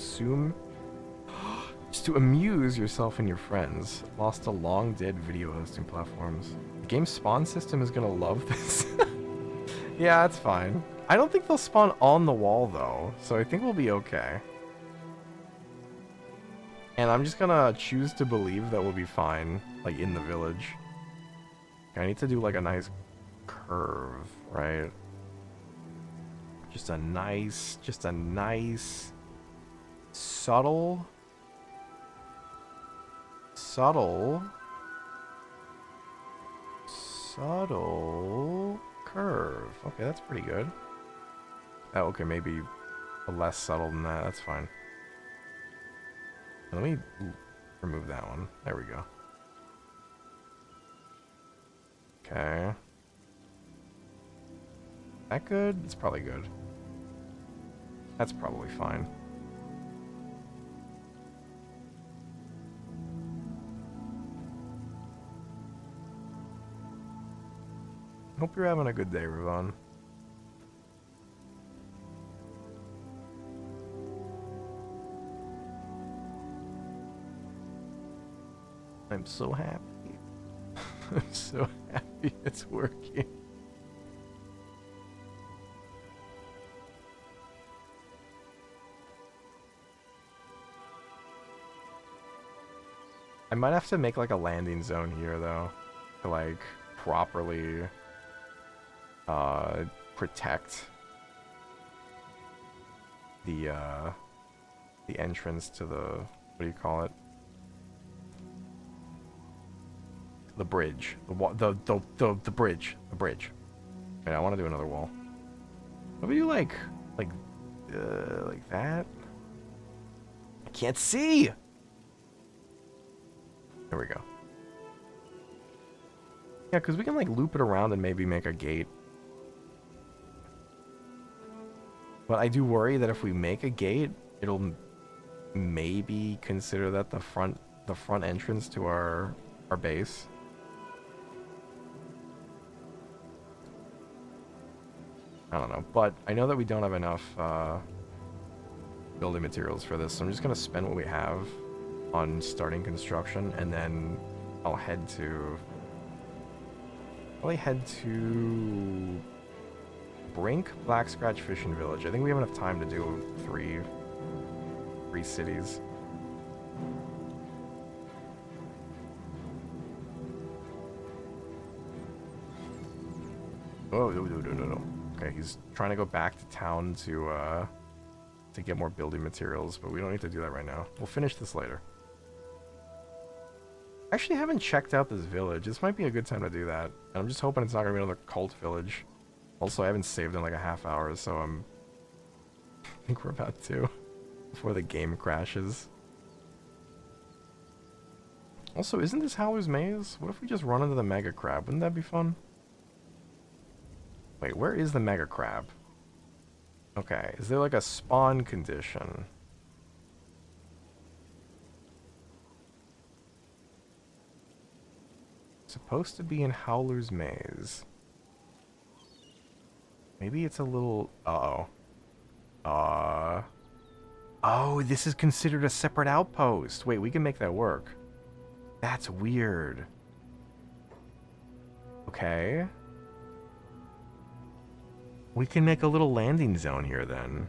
amuse yourself and your friends. Lost to long dead video hosting platforms. The game's spawn system is gonna love this. Yeah, that's fine. I don't think they'll spawn on the wall though, so I think we'll be okay. And I'm just gonna choose to believe that we'll be fine, like in the village. I need to do like a nice curve, right? Just a nice subtle curve. Okay, that's pretty good. Oh, okay, maybe a less subtle than that. That's fine. Let me remove that one. There we go. Okay. That good? It's probably good. That's probably fine. Hope you're having a good day, Ravon. I'm so happy. I'm so happy it's working. I might have to make like a landing zone here though, to like properly protect the entrance to the, what do you call it? The bridge. The bridge. The bridge. Wait, I want to do another wall. What do you like that? I can't see! There we go. Yeah, because we can like loop it around and maybe make a gate. But I do worry that if we make a gate, it'll maybe consider that the front entrance to our base. I don't know, but I know that we don't have enough building materials for this, so I'm just gonna spend what we have on starting construction, and then I'll head to Brink, Black Scratch Fishing Village. I think we have enough time to do three cities. Oh, no. Okay, he's trying to go back to town to get more building materials, but we don't need to do that right now. We'll finish this later. I actually haven't checked out this village. This might be a good time to do that. And I'm just hoping it's not going to be another cult village. Also, I haven't saved in like a half hour, so I think we're about to before the game crashes. Also, isn't this Howler's Maze? What if we just run into the Mega Crab? Wouldn't that be fun? Wait, where is the Mega Crab? Okay, is there like a spawn condition? Supposed to be in Howler's Maze. Maybe it's a little... Uh-oh. Oh, this is considered a separate outpost. Wait, we can make that work. That's weird. Okay. We can make a little landing zone here then.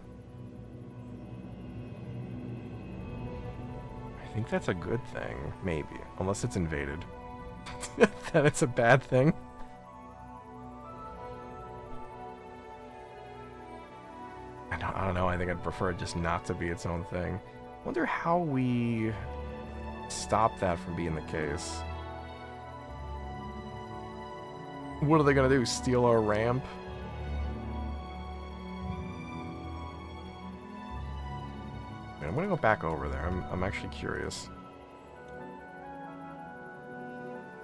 I think that's a good thing. Maybe. Unless it's invaded. Then it's a bad thing. I don't know. I think I'd prefer it just not to be its own thing. Wonder how we stop that from being the case. What are they gonna do? Steal our ramp? I'm gonna go back over there. I'm actually curious.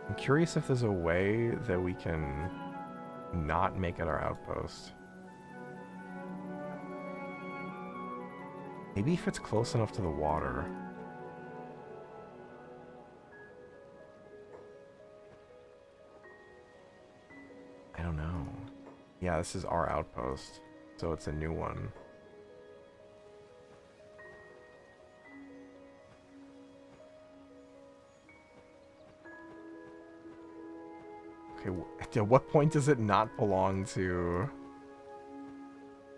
I'm curious if there's a way that we can not make it our outpost. Maybe if it's close enough to the water. I don't know. Yeah, this is our outpost, so it's a new one. Okay, at what point does it not belong to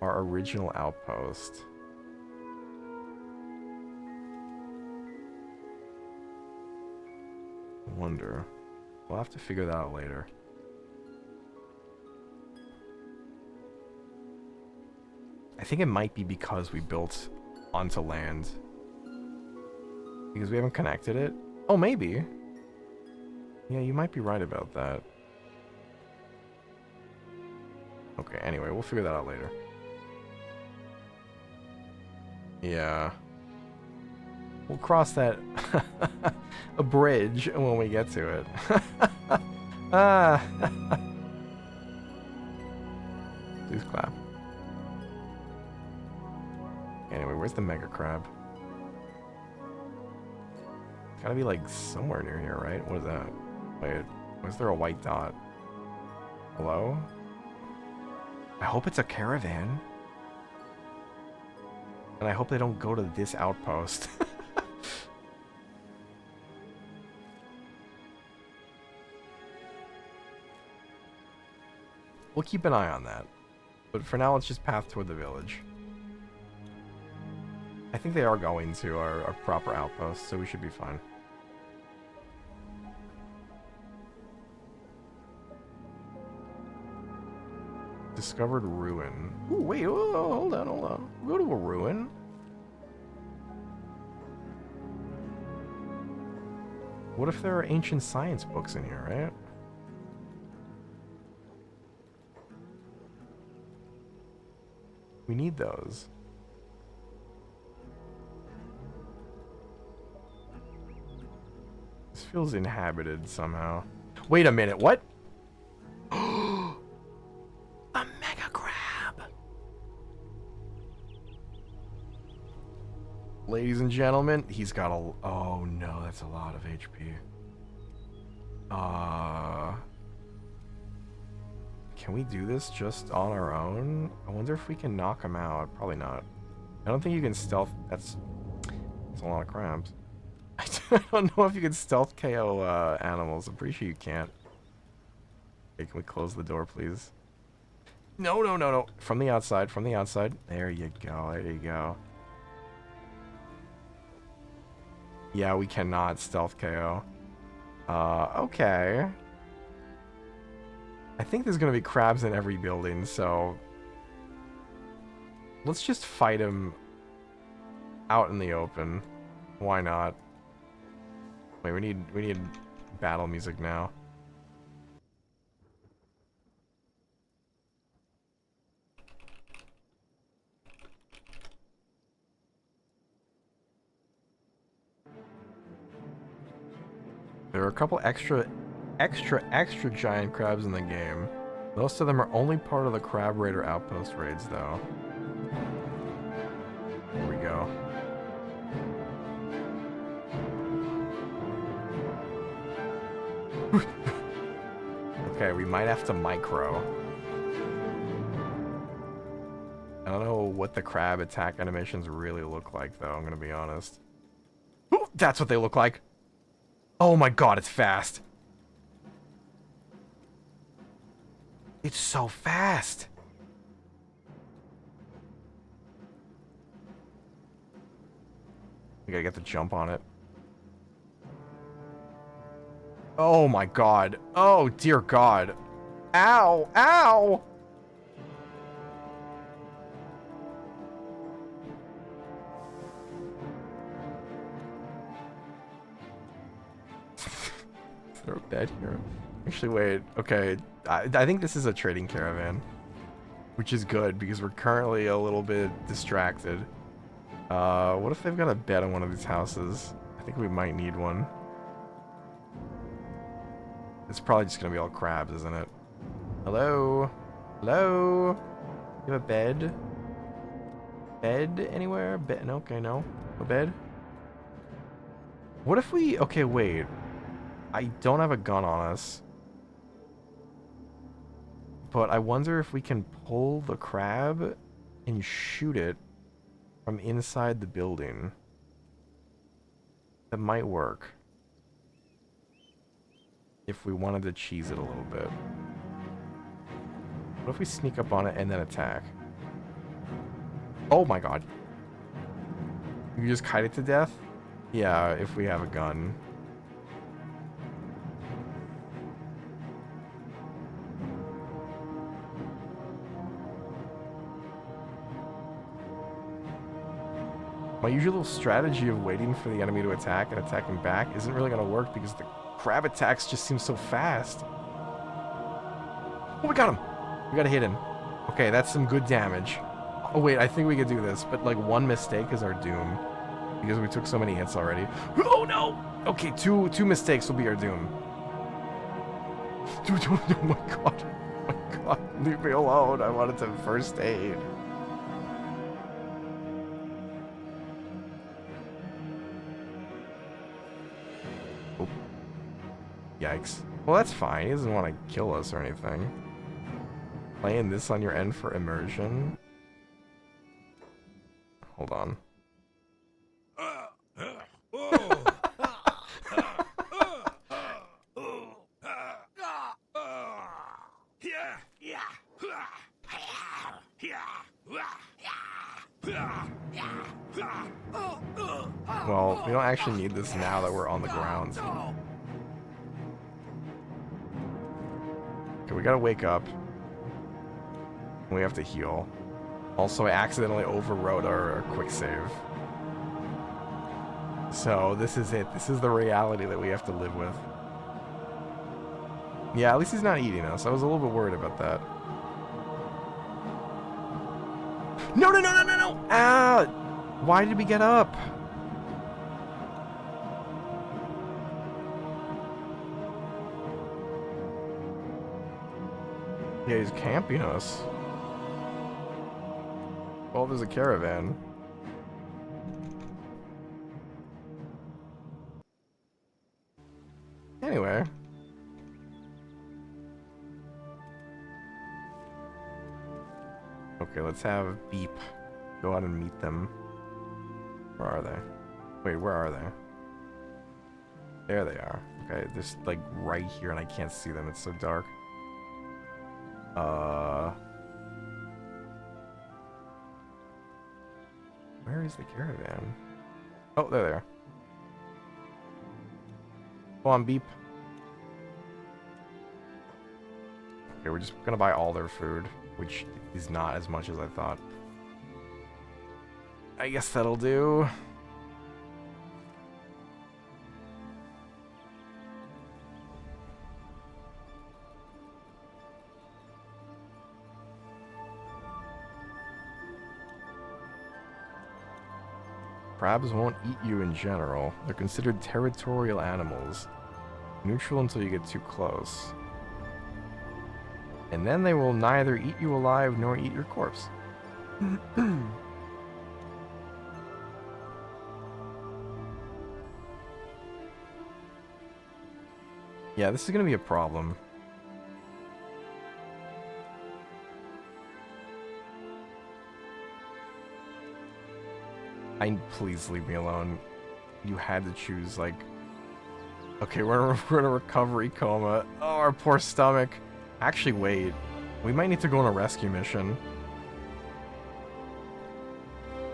our original outpost? I wonder. We'll have to figure that out later. I think it might be because we built onto land. Because we haven't connected it. Oh, maybe. Yeah, you might be right about that. Okay, anyway, we'll figure that out later. Yeah. We'll cross that a bridge when we get to it. Ah. Please clap. Anyway, where's the mega crab? It's gotta be like somewhere near here, right? What is that? Wait, was there a white dot? Hello? I hope it's a caravan. And I hope they don't go to this outpost. We'll keep an eye on that. But for now, let's just path toward the village. I think they are going to our proper outpost, so we should be fine. Discovered ruin. Ooh, wait, hold on, hold on. We'll go to a ruin. What if there are ancient science books in here, right? We need those. This feels inhabited somehow. Wait a minute, what? A mega crab! Ladies and gentlemen, he's got a... Oh no, that's a lot of HP. Can we do this just on our own? I wonder if we can knock him out. Probably not. I don't think you can stealth... That's a lot of crabs. I don't know if you can stealth KO animals. I'm pretty sure you can't. Okay, can we close the door, please? No, no, no, no. From the outside, from the outside. There you go, there you go. Yeah, we cannot stealth KO. Okay. I think there's gonna be crabs in every building, so... Let's just fight him out in the open. Why not? Wait, we need battle music now. There are a couple extra giant crabs in the game. Most of them are only part of the Crab Raider Outpost raids, though. Here we go. Okay, we might have to micro. I don't know what the crab attack animations really look like, though, I'm gonna be honest. Ooh, that's what they look like! Oh my god, it's fast! It's so fast! We gotta get the jump on it. Oh my god. Oh dear god. Ow! Ow! there a bed here? Actually, wait. Okay, I think this is a trading caravan, which is good because we're currently a little bit distracted. What if they've got a bed in one of these houses? I think we might need one. It's probably just gonna be all crabs, isn't it? Hello? Hello? You have a bed? Bed anywhere? Bed? No, okay, no. No bed? What if we... Okay, wait. I don't have a gun on us. But I wonder if we can pull the crab and shoot it from inside the building. That might work. If we wanted to cheese it a little bit. What if we sneak up on it and then attack? Oh my god. You just kite it to death? Yeah, if we have a gun. My usual strategy of waiting for the enemy to attack and attacking back isn't really going to work because the crab attacks just seem so fast. Oh, we got him! We got a hit him. Okay, that's some good damage. Oh wait, I think we could do this, but like one mistake is our doom. Because we took so many hits already. Oh no! Okay, two mistakes will be our doom. Dude, oh my god. Oh my god, leave me alone. I wanted to first aid. Oh. Yikes. Well, that's fine. He doesn't want to kill us or anything. Playing this on your end for immersion. Hold on. Well, we don't actually need this now that we're on the ground. Okay, we gotta wake up. We have to heal. Also, I accidentally overwrote our quick save. So, this is it. This is the reality that we have to live with. Yeah, at least he's not eating us. I was a little bit worried about that. No, no, no, no, no, no! Ah! Why did we get up? Yeah, he's camping us. Well, there's a caravan. Anyway. Okay, let's have Beep go out and meet them. Where are they? Wait, where are they? There they are. Okay, they're just, like right here and I can't see them. It's so dark. Where is the caravan? Oh, there they are. Go on, Beep. Okay, we're just gonna buy all their food, which is not as much as I thought. I guess that'll do. Crabs won't eat you in general. They're considered territorial animals. Neutral until you get too close. And then they will neither eat you alive nor eat your corpse. Yeah, this is gonna be a problem. Please leave me alone. You had to choose, like... Okay, we're in a recovery coma. Oh, our poor stomach. Actually, wait. We might need to go on a rescue mission.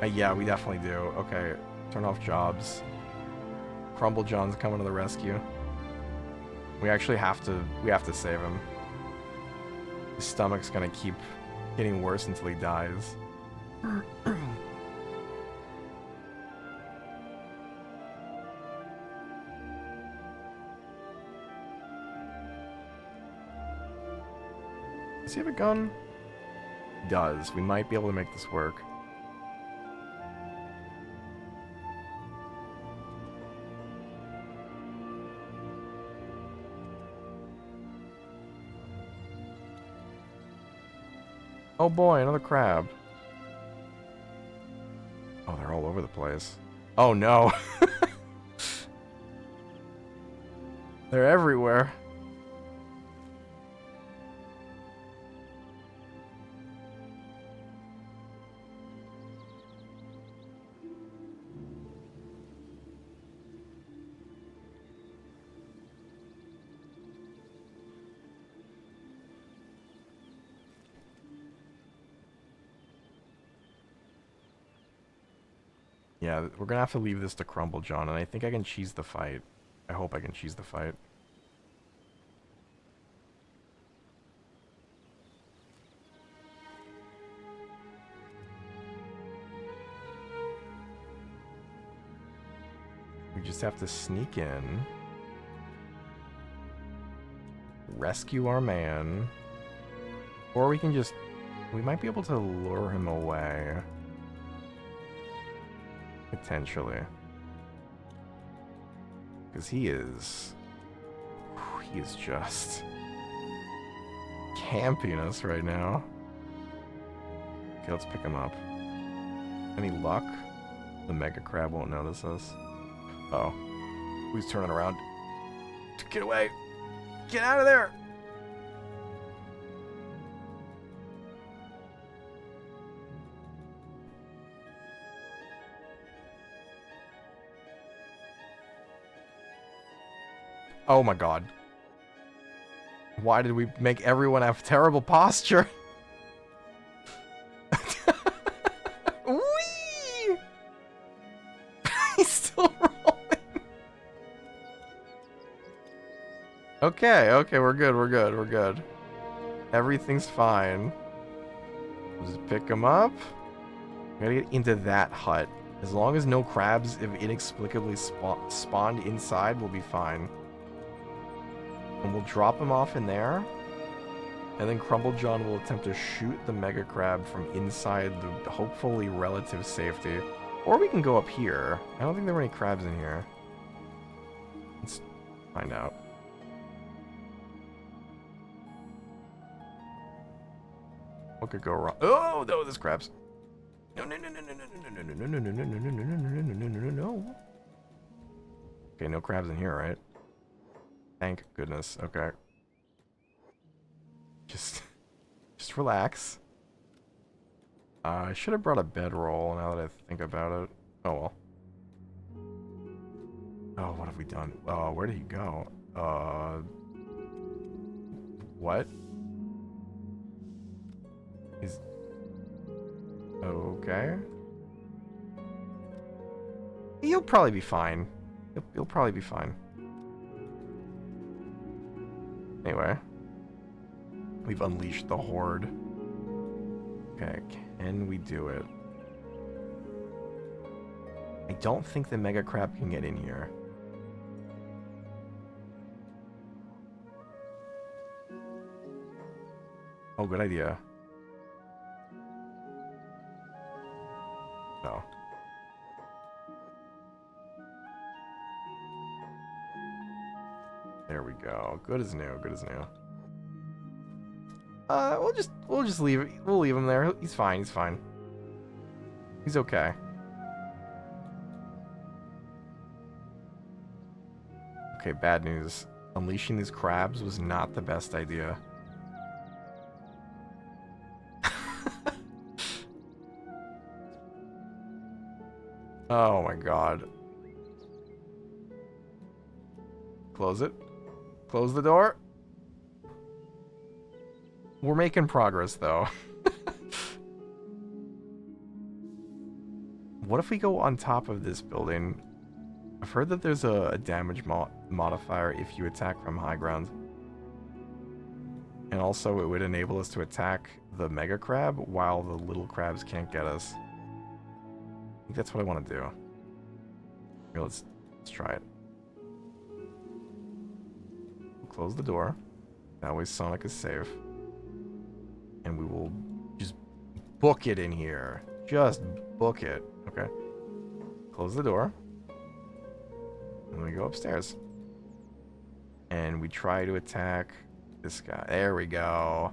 Yeah, we definitely do. Okay, turn off jobs. Crumble John's coming to the rescue. We actually have to save him. His stomach's gonna keep getting worse until he dies. Does he have a gun? He does. We might be able to make this work. Oh boy, another crab. Oh, they're all over the place. Oh no. They're everywhere. Yeah, we're gonna have to leave this to crumble, John, and I think I can cheese the fight. I hope I can cheese the fight. We just have to sneak in, rescue our man, or we can just... We might be able to lure him away. Potentially. Because he is just camping us right now. Okay, let's pick him up. Any luck? The mega crab won't notice us. Oh. Who's turning around? Get away! Get out of there! Oh my god. Why did we make everyone have terrible posture? Whee! He's still rolling. Okay, we're good. Everything's fine. Just pick him up. We gotta get into that hut. As long as no crabs have inexplicably spawned inside, we'll be fine. And we'll drop him off in there. And then Crumble John will attempt to shoot the mega crab from inside the hopefully relative safety. Or we can go up here. I don't think there were any crabs in here. Let's find out. What could go wrong? Oh no, there's crabs. No. Okay, no crabs in here, right? Thank goodness. Okay. Just relax. I should have brought a bedroll now that I think about it. Oh well. Oh, what have we done? Where did he go? What? Is... Okay. He'll probably be fine. He'll probably be fine. Anyway. We've unleashed the horde. Okay, can we do it? I don't think the mega crab can get in here. Oh, good idea. No. There we go. Good as new, good as new. We'll just leave him there. He's fine, He's okay. Okay, bad news. Unleashing these crabs was not the best idea. Oh my god. Close it. Close the door. We're making progress, though. What if we go on top of this building? I've heard that there's a damage modifier if you attack from high ground. And also it would enable us to attack the mega crab while the little crabs can't get us. I think that's what I want to do. Here, let's try it. Close the door. That way Sonic is safe. And we will just book it in here. Just book it. Okay. Close the door. And we go upstairs. And we try to attack this guy. There we go.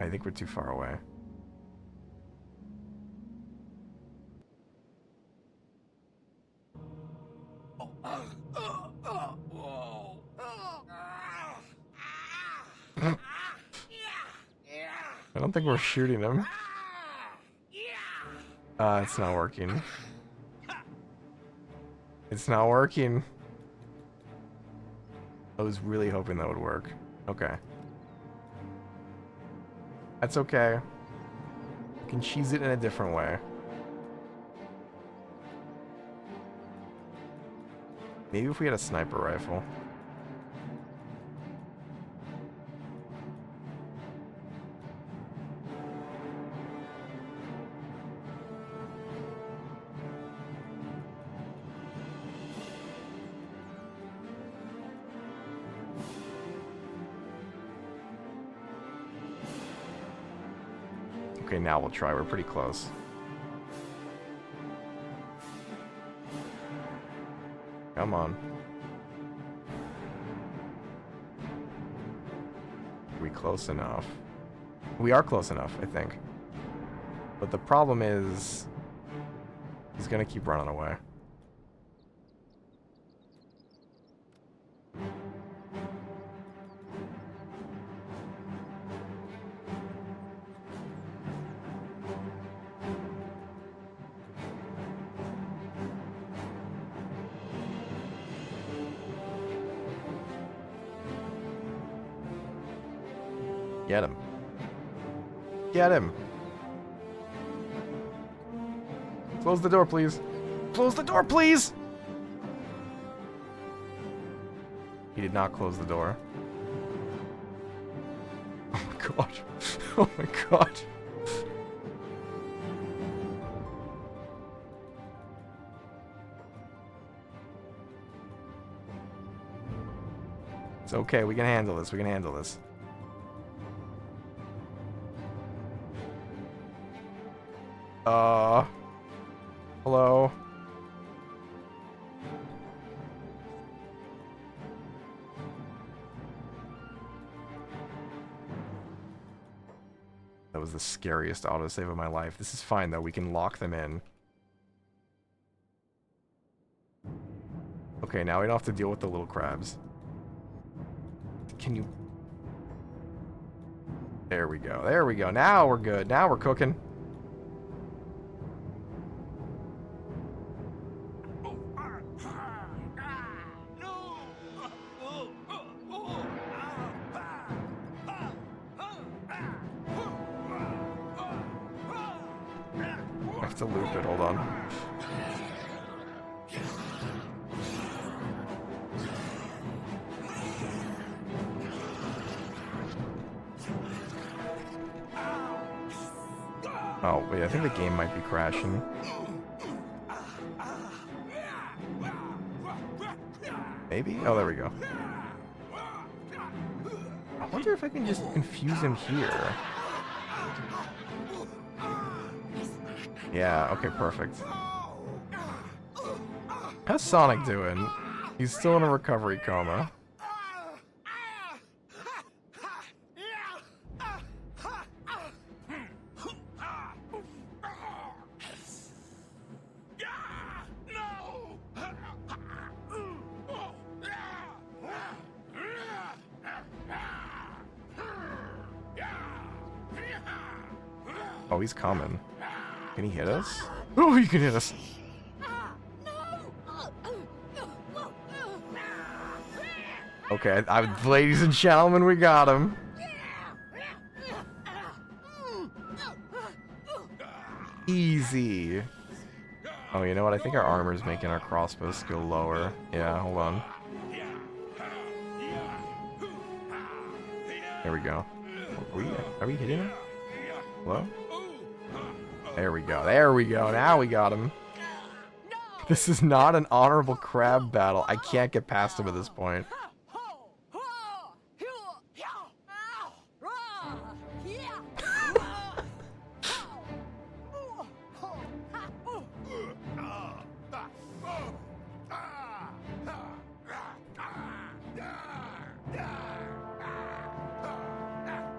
I think we're too far away. I don't think we're shooting him. It's not working. It's not working. I was really hoping that would work. Okay. That's okay. We can cheese it in a different way. Maybe if we had a sniper rifle. Okay, now we'll try. We're pretty close. Come on. Are we close enough? We are close enough, I think. But the problem is, he's gonna keep running away. Get him. Get him. Close the door, please. Close the door, please! He did not close the door. Oh my god. Oh my god. It's okay, we can handle this, we can handle this. Hello? That was the scariest autosave of my life. This is fine, though. We can lock them in. Okay, now we don't have to deal with the little crabs. Can you... There we go. There we go. Now we're good. Now we're cooking. I have to loop it. Hold on. Oh, wait, I think the game might be crashing. Maybe? Oh, there we go. I wonder if I can just confuse him here. Yeah, okay, perfect. How's Sonic doing? He's still in a recovery coma. Oh, he's coming. Can he hit us? Oh, he can hit us. Okay, ladies and gentlemen, we got him. Easy. Oh, you know what? I think our armor's making our crossbow skill lower. Yeah, hold on. There we go. Are we hitting him? Hello? There we go. There we go. Now we got him. This is not an honorable crab battle. I can't get past him at this point.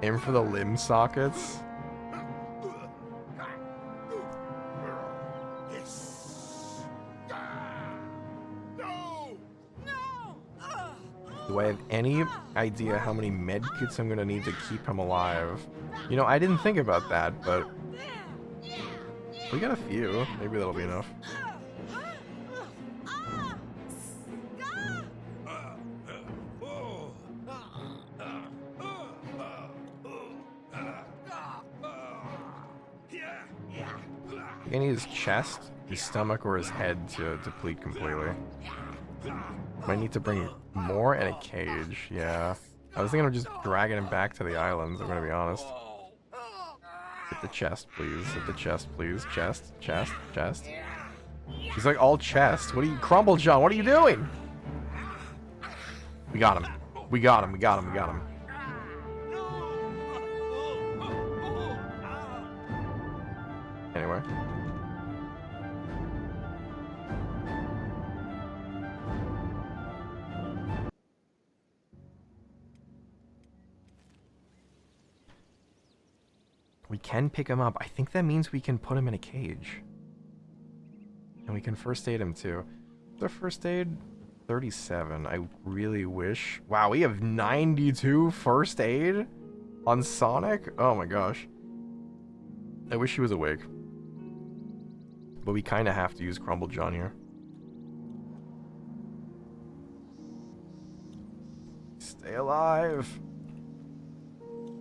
Aim for the limb sockets. Do I have any idea how many med kits I'm gonna need to keep him alive? You know, I didn't think about that, but we got a few. Maybe that'll be enough. I need his chest, his stomach, or his head to deplete completely. Might need to bring more and a cage, yeah. I was thinking of just dragging him back to the islands, I'm gonna be honest. Hit the chest, please. Hit the chest, please. Chest, chest, chest. He's like all chest. What are you, Crumble John, what are you doing? We got him. We got him, we got him, we got him. Anyway. We can pick him up. I think that means we can put him in a cage. And we can first aid him too. The first aid? 37. I really wish. Wow, we have 92 first aid on Sonic? Oh my gosh. I wish he was awake. But we kind of have to use Crumble John here. Stay alive.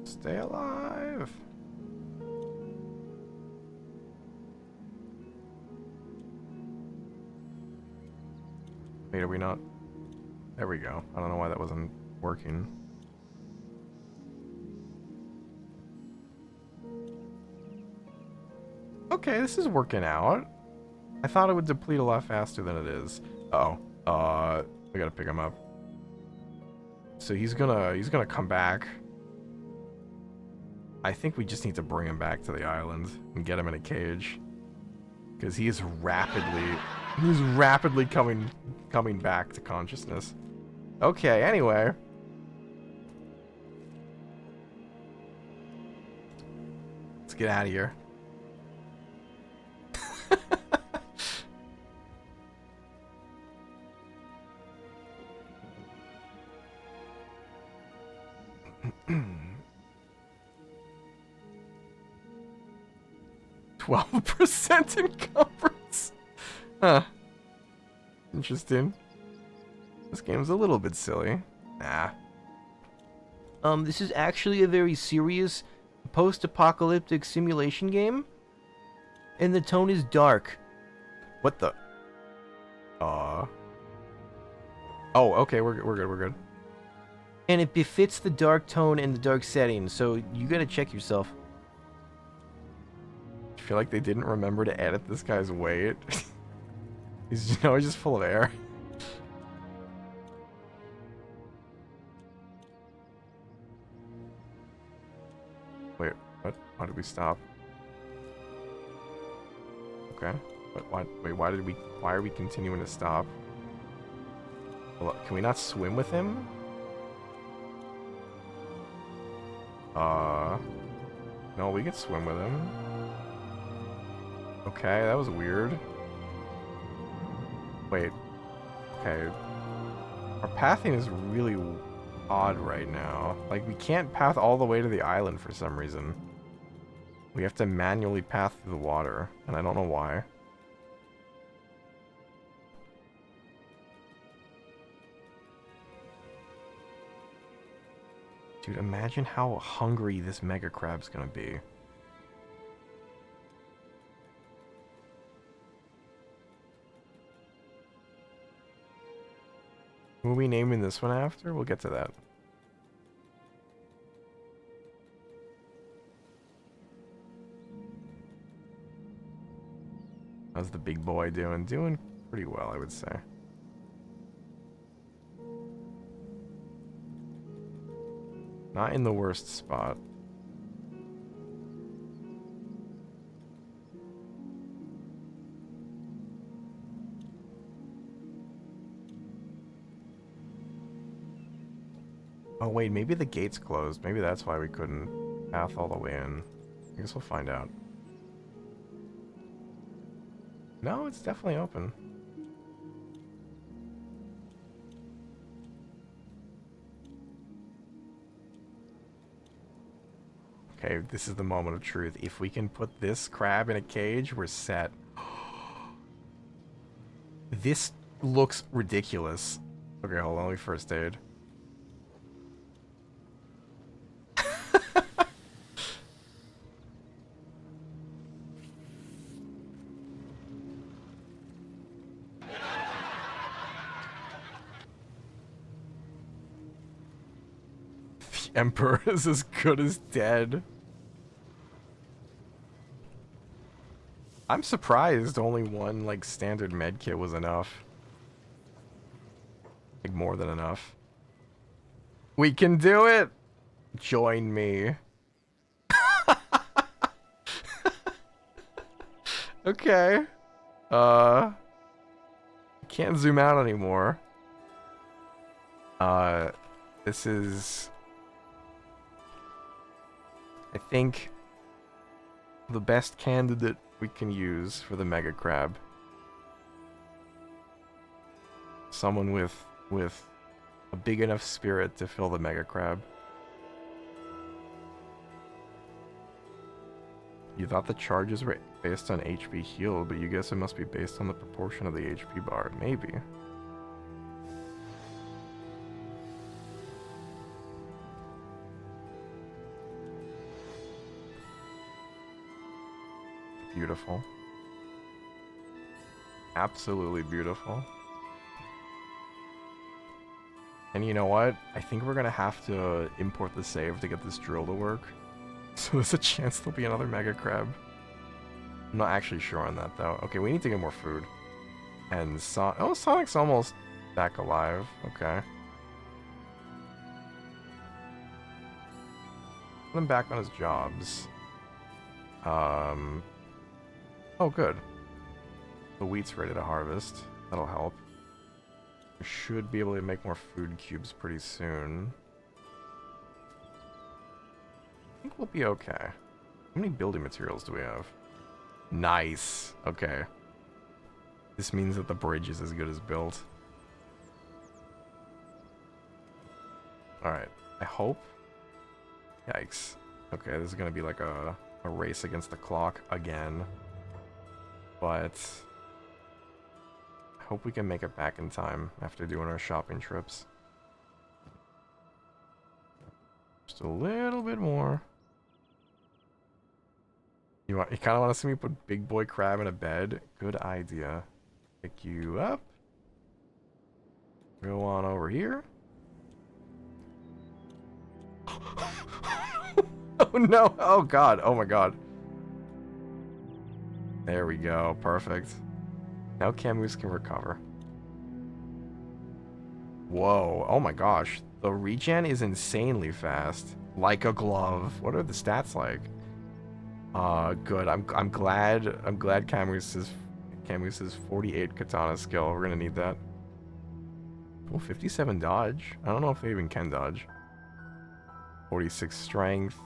Stay alive. Wait, are we not? There we go. I don't know why that wasn't working. Okay, this is working out. I thought it would deplete a lot faster than it is. Uh oh. We gotta pick him up. So he's gonna come back. I think we just need to bring him back to the island and get him in a cage. Because he's rapidly coming back to consciousness. Okay, anyway. Let's get out of here. %, encumbrance. Huh. Interesting. This game's a little bit silly. Nah. This is actually a very serious post-apocalyptic simulation game. And the tone is dark. What the? Oh, okay, we're good. And it befits the dark tone and the dark setting, so you gotta check yourself. I feel like they didn't remember to edit this guy's weight. He's, he's just full of air. Wait, what? Why did we stop? Okay. But why are we continuing to stop? Can we not swim with him? No, we can swim with him. Okay, that was weird. Wait. Okay. Our pathing is really odd right now. Like, we can't path all the way to the island for some reason. We have to manually path through the water, and I don't know why. Dude, imagine how hungry this Mega Crab's gonna be. Who are we naming this one after? We'll get to that. How's the big boy doing? Doing pretty well, I would say. Not in the worst spot. Oh wait, maybe the gate's closed. Maybe that's why we couldn't path all the way in. I guess we'll find out. No, it's definitely open. Okay, this is the moment of truth. If we can put this crab in a cage, we're set. This looks ridiculous. Okay, hold on, let me first aid. The Emperor is as good as dead. I'm surprised only one, like, standard med kit was enough. Like, more than enough. We can do it! Join me. Okay. Can't zoom out anymore. This is... I think... the best candidate we can use for the Mega Crab. Someone with a big enough spirit to fill the Mega Crab. You thought the charges were based on HP healed, but you guess it must be based on the proportion of the HP bar. Maybe. Beautiful. Absolutely beautiful. And you know what? I think we're gonna have to import the save to get this drill to work. So there's a chance there'll be another Mega Crab. I'm not actually sure on that though. Okay, we need to get more food. And oh, Sonic's almost back alive. Okay. Put him back on his jobs. Oh, good. The wheat's ready to harvest. That'll help. We should be able to make more food cubes pretty soon. I think we'll be okay. How many building materials do we have? Nice. Okay. This means that the bridge is as good as built. Alright. I hope. Yikes. Okay, this is gonna be like a race against the clock again. But I hope we can make it back in time after doing our shopping trips. Just a little bit more. You kind of want to see me put Big Boy Crab in a bed? Good idea. Pick you up. Go on over here. Oh no! Oh god! Oh my god! There we go. Perfect. Now Camus can recover. Whoa. Oh my gosh. The regen is insanely fast. Like a glove. What are the stats like? Good. I'm glad Camus is 48 katana skill. We're gonna need that. Oh, 57 dodge. I don't know if they even can dodge. 46 strength.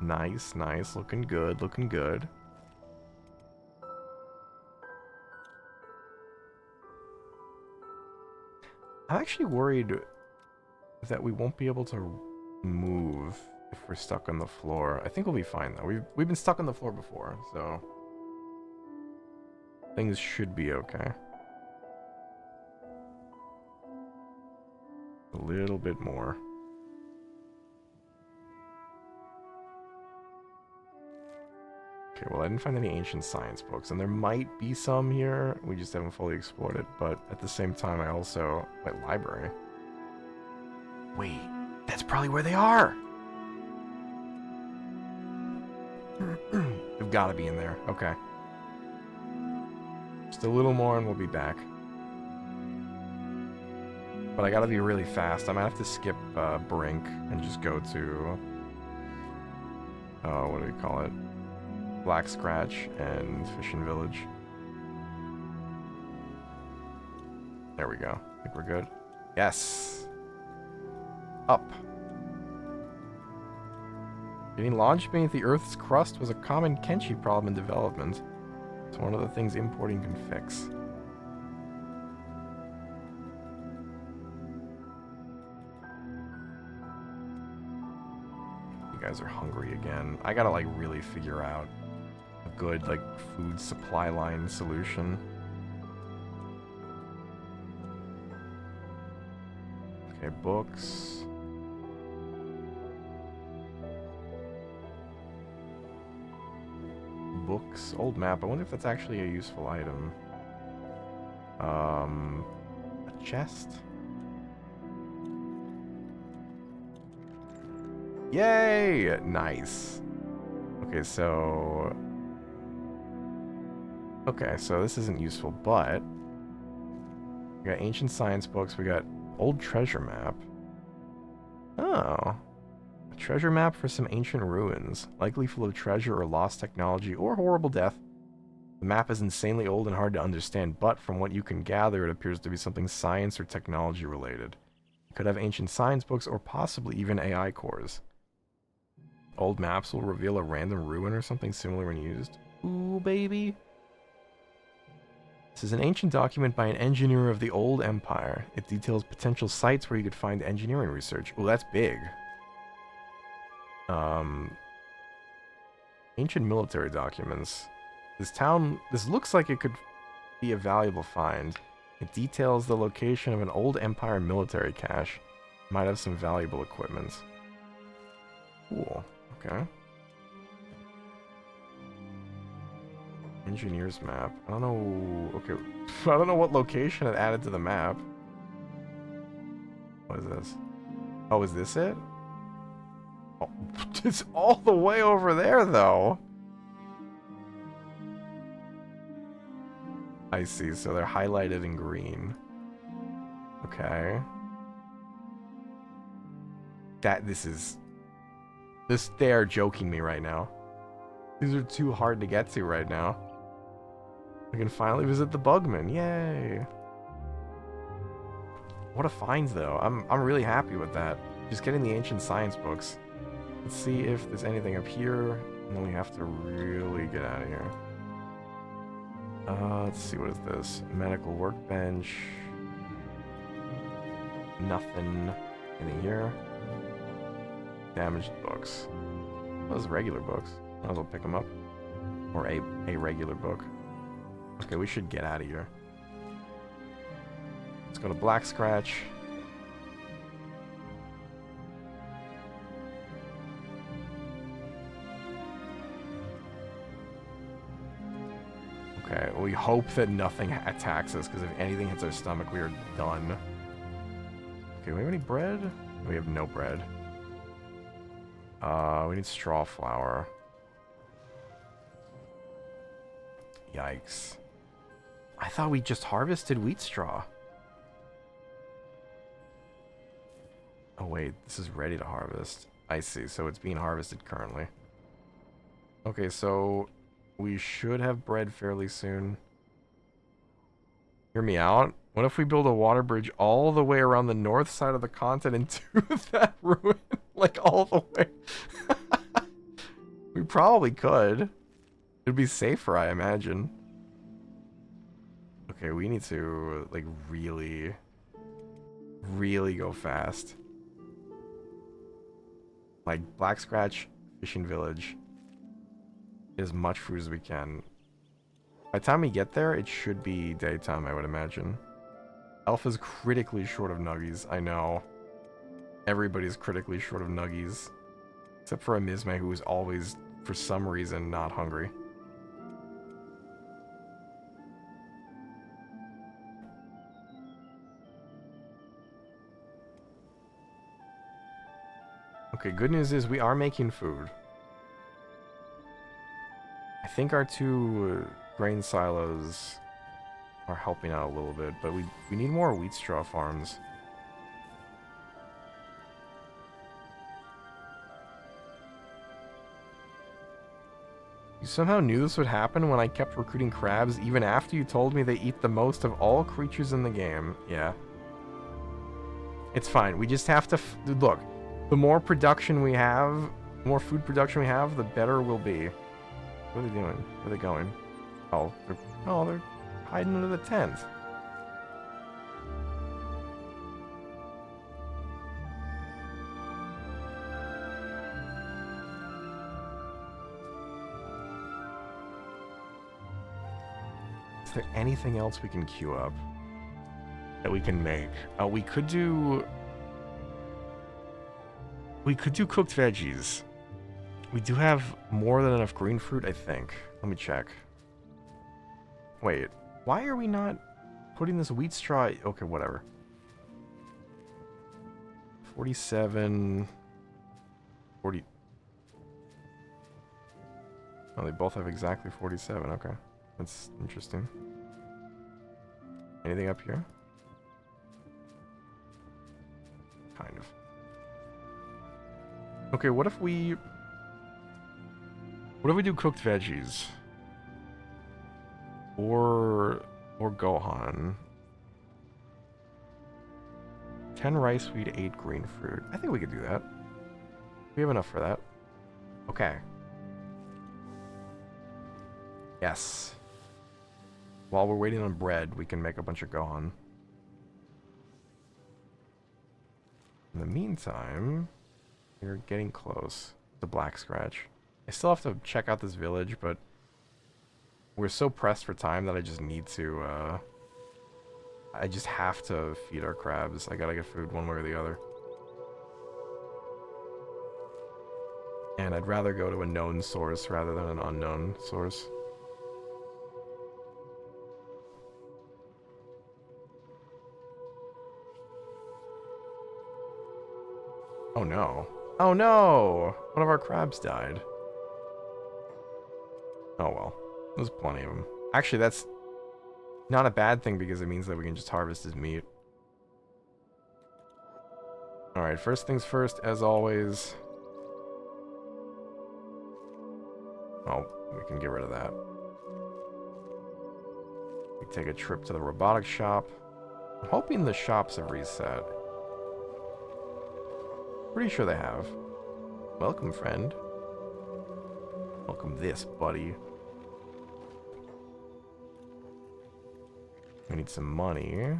Nice, nice. Looking good, looking good. I'm actually worried that we won't be able to move if we're stuck on the floor. I think we'll be fine though. We've been stuck on the floor before, so things should be okay. A little bit more. Okay, well I didn't find any ancient science books, and there might be some here. We just haven't fully explored it, but at the same time I also... Wait, library? Wait, that's probably where they are! They've got to be in there. Okay. Just a little more and we'll be back. But I gotta be really fast. I might have to skip Brink and just go to... what do we call it? Black Scratch and Fishing Village. There we go. I think we're good. Yes! Up. Getting launched beneath the Earth's crust was a common Kenshi problem in development. It's one of the things importing can fix. You guys are hungry again. I gotta like really figure out a good like food supply line solution. Okay, books. Books. Old map. I wonder if that's actually a useful item. A chest. Yay! Nice. Okay, so... Okay, so this isn't useful, but... We got ancient science books, we got old treasure map. Oh. A treasure map for some ancient ruins, likely full of treasure or lost technology or horrible death. The map is insanely old and hard to understand, but from what you can gather, it appears to be something science or technology related. It could have ancient science books or possibly even AI cores. Old maps will reveal a random ruin or something similar when used. Ooh, baby. This is an ancient document by an engineer of the Old Empire. It details potential sites where you could find engineering research. Ooh, that's big. Ancient military documents. This looks like it could be a valuable find. It details the location of an old Empire military cache. Might have some valuable equipment. Cool. Okay. Engineer's map. I don't know. Okay. I don't know what location it added to the map. What is this? Oh, is this it? Oh, it's all the way over there, though. I see. So they're highlighted in green. Okay. They are joking me right now. These are too hard to get to right now. I can finally visit the Bugman. Yay. What a find, though. I'm really happy with that. Just getting the ancient science books. Let's see if there's anything up here. And then we have to really get out of here. Let's see, what is this? Medical workbench. Nothing. Anything here? Damaged books. Those regular books. Might as well pick them up. Or a regular book. Okay, we should get out of here. Let's go to Black Scratch. Okay, we hope that nothing attacks us, because if anything hits our stomach, we are done. Okay, we have any bread? We have no bread. We need straw flour. Yikes. I thought we just harvested wheat straw. Oh wait, this is ready to harvest. I see, so it's being harvested currently. Okay, so we should have bread fairly soon. Hear me out. What if we build a water bridge all the way around the north side of the continent to that ruin? Like all the way. We probably could. It'd be safer, I imagine. Okay, we need to, like, really go fast. Like, Black Scratch Fishing Village. Get as much food as we can. By the time we get there, it should be daytime, I would imagine. Alpha's critically short of nuggies, I know. Everybody's critically short of nuggies. Except for Amizme, who is always, for some reason, not hungry. Okay, good news is we are making food. I think our two grain silos are helping out a little bit, but we need more wheat straw farms. You somehow knew this would happen when I kept recruiting crabs even after you told me they eat the most of all creatures in the game. Yeah. It's fine. We just have to... Look, the more production we have, The more food production we have, the better we'll be. What are they doing? Where are they going? They're hiding under the tent. Is there anything else we can queue up that we can make? We could do cooked veggies. We do have more than enough green fruit, I think. Let me check. Wait, why are we not putting this wheat straw? Okay, whatever. 47, 40. Oh, they both have exactly 47. Okay, that's interesting. Anything up here? Kind of. Okay, what if we do cooked veggies? Or Gohan. 10 rice wheat, 8 green fruit. I think we could do that. We have enough for that. Okay. Yes. While we're waiting on bread, we can make a bunch of Gohan. In the meantime, we're getting close. The black scratch. I still have to check out this village, but we're so pressed for time that I just need to, I just have to feed our crabs. I gotta get food one way or the other. And I'd rather go to a known source rather than an unknown source. Oh no. Oh no! One of our crabs died. Oh well. There's plenty of them. Actually, that's not a bad thing because it means that we can just harvest his meat. Alright, first things first, as always. Oh, we can get rid of that. We take a trip to the robotics shop. I'm hoping the shops have reset. Pretty sure they have. Welcome, friend. Welcome this, buddy. We need some money.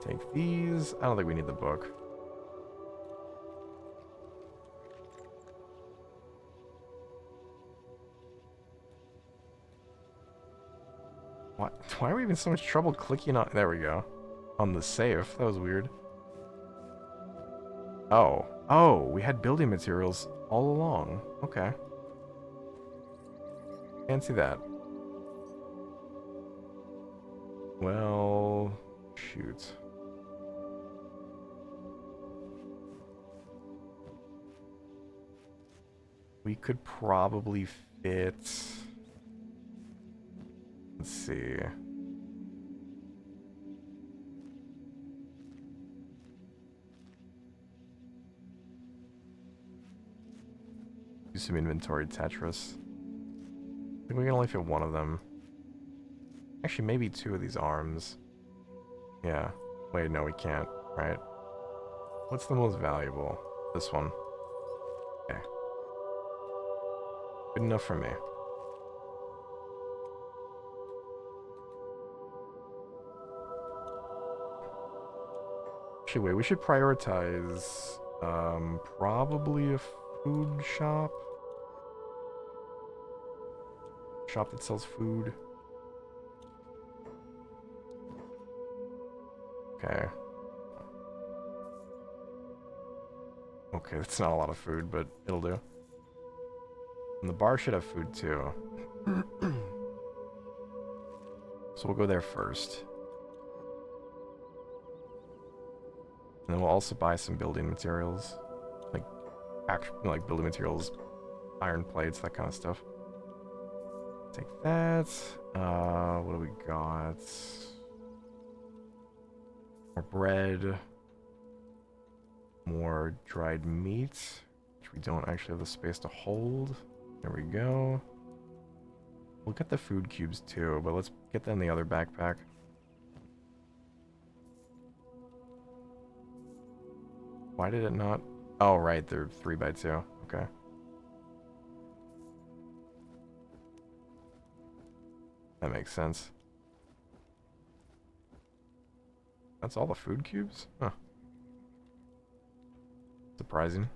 Take these. I don't think we need the book. What? Why are we having so much trouble clicking on... There we go. On the safe. That was weird. Oh. Oh, we had building materials all along. Okay. Fancy that. Well... Shoot. We could probably fit... Let's see. Do some inventory Tetris. I think we can only fit one of them. Actually, maybe two of these arms. Yeah. Wait, no, we can't, right? What's the most valuable? This one. Okay. Good enough for me. Actually, wait, we should prioritize, probably a food shop. Shop that sells food. Okay. Okay, that's not a lot of food, but it'll do. And the bar should have food too. So we'll go there first. And then we'll also buy some building materials. Like building materials, iron plates, that kind of stuff. Take that. What do we got? More bread. more dried meat, which we don't actually have the space to hold. There we go. We'll get the food cubes too, but let's get them in the other backpack. Why did it not? Oh, right, they're 3x2. Okay. That makes sense. That's all the food cubes? Huh. Surprising.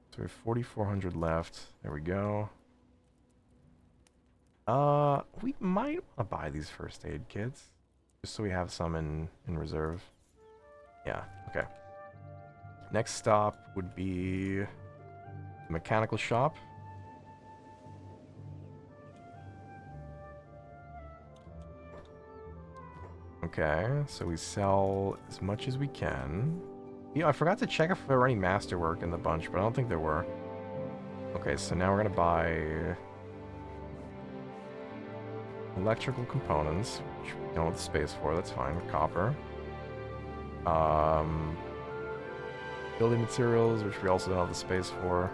So we have 4,400 left. There we go. We might want to buy these first aid kits. Just so we have some in reserve. Yeah, okay. Next stop would be the mechanical shop. Okay, so we sell as much as we can. You know, I forgot to check if there were any masterwork in the bunch, but I don't think there were. Okay, so now we're gonna buy electrical components, which we don't have the space for. That's fine. Copper. Building materials, which we also don't have the space for.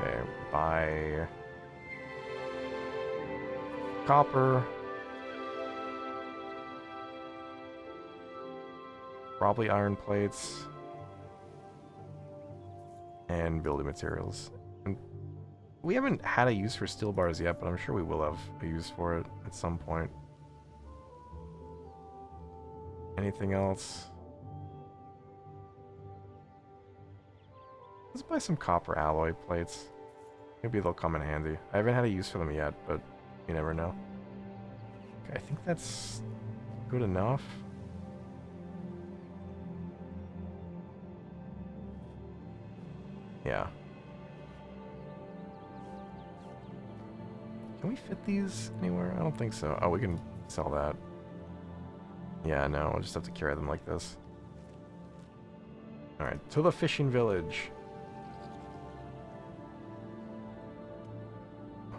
Okay, buy copper. Probably iron plates. And building materials. And we haven't had a use for steel bars yet, but I'm sure we will have a use for it at some point. Anything else? Let's buy some copper alloy plates. Maybe they'll come in handy. I haven't had a use for them yet, but you never know. Okay, I think that's good enough. Yeah. Can we fit these anywhere? I don't think so. Oh, we can sell that. Yeah, no, we'll just have to carry them like this. Alright, to the fishing village.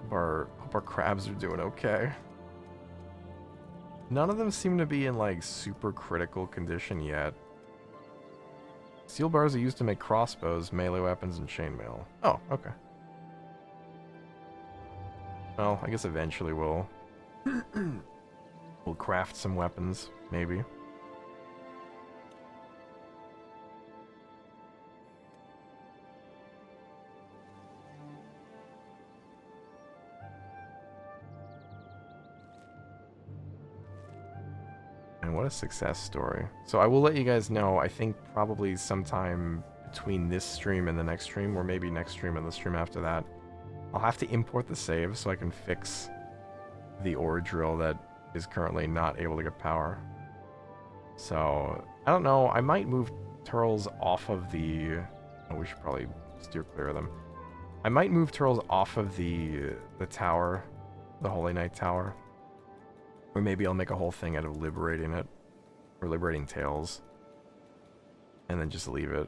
Hope our crabs are doing okay. None of them seem to be in, like, super critical condition yet. Steel bars are used to make crossbows, melee weapons, and chainmail. Oh, okay. Well, I guess eventually we'll craft some weapons, maybe. And what a success story. So I will let you guys know, I think probably sometime between this stream and the next stream, or maybe next stream and the stream after that, I'll have to import the save so I can fix the ore drill that is currently not able to get power. So, I don't know, I might move turtles off of the... Oh, we should probably steer clear of them. I might move turtles off of the tower, the Holy Knight Tower. Or maybe I'll make a whole thing out of liberating it, or liberating tails, and then just leave it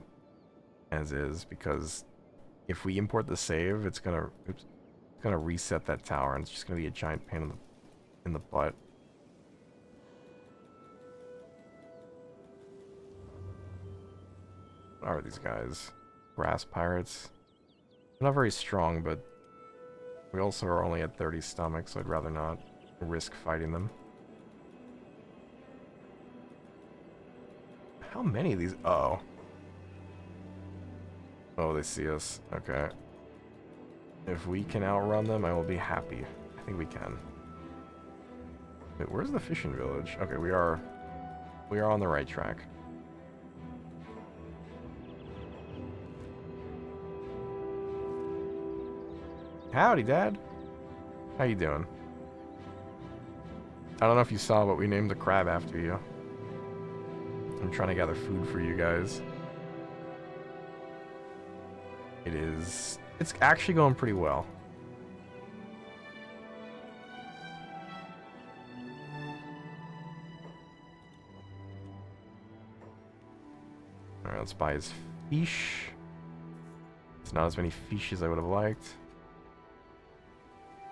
as is, because if we import the save, it's gonna reset that tower, and it's just gonna be a giant pain in the butt. What are these guys? Grass pirates. They're not very strong, but we also are only at 30 stomach, so I'd rather not risk fighting them. How many of these? Oh. Oh, they see us. Okay. If we can outrun them, I will be happy. I think we can. Wait, where's the fishing village? Okay, we are on the right track. Howdy, Dad. How you doing? I don't know if you saw, but we named the crab after you. I'm trying to gather food for you guys. It's actually going pretty well. Alright, let's buy his fish. It's not as many fish as I would have liked.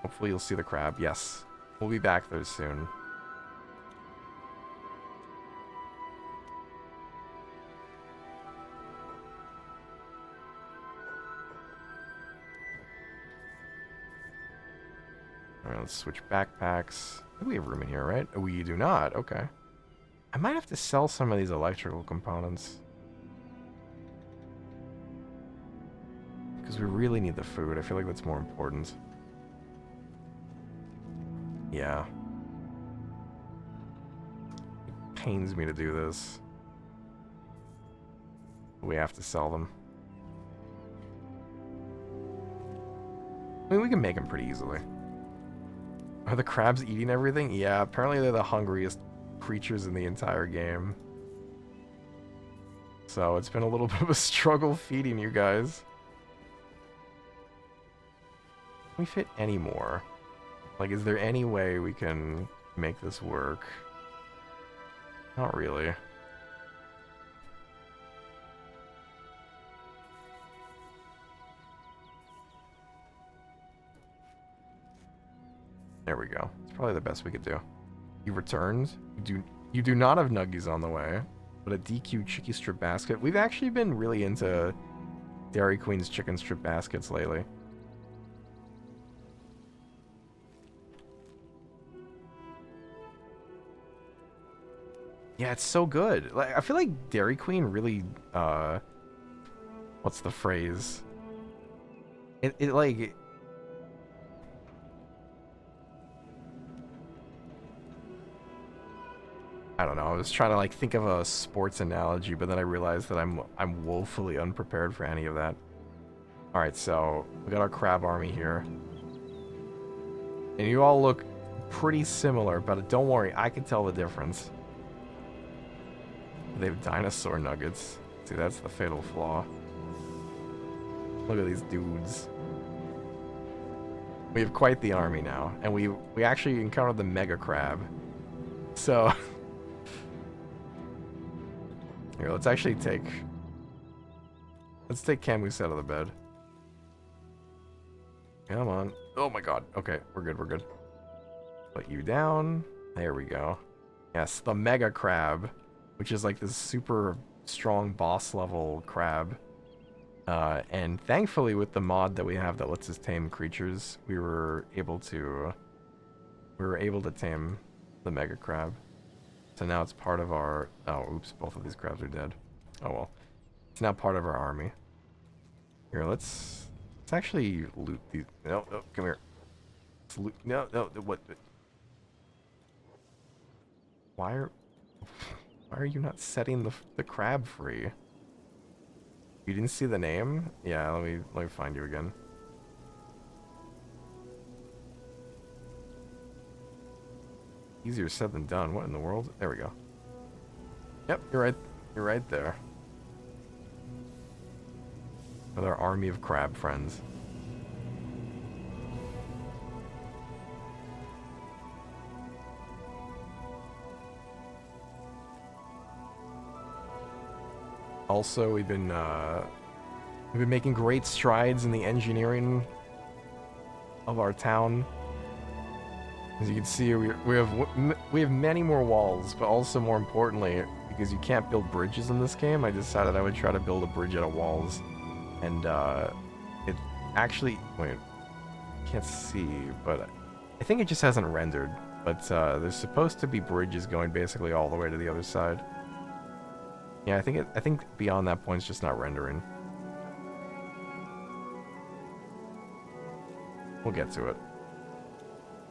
Hopefully you'll see the crab. Yes. We'll be back there soon. Let's switch backpacks. I think we have room in here, right? We do not. Okay. I might have to sell some of these electrical components. Because we really need the food. I feel like that's more important. Yeah. It pains me to do this. We have to sell them. I mean, we can make them pretty easily. Are the crabs eating everything? Yeah, apparently they're the hungriest creatures in the entire game. So it's been a little bit of a struggle feeding you guys. Can we fit any more? Like, is there any way we can make this work? Not really. There we go. It's probably the best we could do. You returned. You do not have nuggies on the way, but a DQ chicken strip basket. We've actually been really into Dairy Queen's chicken strip baskets lately. Yeah, it's so good. Like, I feel like Dairy Queen really, what's the phrase? It like, I don't know. I was trying to like think of a sports analogy, but then I realized that I'm woefully unprepared for any of that. All right, so we got our crab army here, and you all look pretty similar, but don't worry, I can tell the difference. They have dinosaur nuggets. See, that's the fatal flaw. Look at these dudes. We have quite the army now, and we actually encountered the mega crab. So here, let's take Camus out of the bed. Come on. Oh my god. Okay, we're good. Put you down. There we go. Yes, the mega crab, which is like this super strong boss level crab. And thankfully with the mod that we have that lets us tame creatures, we were able to tame the mega crab. So now it's part of our... Oh, oops, both of these crabs are dead. Oh well. It's now part of our army. Here, let's actually loot these... No, come here. Let's loot... No, what? Why are you not setting the crab free? You didn't see the name? Yeah, let me find you again. Easier said than done. What in the world? There we go. Yep, you're right. You're right there. With our army of crab friends. Also, we've been making great strides in the engineering of our town. As you can see, we have many more walls, but also more importantly, because you can't build bridges in this game, I decided I would try to build a bridge out of walls. And it actually, wait, you can't see, but I think it just hasn't rendered. But there's supposed to be bridges going basically all the way to the other side. Yeah, I think beyond that point it's just not rendering. We'll get to it.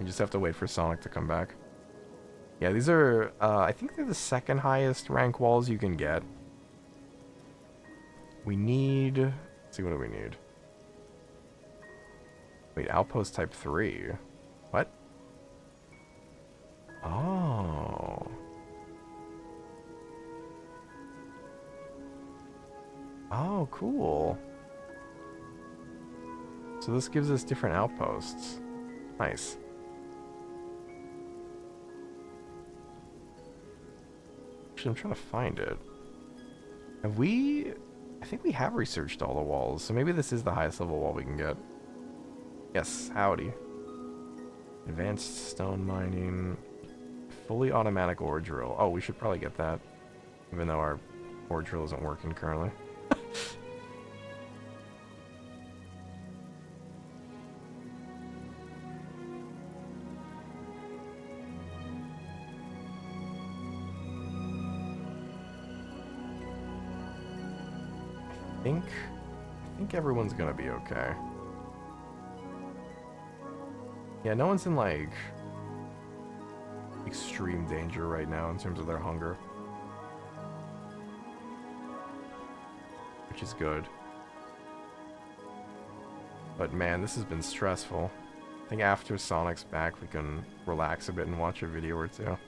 You just have to wait for Sonic to come back. Yeah, these are, I think they're the second highest rank walls you can get. We need, let's see, what do we need? Wait, outpost type 3. What? Oh. Oh, cool. So this gives us different outposts. Nice. Actually, I'm trying to find it. Have we... I think we have researched all the walls, so maybe this is the highest level wall we can get. Yes, howdy. Advanced stone mining. Fully automatic ore drill. Oh, we should probably get that. Even though our ore drill isn't working currently. think everyone's gonna be okay. Yeah, no one's in like extreme danger right now in terms of their hunger, which is good. But man, this has been stressful. I think after Sonic's back, we can relax a bit and watch a video or two.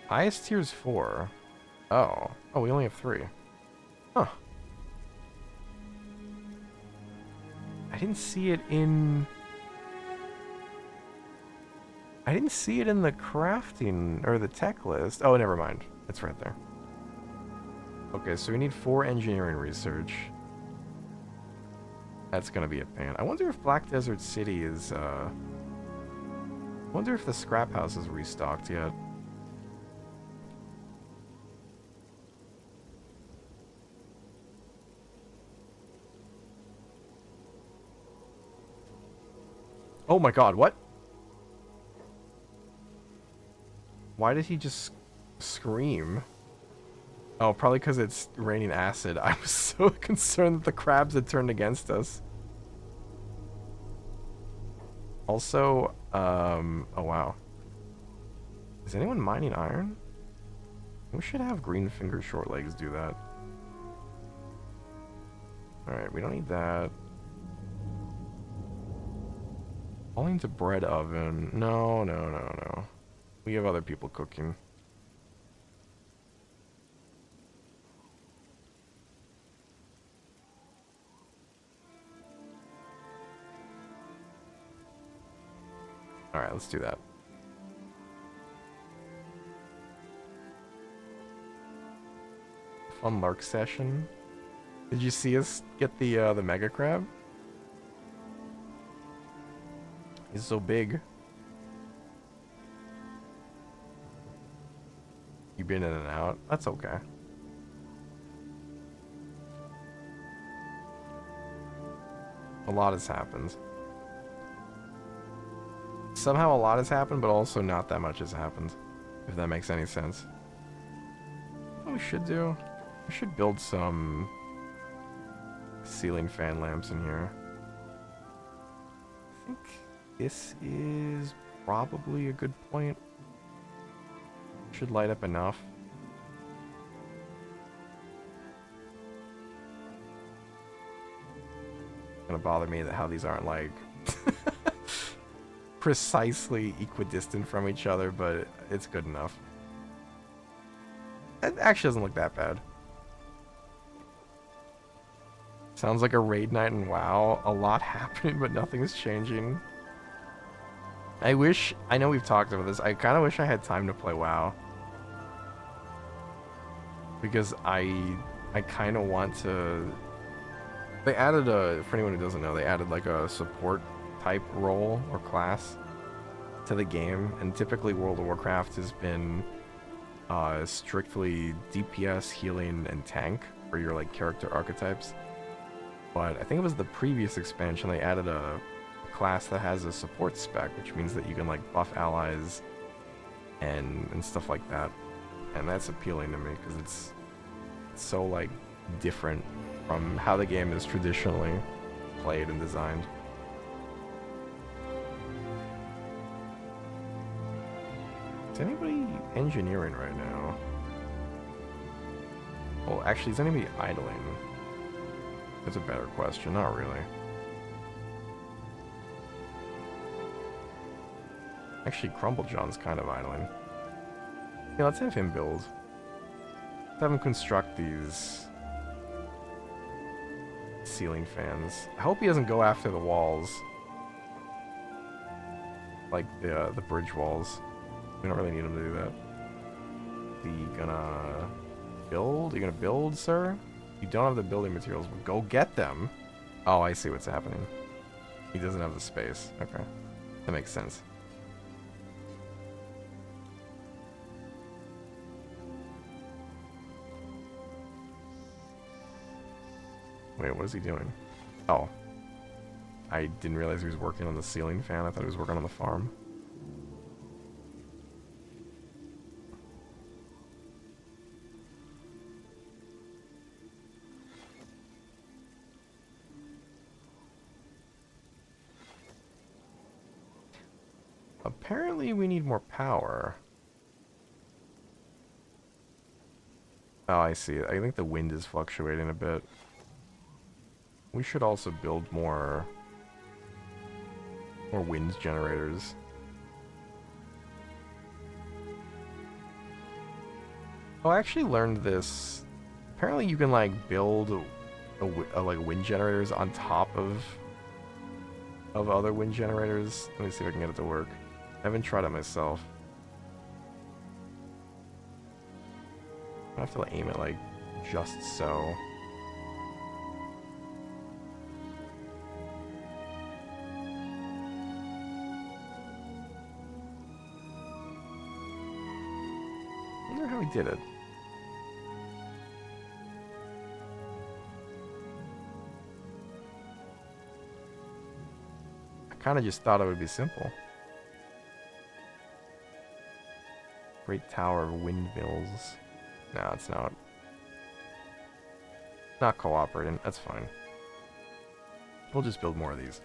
Highest tier's 4. Oh, we only have 3. Huh. I didn't see it in the crafting or the tech list. Oh, never mind. It's right there. Okay, so we need 4 engineering research. That's gonna be a pain. I wonder if Black Desert City is, I wonder if the scrap house is restocked yet. Oh my god, what? Why did he just scream? Oh, probably because it's raining acid. I was so concerned that the crabs had turned against us. Also, oh wow. Is anyone mining iron? We should have green finger short legs do that. Alright, we don't need that. Falling to bread oven. No. We have other people cooking. Alright, let's do that. Fun lark session. Did you see us get the mega crab? He's so big. You've been in and out. That's okay. A lot has happened. Somehow a lot has happened, but also not that much has happened. If that makes any sense. What we should do? We should build some ceiling fan lamps in here. I think this is probably a good point. Should light up enough. It's gonna bother me that how these aren't like precisely equidistant from each other, but it's good enough. It actually doesn't look that bad. Sounds like a raid night in WoW. A lot happening, but nothing's changing. I know we've talked about this, I kind of wish I had time to play WoW. Because I kind of want to... They added for anyone who doesn't know, they added like a support type role or class to the game. And typically World of Warcraft has been strictly DPS, healing, and tank for your like character archetypes. But I think it was the previous expansion they added a class that has a support spec, which means that you can like buff allies and stuff like that. And that's appealing to me because it's so like different from how the game is traditionally played and designed. Is anybody engineering right now? Well, actually, is anybody idling? That's a better question. Not really. Actually, Crumble John's kind of idling. Yeah, let's have him build. Let's have him construct these ceiling fans. I hope he doesn't go after the walls. Like the bridge walls. We don't really need him to do that. Is he gonna build? Are you gonna build, sir? You don't have the building materials. Well, go get them. Oh, I see what's happening. He doesn't have the space. Okay. That makes sense. Wait, what is he doing? Oh. I didn't realize he was working on the ceiling fan. I thought he was working on the farm. Apparently we need more power. Oh, I see. I think the wind is fluctuating a bit. We should also build more wind generators. Oh, I actually learned this. Apparently you can like build like wind generators on top of other wind generators. Let me see if I can get it to work. I haven't tried it myself. I have to like, aim it like just so. I wonder how he did it. I kind of just thought it would be simple. Great tower of windmills. No, it's not. Not cooperating. That's fine. We'll just build more of these.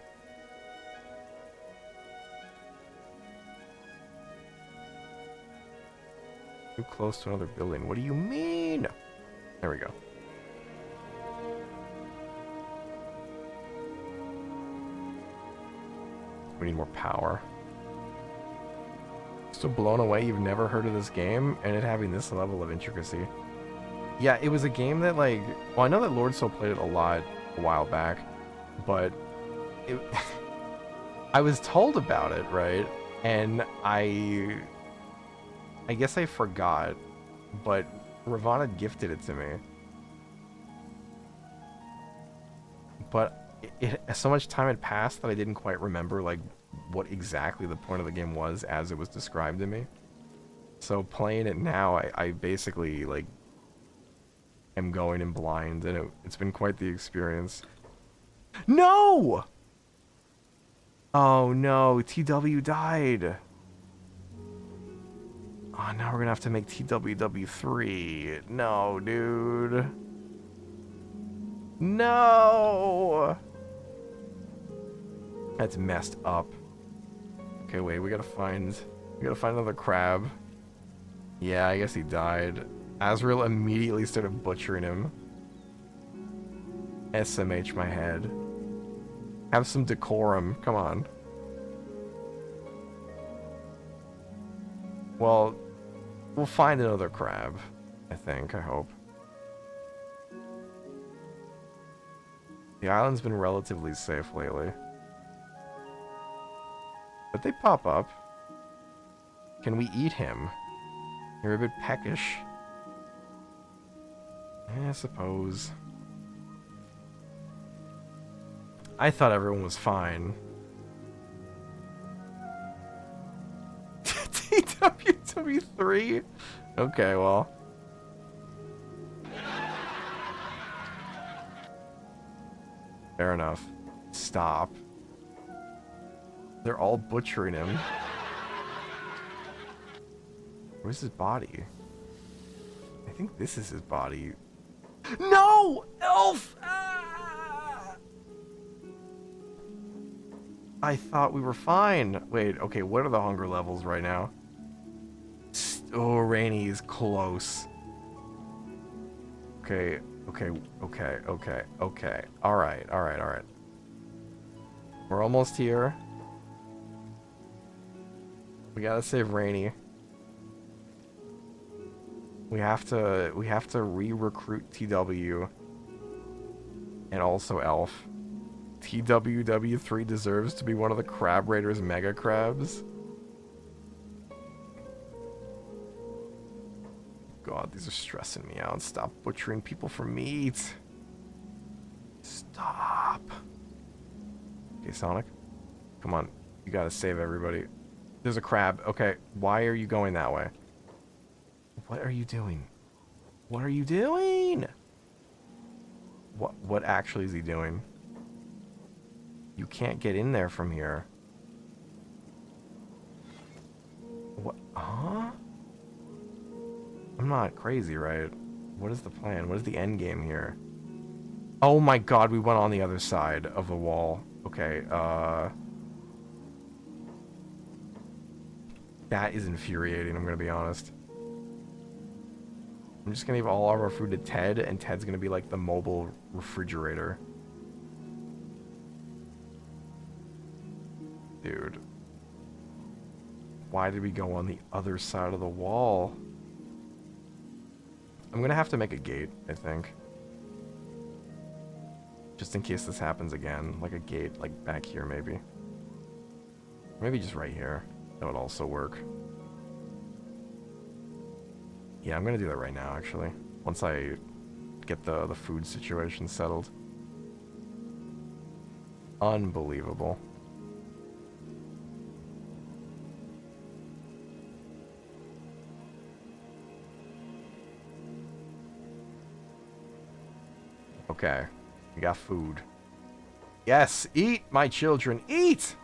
Too close to another building. What do you mean? There we go. We need more power. So blown away you've never heard of this game and it having this level of intricacy. Yeah, it was a game that like, well, I know that Lord Soul played it a lot a while back, but it, I was told about it, right? And I guess I forgot, but Ravana gifted it to me. But so much time had passed that I didn't quite remember like what exactly the point of the game was as it was described to me. So playing it now, I basically like am going in blind, and it's been quite the experience. No! Oh no, TW died. Oh, now we're gonna have to make TWW3. No, dude. No! That's messed up. Okay, wait, we gotta find another crab. Yeah, I guess he died. Azrael immediately started butchering him. SMH my head. Have some decorum, come on. Well, we'll find another crab, I think, I hope. The island's been relatively safe lately. But they pop up. Can we eat him? You're a bit peckish. I suppose. I thought everyone was fine. TWW3? Okay, well. Fair enough. Stop. They're all butchering him. Where's his body? I think this is his body. No! Elf! Ah! I thought we were fine. Wait, okay, what are the hunger levels right now? Oh, Rainy is close. Okay, okay. Alright. We're almost here. We gotta save Rainy. We have to re-recruit TW. And also Elf. TWW3 deserves to be one of the Crab Raiders mega crabs. God, these are stressing me out. Stop butchering people for meat. Stop. Okay, Sonic. Come on. You gotta save everybody. There's a crab. Okay, why are you going that way? What are you doing? What are you doing? What actually is he doing? You can't get in there from here. What? Huh? I'm not crazy, right? What is the plan? What is the end game here? Oh my god, we went on the other side of the wall. Okay, That is infuriating, I'm gonna be honest. I'm just gonna give all of our food to Ted, and Ted's gonna be like the mobile refrigerator. Dude. Why did we go on the other side of the wall? I'm gonna have to make a gate, I think. Just in case this happens again. Like a gate, like back here maybe. Maybe just right here. That would also work. Yeah, I'm gonna do that right now, actually. Once I get the food situation settled. Unbelievable. Okay, we got food. Yes, eat, my children, eat!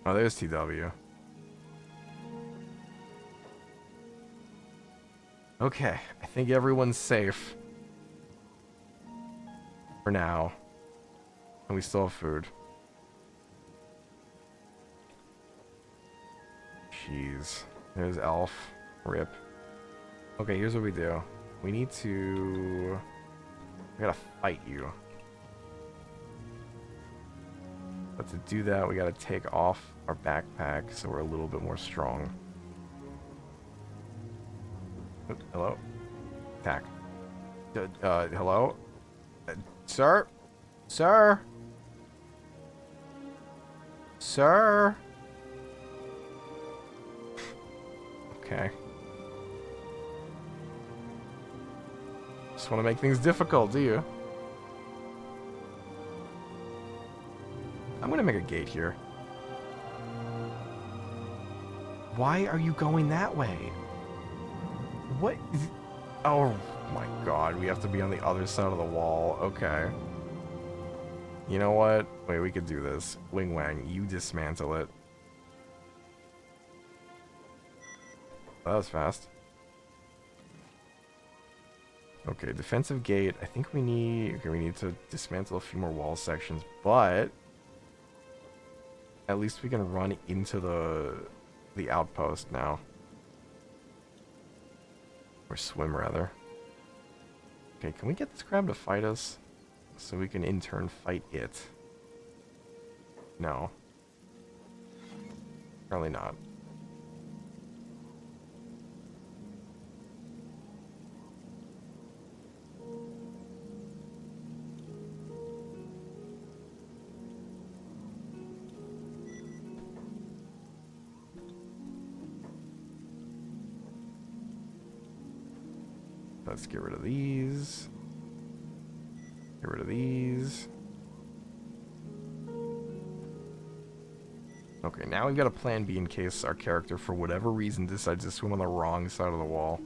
Oh, there's TW. Okay, I think everyone's safe. For now. And we still have food. Jeez. There's Elf. Rip. Okay, here's what we do. We need to... We gotta fight you. But to do that, we gotta take off our backpack so we're a little bit more strong. Oop, hello? Attack. Hello? Sir? Sir? Sir? Okay. Just want to make things difficult, do you? I'm gonna make a gate here. Why are you going that way? What is... Oh my god, we have to be on the other side of the wall. Okay. You know what? Wait, we could do this. Wing Wang, you dismantle it. That was fast. Okay, defensive gate. I think we need... Okay, we need to dismantle a few more wall sections, but... At least we can run into the outpost now. Or swim, rather. Okay, can we get this crab to fight us? So we can in turn fight it. No. Probably not. Let's get rid of these. Get rid of these. Okay, now we've got a plan B in case our character, for whatever reason, decides to swim on the wrong side of the wall.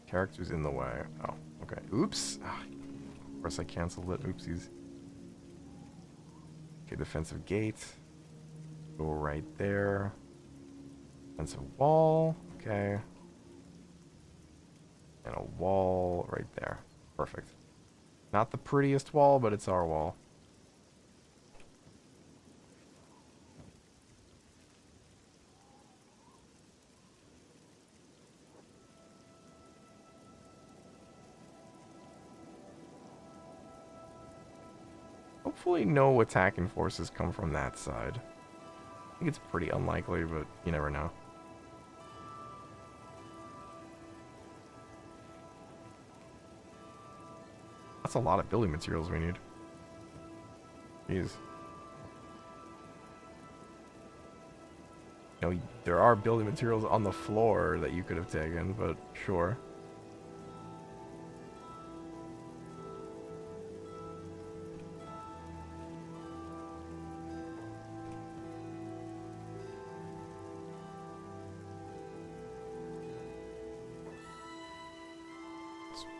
Character's in the way. Oh, okay. Oops. Ah, of course I canceled it. Oopsies. Okay, defensive gate. Go right there. Defensive wall. Okay. And a wall right there. Perfect. Not the prettiest wall, but it's our wall. Hopefully no attacking forces come from that side. I think it's pretty unlikely, but you never know. That's a lot of building materials we need. Jeez. You know, there are building materials on the floor that you could have taken, but sure.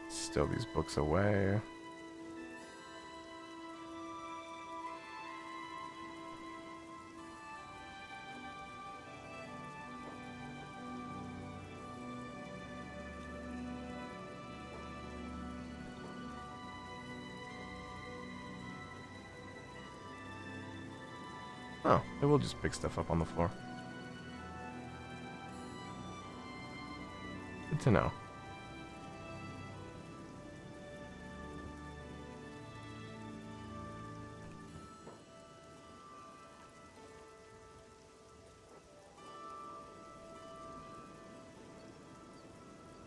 Stow these books away. Oh, they will just pick stuff up on the floor. Good to know.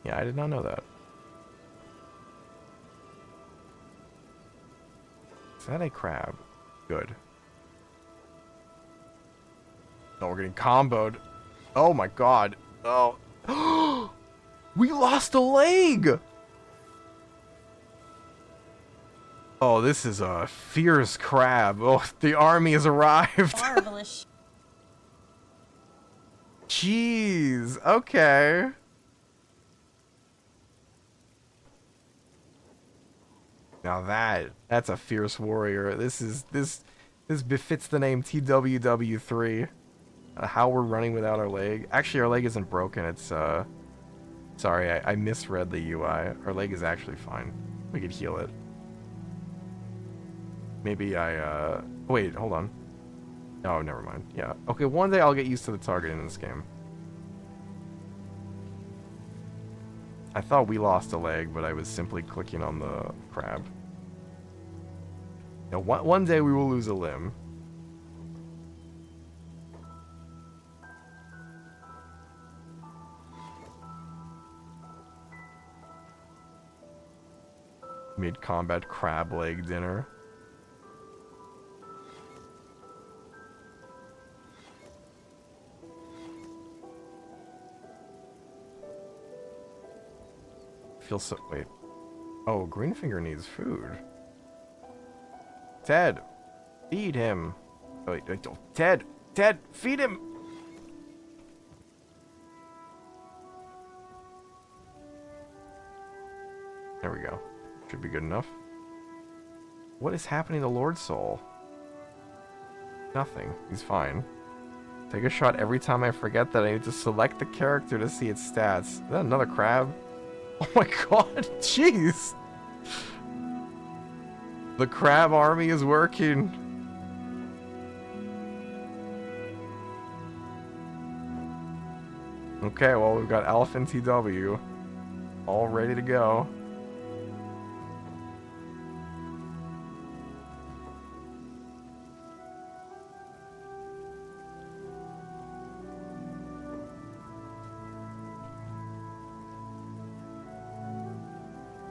Yeah, I did not know that. Is that a crab? Good. No, we're getting comboed. Oh my god. Oh. We lost a leg! Oh, this is a fierce crab. Oh, the army has arrived. Marvelous. Jeez. Okay. Now that's a fierce warrior. This befits the name TWW3. How we're running without our leg. Actually, our leg isn't broken. It's sorry, I misread the UI. Our leg is actually fine. We could heal it. Maybe wait, hold on. Oh, never mind. Yeah. Okay, one day I'll get used to the targeting in this game. I thought we lost a leg, but I was simply clicking on the crab. Now, one day we will lose a limb. Mid-combat crab leg dinner. Feels so... Wait. Oh, Greenfinger needs food. Ted! Feed him! Wait, oh, Ted! Ted! Feed him! There we go. Should be good enough. What is happening to Lord Soul? Nothing. He's fine. Take a shot every time I forget that I need to select the character to see its stats. Is that another crab? Oh my god, jeez! The crab army is working. Okay, well, we've got Alpha and TW all ready to go.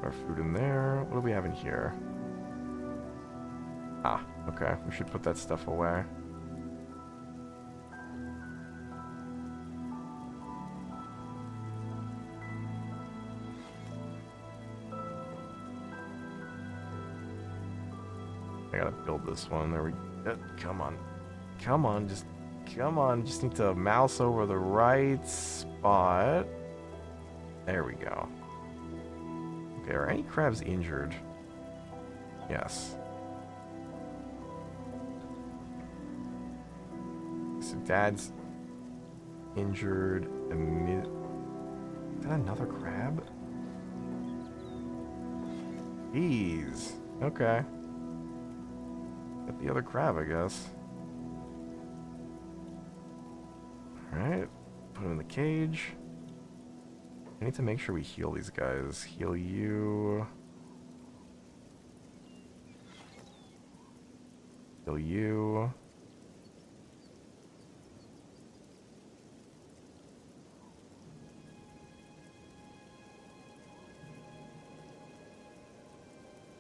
Our food in there. What do we have in here? Ah, okay. We should put that stuff away. I gotta build this one. There we go. Come on. Come on, just... Come on, just need to mouse over the right spot. There we go. Okay, are any crabs injured? Yes. So Dad's injured. Is that another crab? Jeez. Okay. Got the other crab, I guess. Alright. Put him in the cage. I need to make sure we heal these guys. Heal you. Heal you.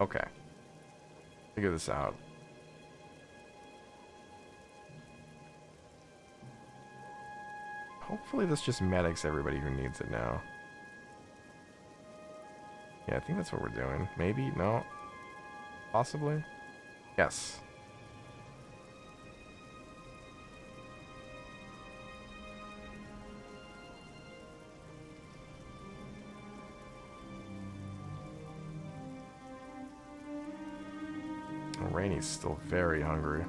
Okay. Figure this out. Hopefully this just medics everybody who needs it now. Yeah, I think that's what we're doing. Maybe? No? Possibly? Yes. Rainy's still very hungry.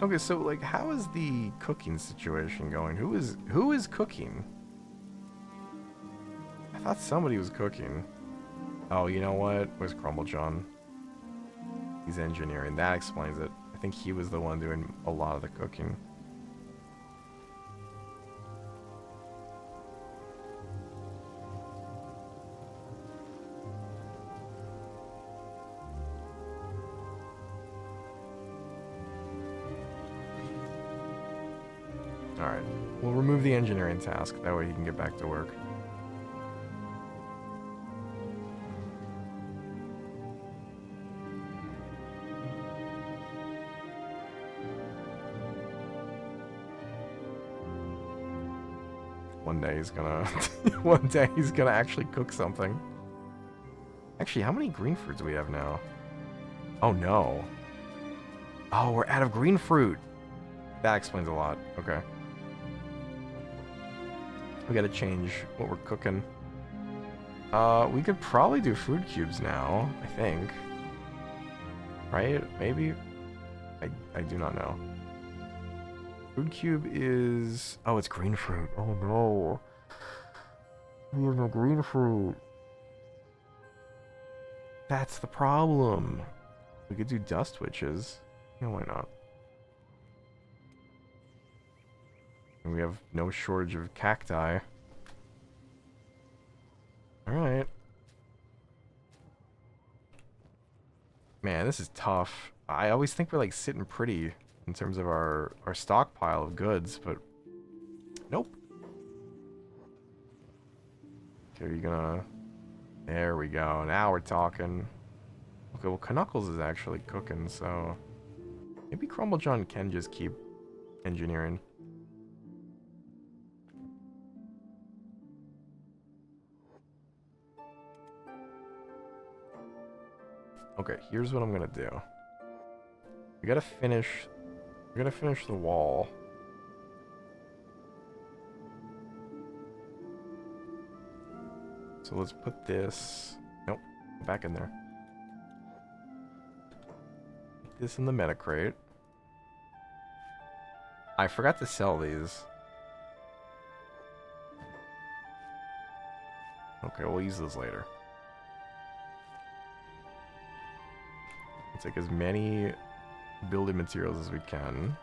Okay, so like, how is the cooking situation going? Who is cooking? I thought somebody was cooking. Oh, you know what? Where's Crumble John? He's engineering. That explains it. I think he was the one doing a lot of the cooking. Alright. We'll remove the engineering task. That way he can get back to work. One day he's gonna... one day he's gonna actually cook something. Actually, how many green fruits do we have now? Oh no. Oh, we're out of green fruit. That explains a lot. Okay. We gotta change what we're cooking. We could probably do food cubes now, I think. Right? Maybe? I do not know. Food cube is... Oh, it's green fruit. Oh no. We have no green fruit. That's the problem. We could do dust witches. Yeah, why not? And we have no shortage of cacti. Alright. Man, this is tough. I always think we're like sitting pretty in terms of our stockpile of goods, but nope. Okay, are you gonna... There we go. Now we're talking. Okay, well, Knuckles is actually cooking, so maybe Crumble John can just keep engineering. Okay, here's what I'm gonna do. We gotta finish the wall. So let's put this... Nope, back in there. Put this in the meta crate. I forgot to sell these. Okay, we'll use those later. We'll take as many building materials as we can.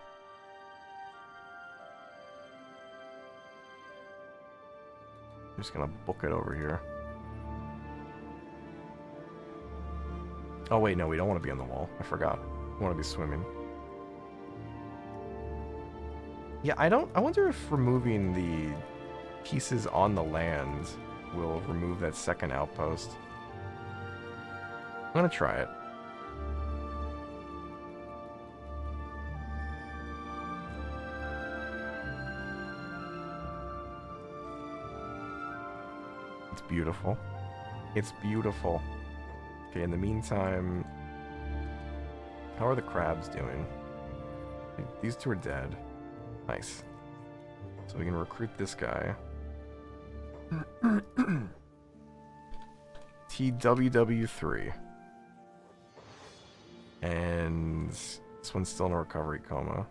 I'm just gonna book it over here. Oh wait, no, we don't want to be on the wall. I forgot. We want to be swimming. Yeah, I wonder if removing the pieces on the land will remove that second outpost. I'm gonna try it. It's beautiful. It's beautiful. Okay, in the meantime, how are the crabs doing? These two are dead. Nice. So we can recruit this guy. TWW3. And this one's still in a recovery coma.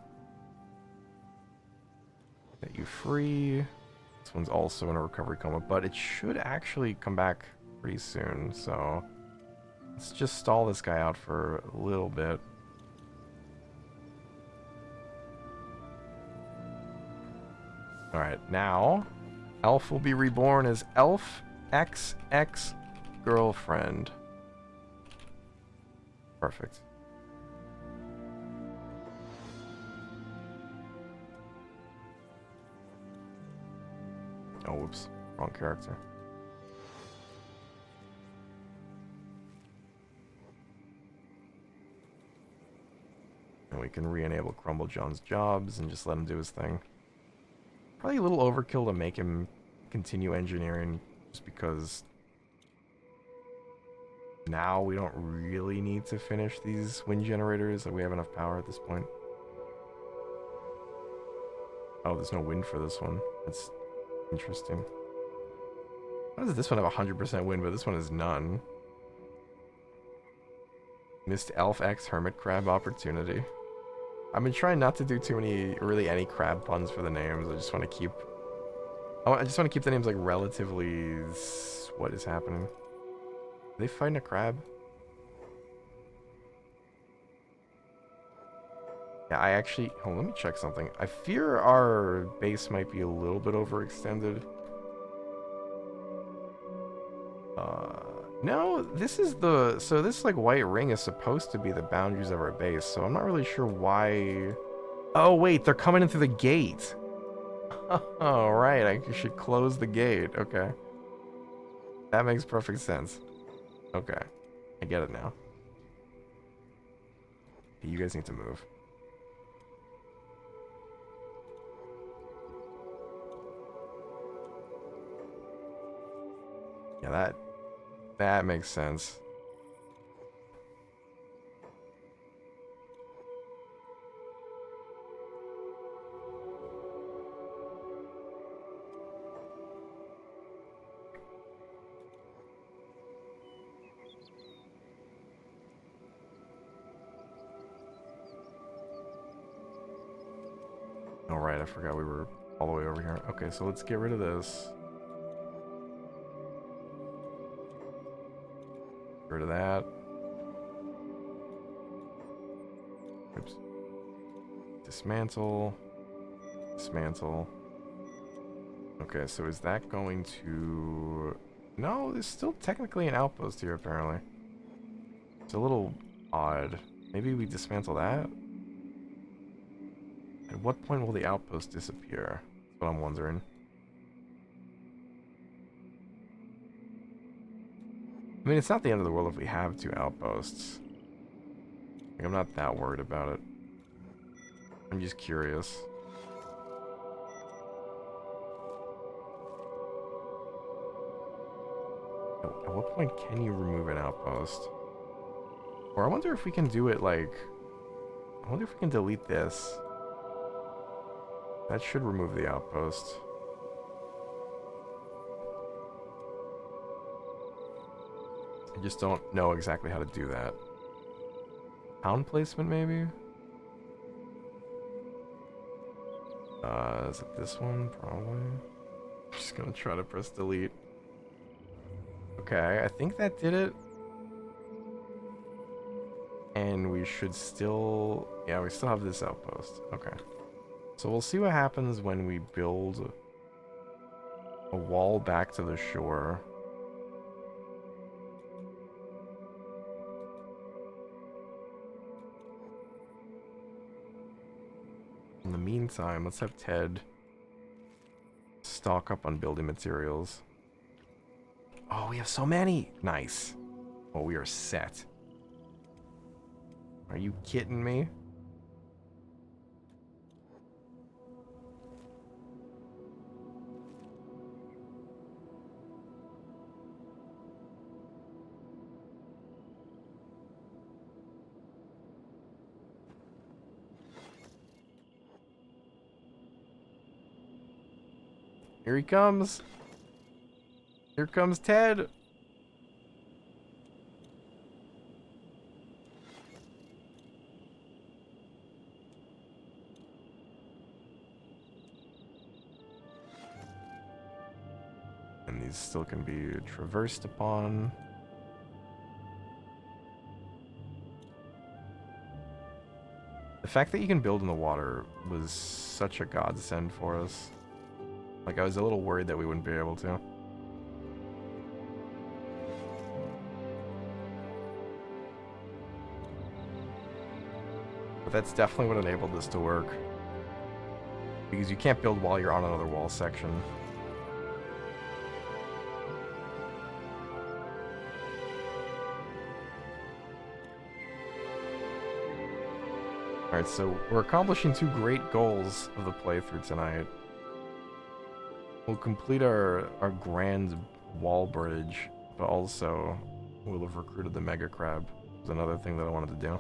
Set you free. This one's also in a recovery coma, but it should actually come back pretty soon, so let's just stall this guy out for a little bit. Alright, now Elf will be reborn as Elf XX Girlfriend. Perfect. Oh, whoops. Wrong character. And we can re-enable Crumble John's jobs and just let him do his thing. Probably a little overkill to make him continue engineering just because now we don't really need to finish these wind generators. Like, we have enough power at this point. Oh, there's no wind for this one. That's interesting. Why does this one have 100% wind, but this one has none? Missed Elf X Hermit Crab opportunity. I've been trying not to do too many, really any crab puns for the names. I just want to keep... I just want to keep the names like relatively... What is happening? Are they fighting a crab? Yeah, I actually... Hold on, let me check something. I fear our base might be a little bit overextended. No, this is the... So this, like, white ring is supposed to be the boundaries of our base, so I'm not really sure why... Oh, wait, they're coming in through the gate. Oh, right, I should close the gate. Okay. That makes perfect sense. Okay. I get it now. You guys need to move. Yeah, that makes sense. All right, I forgot we were all the way over here. Okay, so let's get rid of this. Get rid of that. Oops. Dismantle. Dismantle. Okay, so is that going to... No, there's still technically an outpost here, apparently. It's a little odd. Maybe we dismantle that? At what point will the outpost disappear? That's what I'm wondering. I mean, it's not the end of the world if we have 2 outposts. Like, I'm not that worried about it. I'm just curious. At what point can you remove an outpost? Or I wonder if we can do it like... I wonder if we can delete this. That should remove the outpost. I just don't know exactly how to do that. Town placement, maybe? Is it this one? Probably. I'm just gonna try to press delete. Okay, I think that did it. And we should still... Yeah, we still have this outpost. Okay. So we'll see what happens when we build a wall back to the shore. In the meantime, let's have Ted stock up on building materials. Oh, we have so many! Nice. Oh, we are set. Are you kidding me? Here he comes. Here comes Ted. And these still can be traversed upon. The fact that you can build in the water was such a godsend for us. Like, I was a little worried that we wouldn't be able to. But that's definitely what enabled this to work. Because you can't build while you're on another wall section. Alright, so we're accomplishing 2 great goals of the playthrough tonight. We'll complete our grand wall bridge, but also we'll have recruited the Mega Crab. Was another thing that I wanted to do.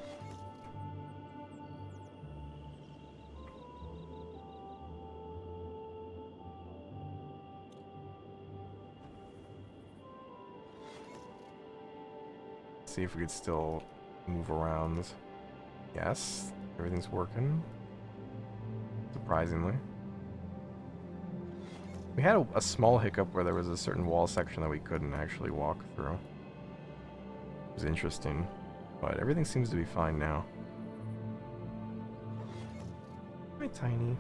See if we could still move around. Yes, everything's working. Surprisingly. We had a small hiccup where there was a certain wall section that we couldn't actually walk through. It was interesting, but everything seems to be fine now. Hi, Tiny.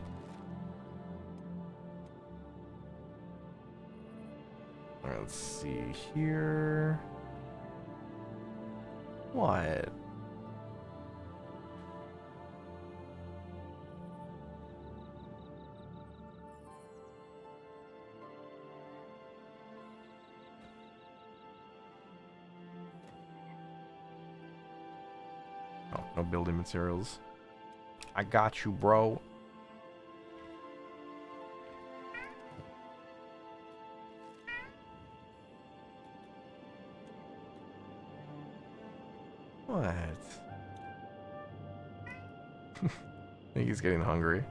Alright, let's see here. What? Oh, no building materials. I got you, bro. What? I think he's getting hungry.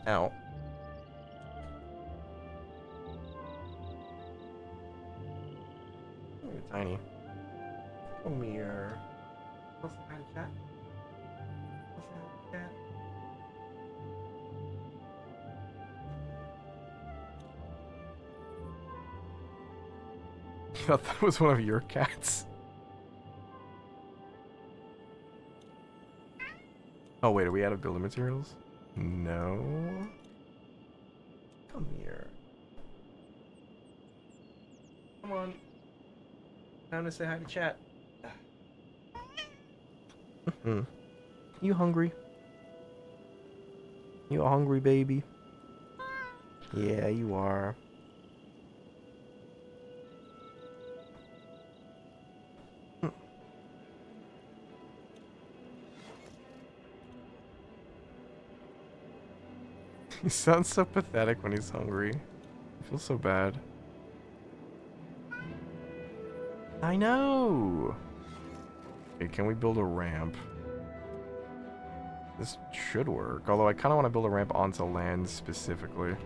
Ow. You're tiny. Come here. What's that, chat? What's that, chat? You thought that was one of your cats? Oh wait, are we out of building materials? No. Come here. Come on. Time to say hi to chat. You hungry? You a hungry baby? Yeah, you are. He sounds so pathetic when he's hungry. I feel so bad. I know! Okay, can we build a ramp? This should work, although I kind of want to build a ramp onto land specifically.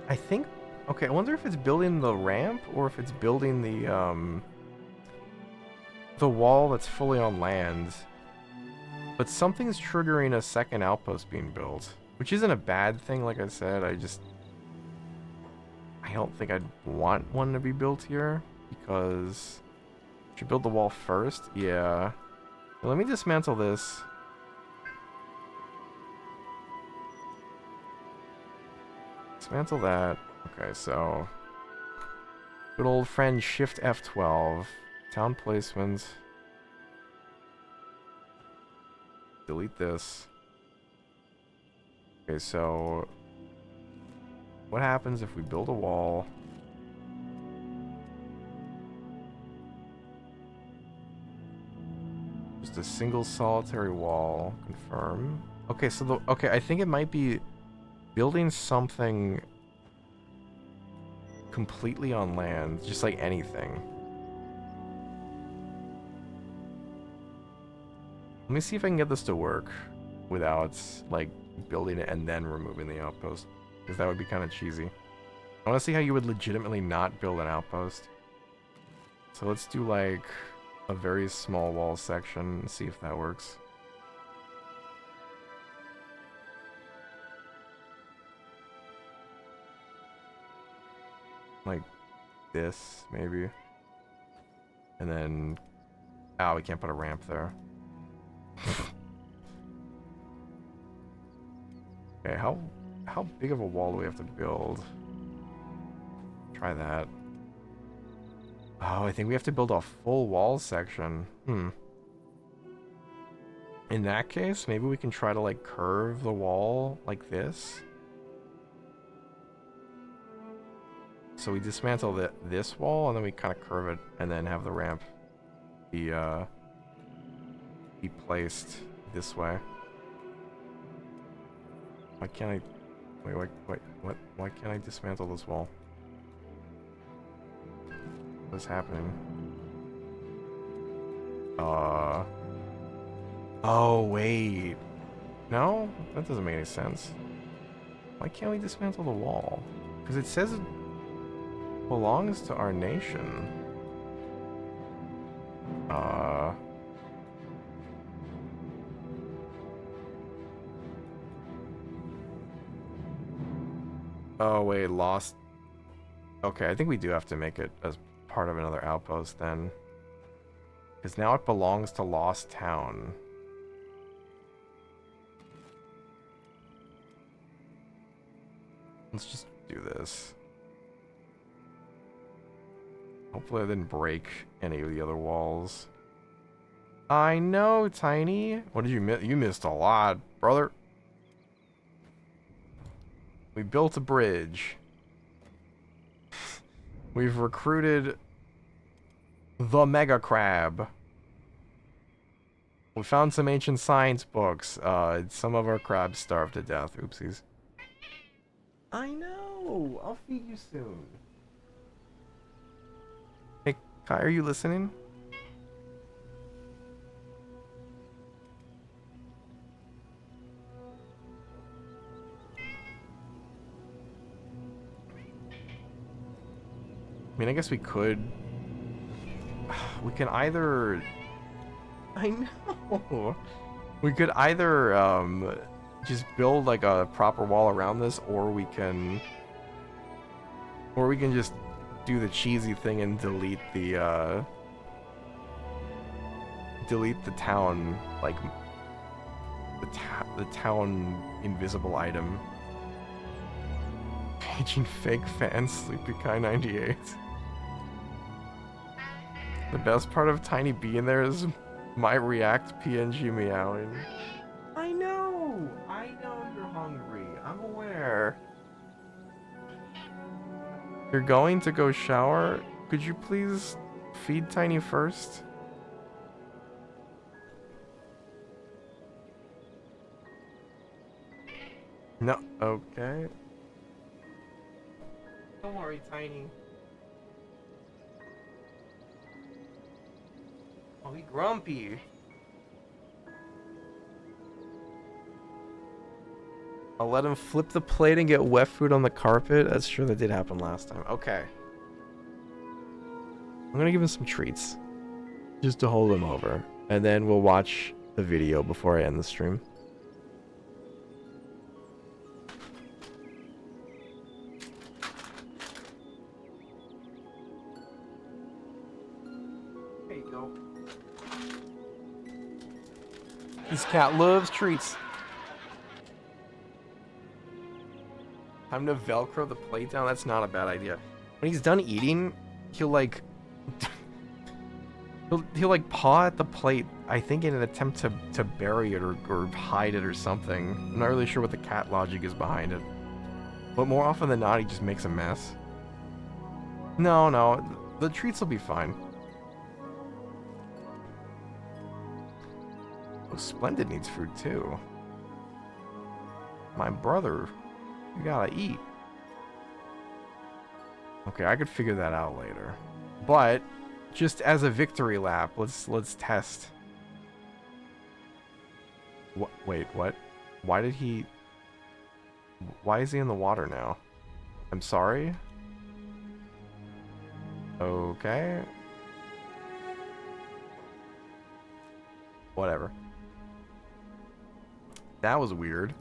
I think, okay, I wonder if it's building the ramp or if it's building the wall that's fully on land. But something's triggering a second outpost being built, which isn't a bad thing, like I said. I don't think I'd want one to be built here, because should build the wall first? Yeah. Well, let me dismantle this. Dismantle that. Okay, so good old friend Shift F12. Town placement. Delete this. Okay, so what happens if we build a wall? Just a single solitary wall. Confirm. Okay, so okay, I think it might be building something completely on land, just like anything. Let me see if I can get this to work without, like, building it and then removing the outpost, because that would be kind of cheesy. I want to see how you would legitimately not build an outpost. So let's do, like, a very small wall section and see if that works. Like this, maybe. And then... oh, we can't put a ramp there. Okay, how big of a wall do we have to build? Try that. Oh, I think we have to build a full wall section. In that case, maybe we can try to, like, curve the wall like this. So we dismantle this wall, and then we kind of curve it, and then have the ramp be placed this way. Why can't I... wait, what? Why can't I dismantle this wall? What's happening? Uh. Oh, wait. No? That doesn't make any sense. Why can't we dismantle the wall? Because it says it belongs to our nation. Oh, wait, lost. Okay, I think we do have to make it as part of another outpost then. Because now it belongs to Lost Town. Let's just do this. Hopefully I didn't break any of the other walls. I know, Tiny. What did you miss? You missed a lot, brother. We built a bridge. We've recruited the Mega Crab. We found some ancient science books. Some of our crabs starved to death. Oopsies. I know. I'll feed you soon. Hey, Kai, are you listening? I mean, I guess we could. We can either. I know. We could either just build like a proper wall around this, or we can just do the cheesy thing and delete the town, like the town invisible item. Paging fake fans, Sleepy Kai 98. The best part of Tiny being there is my React PNG meowing. I know you're hungry. I'm aware. You're going to go shower? Could you please feed Tiny first? No, okay. Don't worry, Tiny. Oh, he grumpy. I'll let him flip the plate and get wet food on the carpet. That's true, that did happen last time. Okay. I'm gonna give him some treats. Just to hold him over. And then we'll watch the video before I end the stream. There you go. This cat loves treats. Time to Velcro the plate down? That's not a bad idea. When he's done eating, he'll like... he'll like paw at the plate, I think in an attempt to bury it or hide it or something. I'm not really sure what the cat logic is behind it. But more often than not, he just makes a mess. No, the treats will be fine. Oh, Splendid needs food too. My brother, you gotta eat. Okay, I could figure that out later. But just as a victory lap, let's test. Wait, what? Why is he in the water now? I'm sorry? Okay. Whatever. That was weird.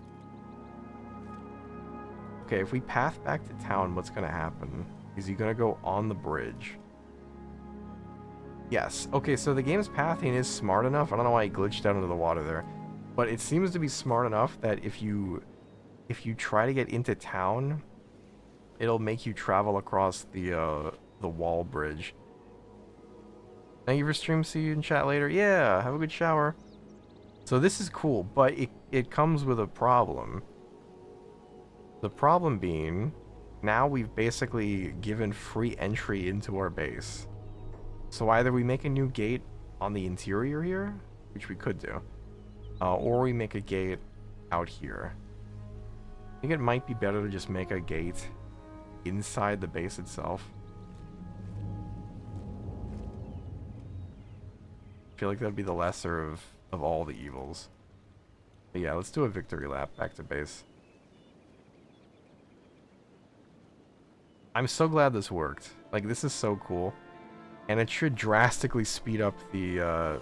Okay, if we path back to town, what's gonna happen? Is he gonna go on the bridge? Yes. Okay, so the game's pathing is smart enough. I don't know why he glitched out into the water there. But it seems to be smart enough that if you try to get into town, it'll make you travel across the wall bridge. Thank you for stream. See you in chat later. Yeah, have a good shower. So this is cool, but it comes with a problem. The problem being, now we've basically given free entry into our base. So either we make a new gate on the interior here, which we could do, or we make a gate out here. I think it might be better to just make a gate inside the base itself. feel like that'd be the lesser of all the evils. But yeah, let's do a victory lap back to base. I'm so glad this worked. Like, this is so cool. And it should drastically speed up the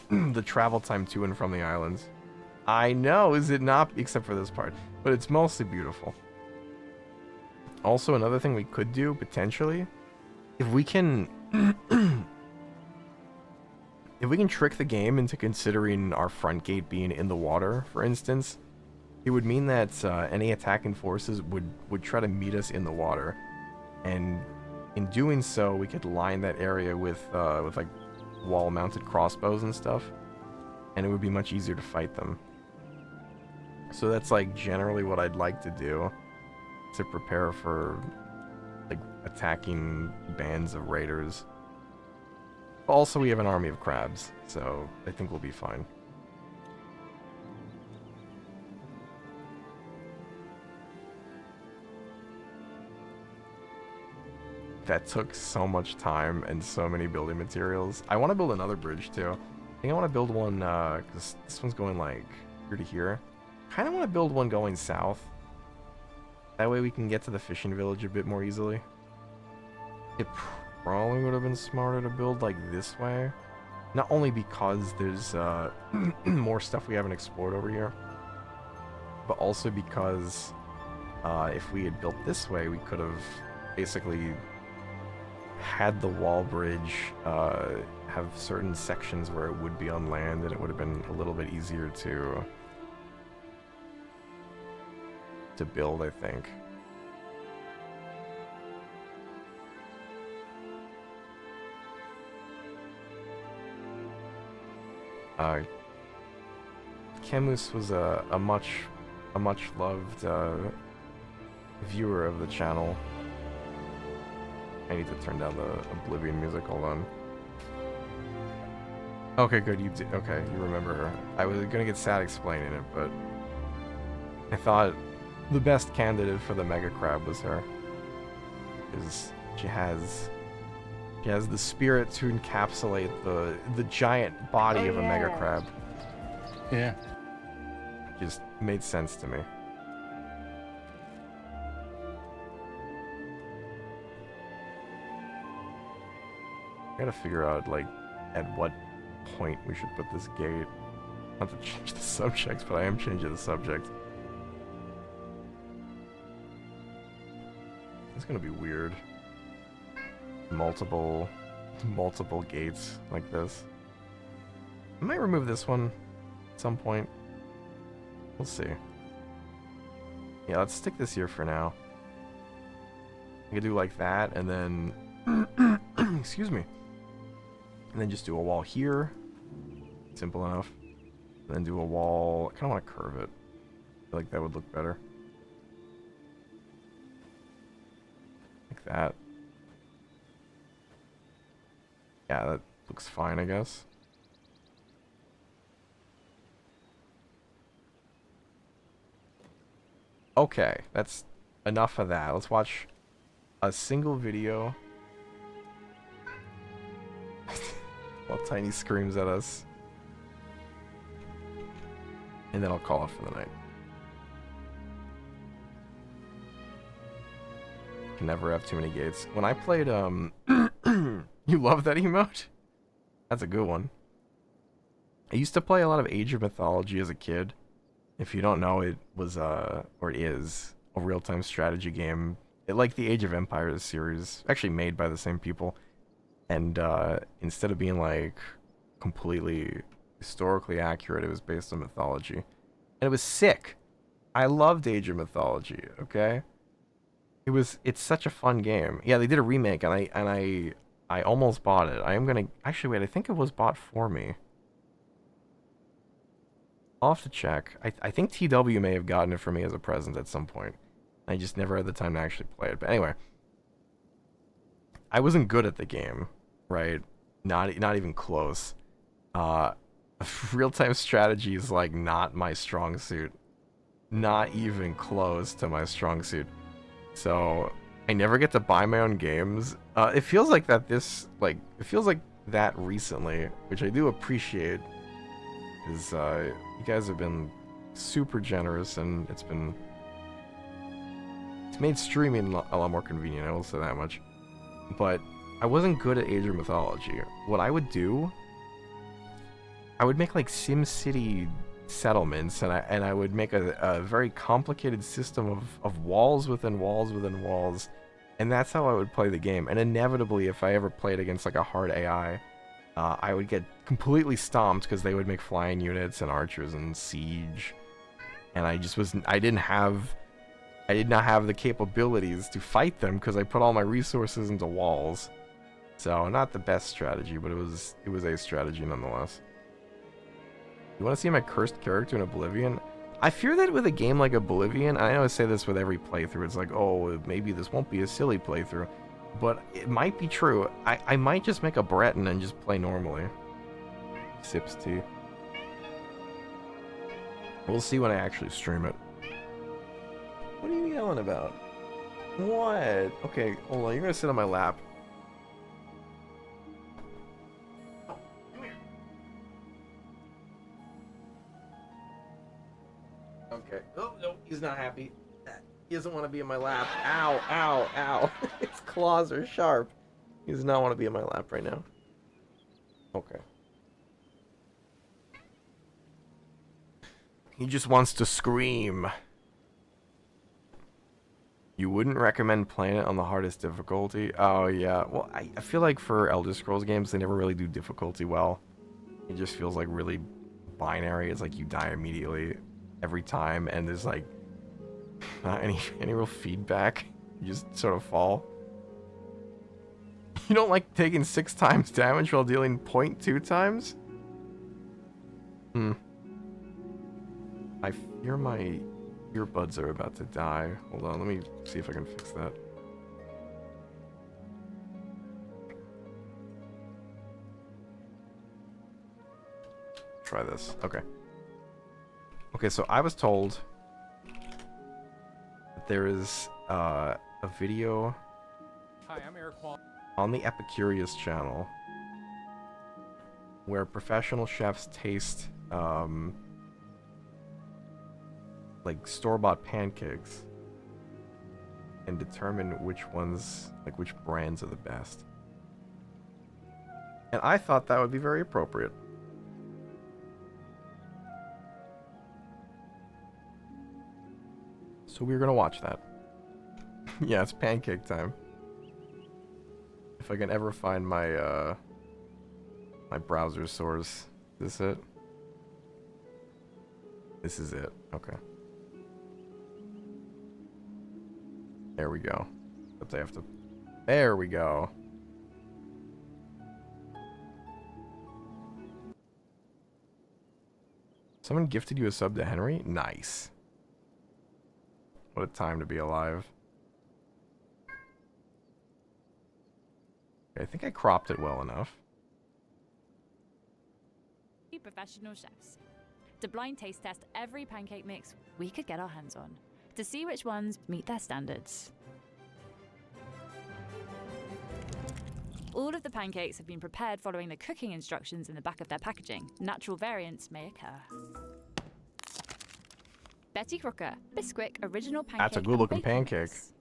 the travel time to and from the islands. I know, is it not? Except for this part. But it's mostly beautiful. Also, another thing we could do, potentially, if we can... if we can trick the game into considering our front gate being in the water, for instance, it would mean that any attacking forces would try to meet us in the water. And in doing so, we could line that area with like wall-mounted crossbows and stuff, and it would be much easier to fight them. So that's like generally what I'd like to do to prepare for like attacking bands of raiders. Also, we have an army of crabs, so I think we'll be fine. That took so much time and so many building materials. I want to build another bridge too. I think I want to build one, because this one's going like here to here. Kind of want to build one going south. That way we can get to the fishing village a bit more easily. It probably would have been smarter to build like this way. Not only because there's more stuff we haven't explored over here, but also because if we had built this way, we could have basically had the wall bridge have certain sections where it would be on land, and it would have been a little bit easier to build, I think. Camus was a much loved viewer of the channel. I need to turn down the Oblivion music, hold on. Okay, good, okay, you remember her. I was gonna get sad explaining it, but I thought the best candidate for the Mega Crab was her. Because she has the spirit to encapsulate the giant body of a Mega Crab. Yeah. Just made sense to me. I gotta figure out, like, at what point we should put this gate. Not to change the subjects, but I am changing the subject. It's gonna be weird. Multiple gates like this. I might remove this one at some point. We'll see. Yeah, let's stick this here for now. I could do like that, and then... excuse me. And then just do a wall here. Simple enough. And then do a wall... I kind of want to curve it. I feel like that would look better. Like that. Yeah, that looks fine, I guess. Okay, that's enough of that. Let's watch a single video while Tiny screams at us. And then I'll call it for the night. Can never have too many gates. When I played, you love that emote? That's a good one. I used to play a lot of Age of Mythology as a kid. If you don't know, it was, or it is, a real-time strategy game. It, like the Age of Empires series, actually made by the same people. And, instead of being, like, completely historically accurate, it was based on mythology. And it was sick. I loved Age of Mythology, okay? It's such a fun game. Yeah, they did a remake, and I almost bought it. I am gonna, actually, wait, I think it was bought for me. I'll have to check. I think TW may have gotten it for me as a present at some point. I just never had the time to actually play it. But anyway, I wasn't good at the game, right? Not even close. Real-time strategy is like not my strong suit. Not even close to my strong suit. So I never get to buy my own games. It feels like that it feels like that recently, which I do appreciate, is you guys have been super generous, and it's made streaming a lot more convenient, I will say that much. But I wasn't good at Age of Mythology. What I would do, I would make like SimCity settlements, and I would make a very complicated system of walls within walls within walls, and that's how I would play the game. And inevitably, if I ever played against like a hard AI, I would get completely stomped because they would make flying units and archers and siege, and I did not have the capabilities to fight them because I put all my resources into walls. So not the best strategy, but it was a strategy nonetheless. You want to see my cursed character in Oblivion? I fear that with a game like Oblivion, I know I say this with every playthrough, it's like, oh, maybe this won't be a silly playthrough, but it might be true. I might just make a Breton and just play normally. Sips tea. We'll see when I actually stream it. What are you yelling about? What? Okay, hold on, you're gonna sit on my lap. Okay. Oh, no, he's not happy. He doesn't want to be in my lap. Ow, ow, ow. His claws are sharp. He does not want to be in my lap right now. Okay. He just wants to scream. You wouldn't recommend playing it on the hardest difficulty? Oh, yeah. Well, I feel like for Elder Scrolls games, they never really do difficulty well. It just feels like really binary. It's like you die immediately every time, and there's like not any real feedback. You just sort of fall. You don't like taking 6 times damage while dealing 0.2 times? I fear my earbuds are about to die. Hold on, let me see if I can fix that. Try this. Okay. Okay, so I was told that there is a video on the Epicurious channel where professional chefs taste like store-bought pancakes and determine which ones, like which brands are the best. And I thought that would be very appropriate. So we're gonna watch that. Yeah, it's pancake time. If I can ever find my my browser source. Is this it? This is it. Okay. There we go. But they have to... There we go. Someone gifted you a sub to Henry? Nice. What a time to be alive. Okay, I think I cropped it well enough. Professional chefs to blind taste test every pancake mix we could get our hands on to see which ones meet their standards. All of the pancakes have been prepared following the cooking instructions in the back of their packaging. Natural variants may occur. Betty Crocker, Bisquick original pancake. That's a good looking pancake. Mix.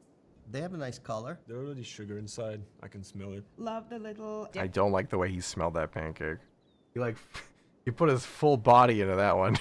They have a nice color. There's already sugar inside. I can smell it. Love the little I don't like the way he smelled that pancake. He like... He put his full body into that one.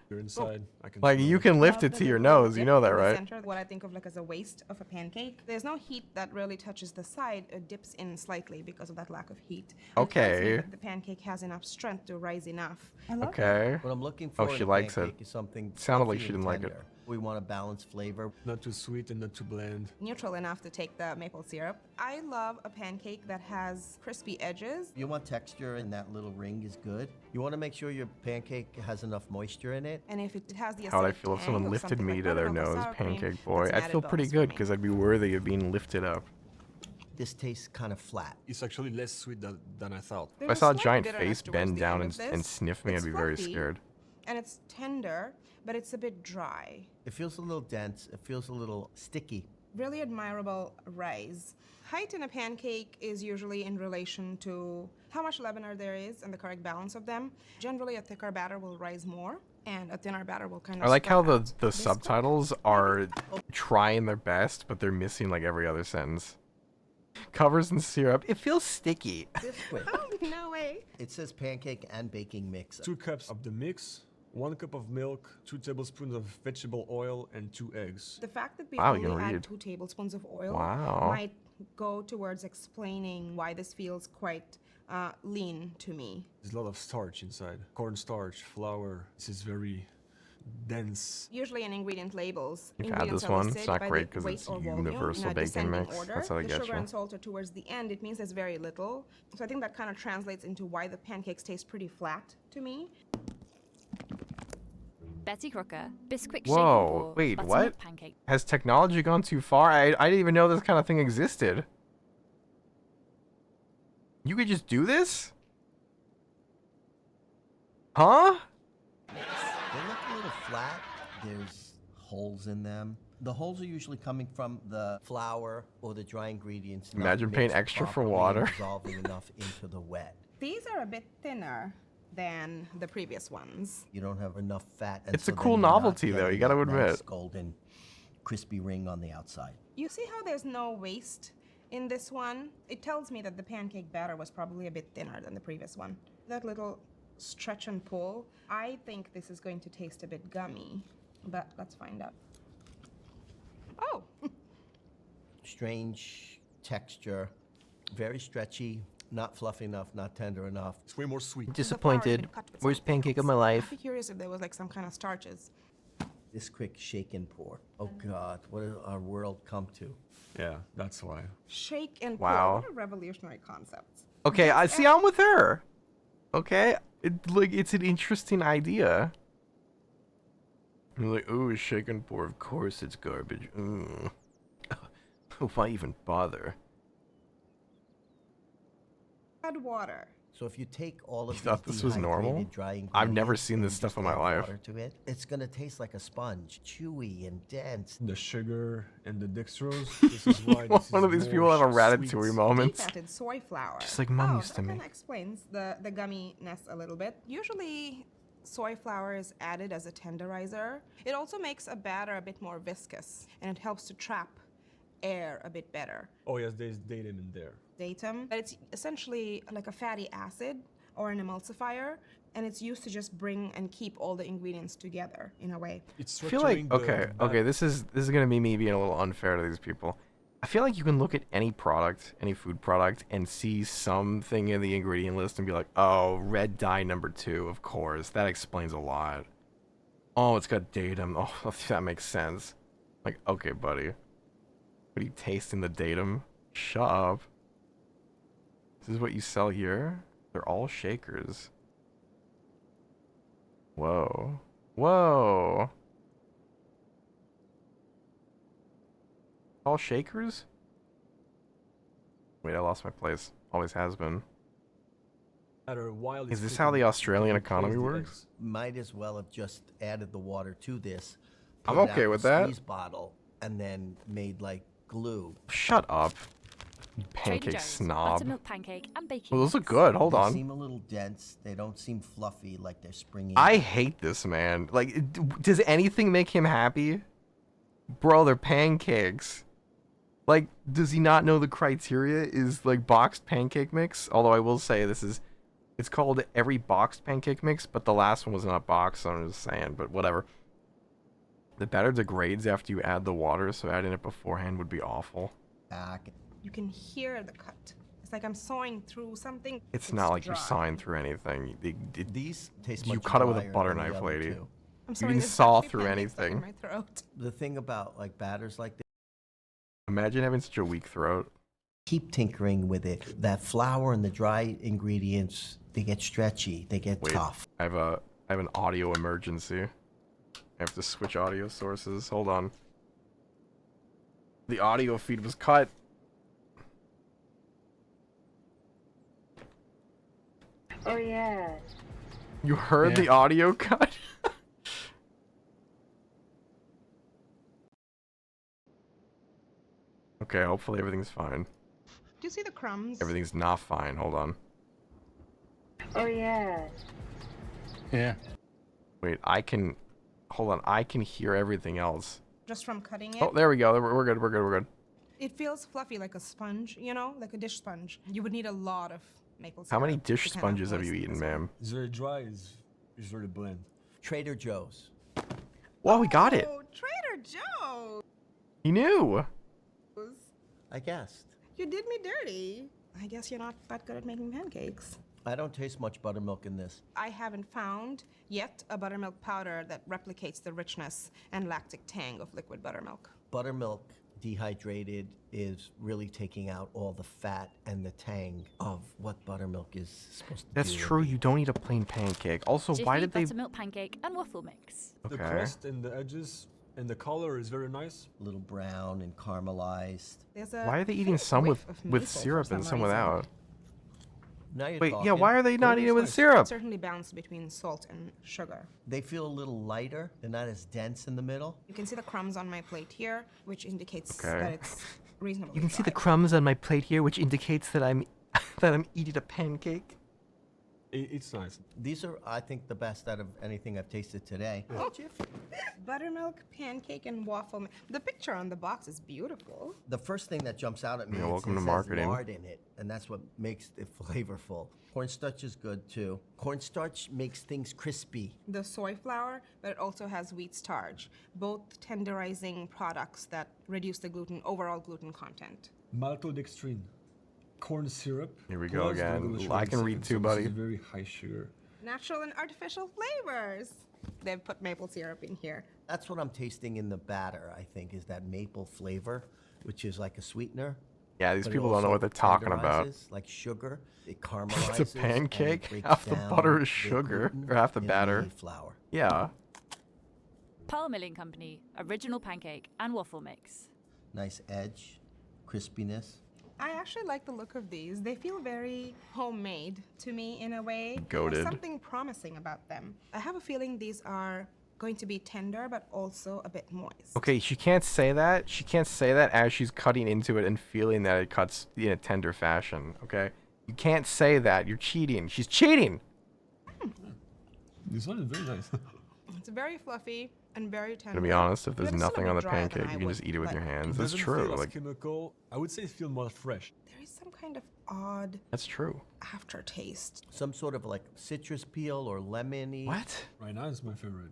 You're inside. I can Like, smell you it. can lift it to your nose, you know that, right? Center, what I think of like as a waist of a pancake. There's no heat that really touches the side. It dips in slightly because of that lack of heat. And it tells me Okay. that the pancake has enough strength to rise enough. I love it. Okay. What I'm looking for Oh, in she a likes pancake it. is something Sounded like fluffy she didn't and like it. tender. We want a balanced flavor. Not too sweet and not too bland. Neutral enough to take the maple syrup. I love a pancake that has crispy edges. You want texture, and that little ring is good. You want to make sure your pancake has enough moisture in it. And if it has the How would I acidic feel if tang someone of lifted something me like to their buttermilk or nose, sour cream, pancake boy? that's an I'd feel added pretty bonus good for me. because I'd be worthy of being lifted up. This tastes kind of flat. It's actually less sweet than I thought. If I There's saw a slight giant bitterness face towards bend the down end and, of this. and sniff me, It's I'd be very fluffy, scared. And it's tender, but it's a bit dry. It feels a little dense. It feels a little sticky. Really admirable rise. Height in a pancake is usually in relation to how much leavener there is and the correct balance of them. Generally, a thicker batter will rise more, and a thinner batter will kind of I like how spread out. the This subtitles are trying their best, but they're missing like every other sentence. Covers in syrup. It feels sticky. This quick. Oh, no way. It says pancake and baking mix. 2 cups of the mix, 1 cup of milk, 2 tablespoons of vegetable oil, and 2 eggs. The fact that we Wow, you only can add read. 2 tablespoons of oil Wow. might go towards explaining why this feels quite lean to me. There's a lot of starch inside. Cornstarch, flour. This is very dense. Usually in ingredient labels, You've had ingredients this are one. listed It's not by great the 'cause weight it's or volume universal in a baking descending mix. order. That's how they the get sugar you. and salt are towards the end. It means there's very little. So I think that kind of translates into why the pancakes taste pretty flat to me. Betty Crocker, Bisquick Whoa, shake and pour, wait, buttermilk what? pancake. Has technology gone too far? I didn't even know this kind of thing existed. You could just do this? Huh? They look a little flat. There's holes in them. The holes are usually coming from the flour or the dry ingredients. not Imagine paying mixed extra for properly and water. Dissolving enough into the wet. These are a bit thinner than the previous ones. You don't have enough fat. And It's so a then cool you're not novelty, though, you getting gotta that admit. Nice golden, crispy ring on the outside. You see how there's no waste in this one? It tells me that the pancake batter was probably a bit thinner than the previous one. That little stretch and pull, I think this is going to taste a bit gummy, but let's find out. Oh, Strange texture, very stretchy, not fluffy enough, not tender enough. It's way more sweet. the flour had been cut with Where's something pancake of else. my I'd life? be curious if there was like some kind of starches. This quick shake and pour. Oh God, what did our world come to? Yeah, that's why. Shake and Wow. pour. What a revolutionary concept. Okay, I see. I'm with her. Okay, it's an interesting idea. You're like, ooh, shake and pour. Of course, it's garbage. Ooh. Why even bother? Add water. So if you take all of You thought these this was normal? dehydrated dry I've never ingredients seen and this you stuff just in my add life. water to it, it's gonna taste like a sponge, chewy and dense. The sugar and the dextrose. This is why this One is of these people more have a sweet. Ratatouille moment. Defatted soy flour. Just like Mom oh, used to that make. kind of explains the gumminess a little bit. Usually, soy flour is added as a tenderizer. It also makes a batter a bit more viscous, and it helps to trap air a bit better. Oh yes, there's datum in there. Datum, but it's essentially like a fatty acid or an emulsifier, and it's used to just bring and keep all the ingredients together in a way. It's I feel like structuring the okay, batter. this is gonna be me being a little unfair to these people. I feel like you can look at any product, any food product, and see something in the ingredient list and be like, oh, red dye number 2, of course. That explains a lot. Oh, it's got datum. Oh, that makes sense. Like, okay, buddy. What are you tasting the datum? Shut up. This is what you sell here? They're all shakers. Whoa. Whoa. All shakers? Wait, I lost my place. Always has been. Batter while Is it's this how the cooking, you Australian can economy replace the works? eggs. Might as well have just added the water to this. I'm put it okay out with the that. Squeeze bottle and then made like glue. Shut up. You Trader pancake Joe's, snob. buttermilk pancake and baking Well, those look mix. good. Hold They on. seem a little dense. They don't seem fluffy like they're springy. I hate this man. Like, does anything make him happy? Bro, they're pancakes. Like, does he not know the criteria is like boxed pancake mix? Although I will say it's called every boxed pancake mix, but the last one was not boxed, so I'm just saying, but whatever. The batter degrades after you add the water, so adding it beforehand would be awful. Back. You can hear the cut. It's like I'm sawing through something. It's not like you're dry. sawing through anything. These taste You much cut it with a drier butter than the knife, other lady. two. I'm sorry, can there's saw actually through pancakes stuck in anything. my throat. The thing about like batters like this, Imagine having such a weak throat. keep tinkering with it. That flour and the dry ingredients, they get stretchy, they get Wait, tough. I have an audio emergency. I have to switch audio sources. Hold on. The audio feed was cut. Oh yeah. You heard Yeah. the audio cut? Okay, hopefully everything's fine. Do you see the crumbs? Everything's not fine. Hold on. Oh yeah. Yeah. Wait, I can... Hold on, I can hear everything else. Just from cutting it. Oh, there we go. We're good, we're good, we're good. It feels fluffy like a sponge, you know, like a dish sponge. You would need a lot of maple syrup. How many dish to kind of sponges have you moisten eaten, this one. ma'am? It's very dry. It's very bland. Trader Joe's. Well, we got it. Oh, Trader Joe's. He knew. I guessed. You did me dirty. I guess you're not that good at making pancakes. I don't taste much buttermilk in this. I haven't found yet a buttermilk powder that replicates the richness and lactic tang of liquid buttermilk. Buttermilk dehydrated is really taking out all the fat and the tang of what buttermilk is supposed to That's do. true. You don't eat a plain pancake. Also, why Jiffy did they... buttermilk pancake and waffle mix. The Okay. crust and the edges and the color is very nice. A little brown and caramelized. There's a Why are they eating faint some whiff of with maple for syrup and some reason. without? Now you're Wait, talking. yeah, why are they not Color's eating it with nice. syrup? Certainly balanced between salt and sugar. They feel a little lighter. They're not as dense in the middle. You can see the crumbs on my plate here, which indicates Okay. that it's reasonably You can see the dry. crumbs on my plate here, which indicates that I'm that I'm eating a pancake. It's nice. These are, I think, the best out of anything I've tasted today. Oh, buttermilk, pancake, and waffle. The picture on the box is beautiful. The first thing that jumps out at me Yeah, is welcome it to says marketing. lard in it, and that's what makes it flavorful. Cornstarch is good too. Cornstarch makes things crispy. The soy flour, but it also has wheat starch, both tenderizing products that reduce the overall gluten content. Maltodextrin. Corn syrup. Here we go plus again. regular sugar I can and read so too, this buddy. is very high sugar. Natural and artificial flavors. They've put maple syrup in here. That's what I'm tasting in the batter, I think, is that maple flavor, which is like a sweetener. Yeah, these but it people don't know also what they're talking about. tenderizes, Like sugar, it caramelizes. It's a and it pancake. breaks Half the butter down is sugar, gluten or half the in batter. flour. Yeah. Pearl Milling Company, original pancake and waffle mix. Nice edge, crispiness. I actually like the look of these. They feel very homemade to me in a way. Goated. There's something promising about them. I have a feeling these are going to be tender, but also a bit moist. Okay, she can't say that. She can't say that as she's cutting into it and feeling that it cuts in a tender fashion. Okay, you can't say that. You're cheating. She's cheating. This one is very nice. It's very fluffy and very tender. To be honest, if But there's it's still a nothing bit on the drier than pancake, I you can just would eat it with your like. hands. It That's doesn't true. feel as Like chemical. I would say it feels more fresh. There is some kind of odd that's true. aftertaste. Some sort of like citrus peel or lemony. What? Right now, it's my favorite.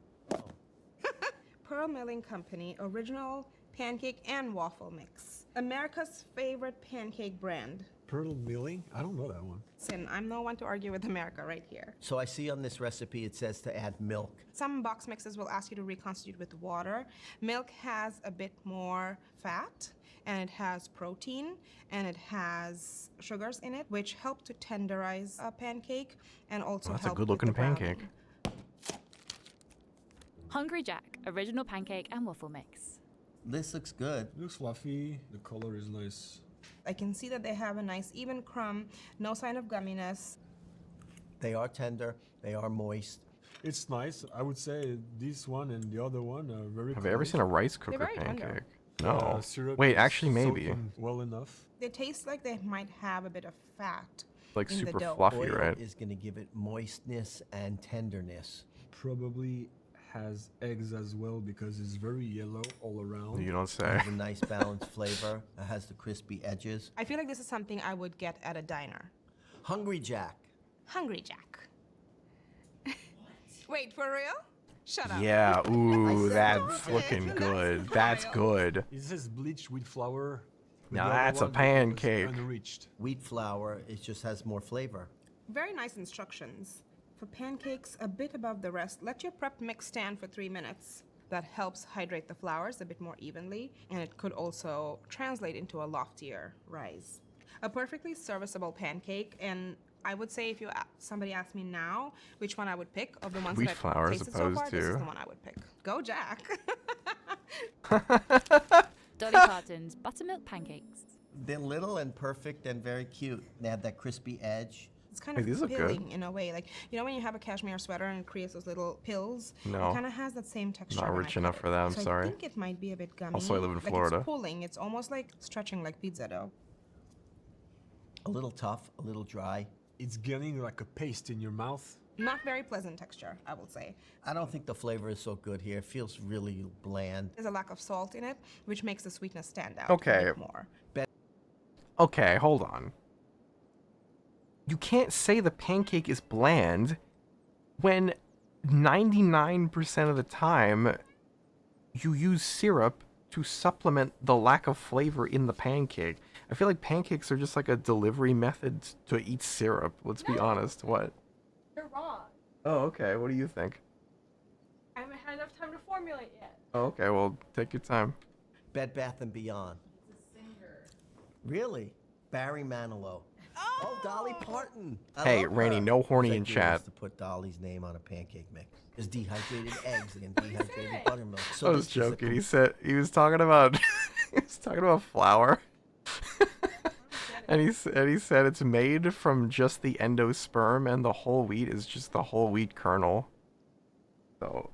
Pearl Milling Company, original pancake and waffle mix. America's favorite pancake brand. Pearl milling? I don't know that one. Sin, I'm no one to argue with America right here. So I see on this recipe it says to add milk. Some box mixes will ask you to reconstitute with water. Milk has a bit more fat, and it has protein, and it has sugars in it, which help to tenderize a pancake and also Well, that's a help with good-looking the browning. pancake. Hungry Jack, original pancake and waffle mix. This looks good. It looks fluffy. The color is nice. I can see that they have a nice even crumb, no sign of gumminess. They are tender. They are moist. It's nice. I would say this one and the other one are very Have you ever seen a rice cooker very tender. pancake? No. Syrup Wait, is actually, maybe. soaking well enough. They taste like they might have a bit of fat. Like in the super dough. fluffy, Oil right? is going to give it moistness and tenderness. Probably has eggs as well because it's very yellow all around. You don't It say. has a nice balanced flavor. It has the crispy edges. I feel like this is something I would get at a diner. Hungry Jack. Hungry Jack. Wait, for real? Shut up. Yeah. Ooh, said that's don't. looking That's good. That's wild. good. It says bleached wheat flour. but Now the other that's a one was pancake. Unreached. Wheat flour, it just has more flavor. Very nice instructions. For pancakes, a bit above the rest, let your prep mix stand for 3 minutes. That helps hydrate the flours a bit more evenly, and it could also translate into a loftier rise. A perfectly serviceable pancake, and I would say if somebody asked me now which one I would pick of the ones Wheat that flour I've as tasted so far, opposed this is to- the one I would pick. Go Jack! Dolly Parton's buttermilk pancakes. They're little and perfect and very cute. They have that crispy edge. It's kind Hey, of these look good. pilling in a way. Like, you know when you have a cashmere sweater and it creates those little pills? No. It kind of has that same texture. Not when I rich cut enough it. for that, I'm So sorry. I think it might be a bit gummy. Also, I live in like Florida. It's pulling. It's almost like stretching like pizza dough. A little tough, a little dry. It's getting like a paste in your mouth. Not very pleasant texture, I will say. I don't think the flavor is so good here. It feels really bland. There's a lack of salt in it, which makes the sweetness stand out Okay. a bit more. Okay, hold on. You can't say the pancake is bland when 99% of the time you use syrup to supplement the lack of flavor in the pancake. I feel like pancakes are just like a delivery method to eat syrup. Let's be honest. What? You're wrong. Oh, okay. What do you think? I haven't had enough time to formulate yet. Oh, okay. Well, take your time. Bed Bath & Beyond. Really? Barry Manilow. Oh, Dolly Parton. I Hey, love Rainey, her. no horny His in idea chat. was to put Dolly's name on a pancake mix. There's dehydrated eggs and dehydrated buttermilk. So I was this is a joking. He said he was talking about he was talking about flour. And he said it's made from just the endosperm, and the whole wheat is just the whole wheat kernel. So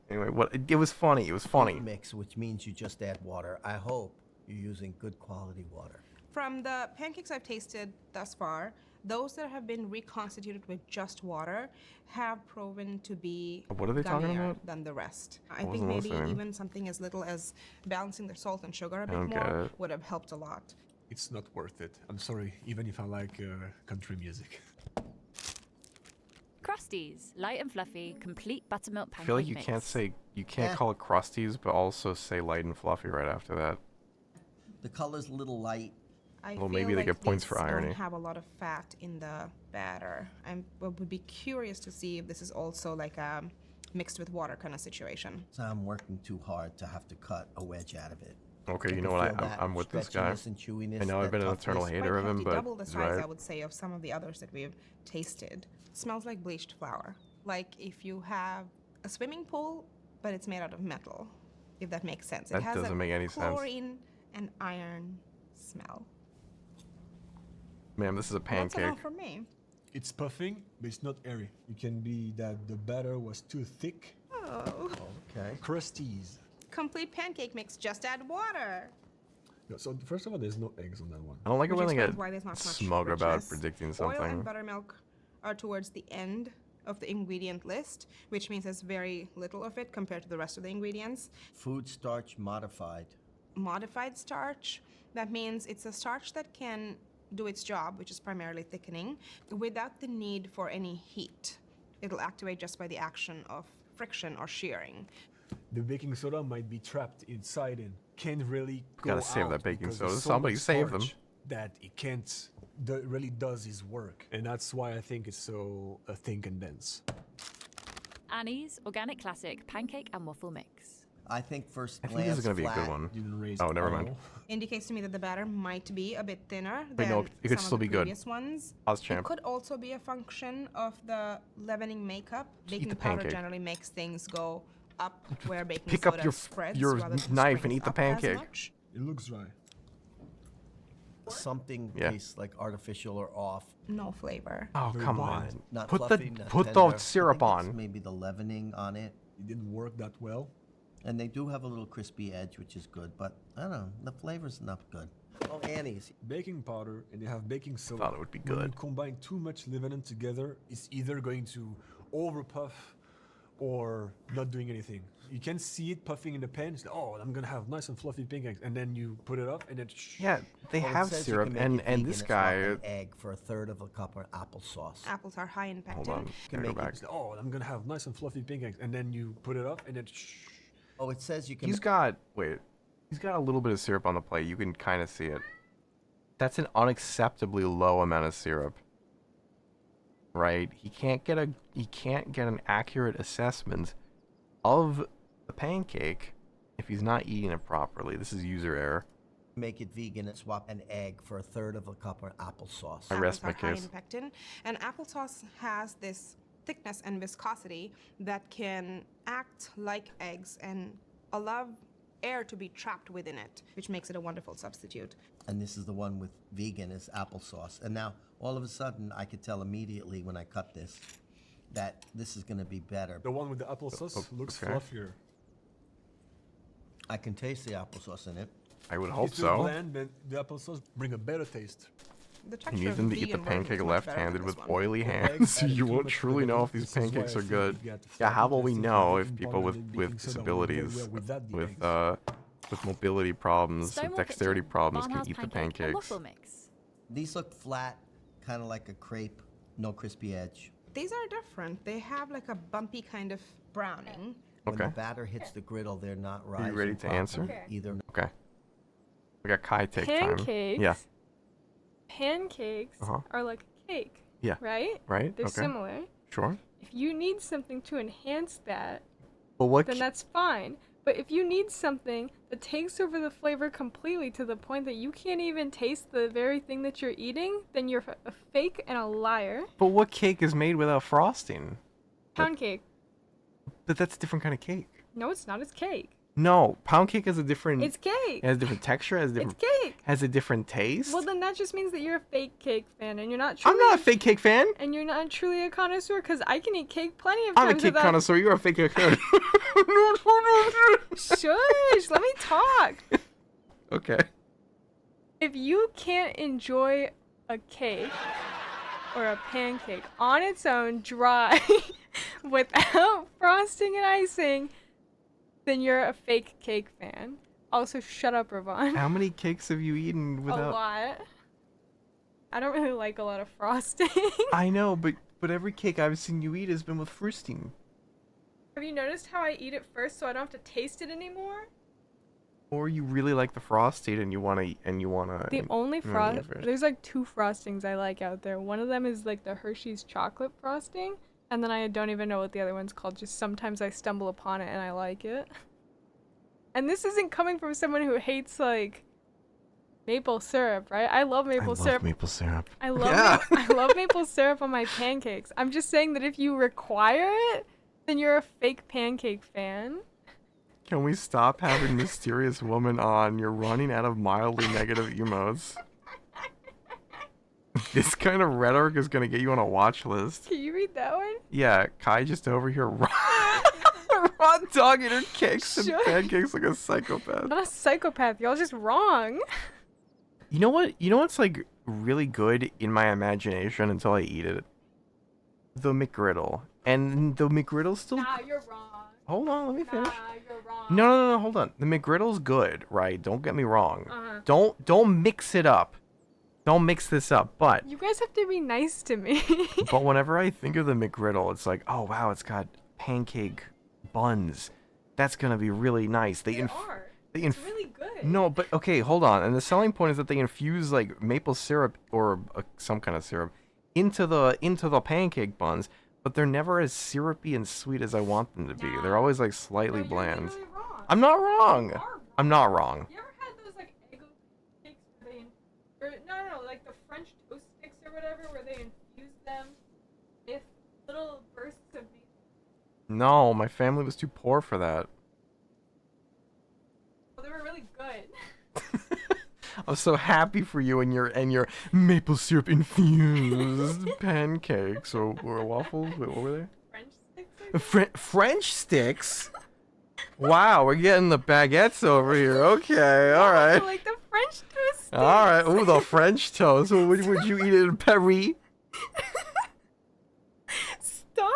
anyway, it was funny. It was funny. mix, which means you just add water. I hope you're using good quality water. From the pancakes I've tasted thus far, those that have been reconstituted with just water have proven to be What are they talking gummier about? than the rest. I think wasn't maybe listening. even something as little as balancing the salt and sugar a bit don't get more it. would have helped a lot. It's not worth it. I'm sorry, even if I like country music. Krusties, light and fluffy, complete buttermilk I pancake feel like you mix. can't Eh. call it crusties, but also say light and fluffy right after that. The color's a little light. I Well, feel maybe they like get points for these irony. don't have a lot of fat in the batter. I would be curious to see if this is also like a mixed with water kind of situation. So I'm working too hard to have to cut a wedge out of it. Okay, I you can know what? feel that I'm with this guy. stretchiness and chewiness, I know I've that been an toughness. eternal Quite hater of him, hefty, but double the he's size, right. I would say, of some of the others that we've tasted. It smells like bleached flour. Like if you have a swimming pool, but it's made out of metal, if that makes sense. That it has doesn't a make any sense. chlorine and iron smell. Ma'am, this is a That's pancake. enough for me. It's puffing, but it's not airy. It can be that the batter was too thick. Oh. Okay. Crusties. Complete pancake mix, just add water. No, so first of all, there's no eggs on that one. I don't like it Which when they explains get why there's not much smug about richness. predicting Oil and something. buttermilk are towards the end of the ingredient list, which means there's very little of it compared to the rest of the ingredients. Food starch modified. Modified starch, that means it's a starch that can do its job, which is primarily thickening, without the need for any heat. It'll activate just by the action of friction or shearing. The baking soda might be trapped inside and can't really go Gotta save that out baking because soda. there's so Somebody much save them. starch that it can't really does his work, and that's why I think it's so thick and dense. Annie's Organic Classic Pancake and Waffle Mix. I think first I glance think this is gonna be a flat. good one. Didn't raise Oh, never at mind. all. Indicates to me that the batter might be a bit thinner Wait, than no, it could some still of the be good. previous ones. Pause, It champ. could also be a function of the leavening makeup. Just eat Baking the powder pancake. generally makes things go up where baking Pick soda up your spreads your rather than knife and springs eat the up as pancake. much. It looks dry. Something Yeah. tastes like artificial or off. No flavor. Oh, Very come bland. on. Not Put fluffy, the not put tender. the syrup I think it's on. maybe the leavening on it. It didn't work that well. And they do have a little crispy edge, which is good, but I don't know, the flavor's not good. Oh, Annie's. Baking powder and you have baking soda. Thought it would be When you good. combine too much leavening together, it's either going to overpuff or not doing anything. You can see it puffing in the pan. It's like, oh, I'm gonna have nice and fluffy pancakes, and then you put it up, and then Yeah, they Well, it have says you syrup, can make and it and vegan this and swap guy. an egg for a third of a cup of applesauce. Apples are high in pectin. Hold on, Can gotta go make it- back. it's like, oh, I'm gonna have nice and fluffy pancakes, and then you put it up, and then Oh, it says you can. He's got he's got a little bit of syrup on the plate. You can kind of see it. That's an unacceptably low amount of syrup. Right? He can't get an accurate assessment of the pancake if he's not eating it properly. This is user error. make it vegan and swap an egg for a third of a cup of applesauce. I rest Apples my are high case. in pectin, and applesauce has this thickness and viscosity that can act like eggs and allow air to be trapped within it, which makes it a wonderful substitute. And this is the one with vegan is applesauce. And now, all of a sudden, I could tell immediately when I cut this that this is going to be better. The one with the applesauce looks okay. fluffier. I can taste the applesauce in it. I would hope If you so. blend, then the applesauce bring a better taste. The You texture need of them to eat the vegan version is pancake much better than left-handed this with one. oily Well, hands. added You too won't much truly know flavor. if these This is why pancakes I are think good. you get Yeah, how will fatty we tasting know baking if people powder with and baking soda will go very disabilities, well without the with eggs. with mobility problems, Stonewall with dexterity Kitchen, problems, can farmhouse eat the pancake and pancakes? waffle mix. These look flat, kind of like a crepe, no crispy edge. These are different. They have like a bumpy kind of browning. When Okay. the batter hits the griddle, they're not Are rising you ready to answer? properly either. Okay. We got Kai take time. Pancakes. Yeah. Pancakes Uh-huh. are like a cake. Yeah. Right? Right? They're Okay. similar. Sure. If you need something to enhance that, But what? then that's fine. But if you need something that takes over the flavor completely to the point that you can't even taste the very thing that you're eating, then you're a fake and a liar. But what cake is made without frosting? Pound cake. But that's a different kind of cake. No, it's not. It's cake. No, pound cake has a different. It's cake. It has a different texture. Has a It's different. cake. Has a different taste. Well, then that just means that you're a fake cake fan, and you're not truly. I'm not a fake cake fan. And you're not truly a connoisseur, because I can eat cake plenty of I'm a times cake without. connoisseur. You're a fake cake fan. Shush! Let me talk. Okay. If you can't enjoy a cake or a pancake on its own, dry, without frosting and icing, then you're a fake cake fan. Also, shut up, Ravon. How many cakes have you eaten A without? lot. I don't really like a lot of frosting. I know, but every cake I've seen you eat has been with frosting. Have you noticed how I eat it first so I don't have to taste it anymore? Or you really like the frosted and you wanna. The only you wanna frost eat first. there's like two frostings I like out there. One of them is like the Hershey's chocolate frosting, and then I don't even know what the other one's called. Just sometimes I stumble upon it and I like it. And this isn't coming from someone who hates like maple syrup, right? I love maple syrup. maple syrup. I love Yeah. I love maple syrup on my pancakes. I'm just saying that if you require it, then you're a fake pancake fan. Can we stop having mysterious woman on? You're running out of mildly negative emotes. This kind of rhetoric is gonna get you on a watch list. Can you read that one? Yeah, Kai just over here raw dogging her cakes and Sure. pancakes like a psychopath. I'm not a psychopath. Y'all just wrong. You know what? You know what's like really good in my imagination until I eat it? The McGriddle. And the McGriddle's still. Nah, you're wrong. Hold on, let me finish. Nah, you're wrong. No, hold on. The McGriddle's good, right? Don't get me wrong. Uh-huh. Don't mix it up. Don't mix this up. But You guys have to be nice to me. but whenever I think of the McGriddle, it's like, oh wow, it's got pancake buns. That's gonna be really nice. They are. they It's really good. No, but okay, hold on. And the selling point is that they infuse like maple syrup or some kind of syrup into the pancake buns, but they're never as syrupy and sweet as I want them to be. They're always like slightly No, you're bland. literally wrong. I'm not wrong. You are wrong. I'm not wrong. You ever had those like Eggo cakes where they, or no, like the French toast sticks or whatever, where they infuse them with little bursts of maple? No, my family was too poor for that. Well, they were really good. I'm so happy for you and your maple syrup infused pancakes or waffles. Wait, what were they? French sticks. I think? French sticks. Wow, we're getting the baguettes over here. Okay, all I right, like the French toast sticks. all right. Ooh, the French toast. Would you eat it in Paris? Stop.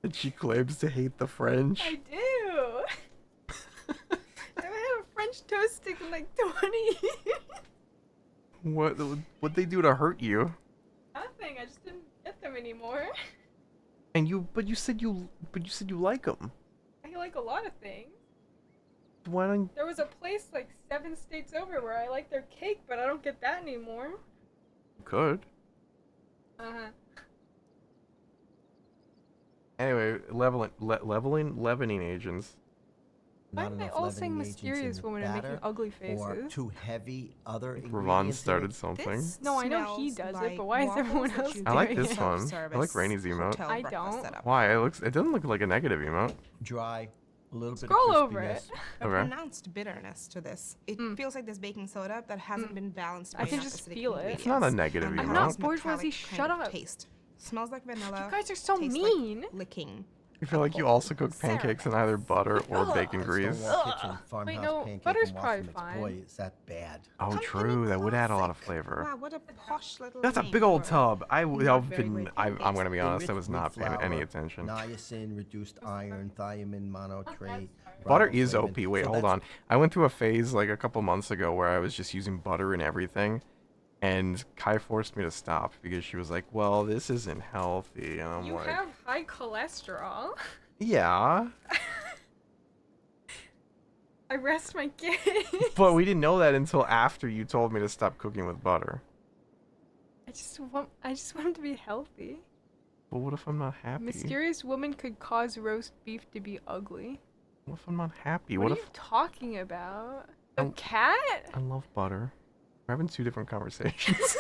And she claims to hate the French. I do. I haven't had a French toast stick in like 20 years. What they do to hurt you? Nothing. I just didn't get them anymore. And but you said you like them. I like a lot of things. Why don't There was a place like 7 states over where I like their cake, but I don't get that anymore. you could? Uh-huh. Anyway, leavening agents. Why not am I enough all leavening saying agents in mysterious the woman and making batter, ugly or faces? too heavy other Ravon ingredients in started it. something. This No, I know he smells does it, but like why is everyone waffles that else you I like get doing in this it? one. I like self-service Rainy's emote. hotel I breakfast don't. setup. Why? It doesn't look like a negative emote. Dry, a little bit Scroll of over crispiness. it. A Okay. pronounced bitterness to this. It feels like there's baking soda that hasn't been balanced by I can enough just acidic feel it. It's not a ingredients. negative And it I'm emote. not has bourgeoisie, metallic shut kind of up. taste. Smells like vanilla. You guys are so tastes mean. Like licking. I feel like you also cook pancakes in either butter or Ugh. bacon Stone grease. Wall Kitchen farmhouse no, pancake butter's and probably waffle mix. fine. Boy, is that bad. Oh, Company true. That would add a lot of classic. flavor. Wow, what a posh little That's a name big old for tub. not very I'm great I'm pancakes. gonna be honest. I Enriched was wheat not paying flour, any attention. Niacin, reduced iron, thiamine, monotrate. Butter riboflavin. is OP. Wait, So hold that's on. I went through a phase like a couple months ago where I was just using butter in everything, and Kai forced me to stop because she was like, "Well, this isn't healthy," and I'm You like, have high cholesterol. "Yeah." I rest my case. But we didn't know that until after you told me to stop cooking with butter. I just want him to be healthy. But what if I'm not happy? Mysterious woman could cause roast beef to be ugly. What if I'm not happy? What What are if you talking about? A Oh. cat? I love butter? We're having two different conversations.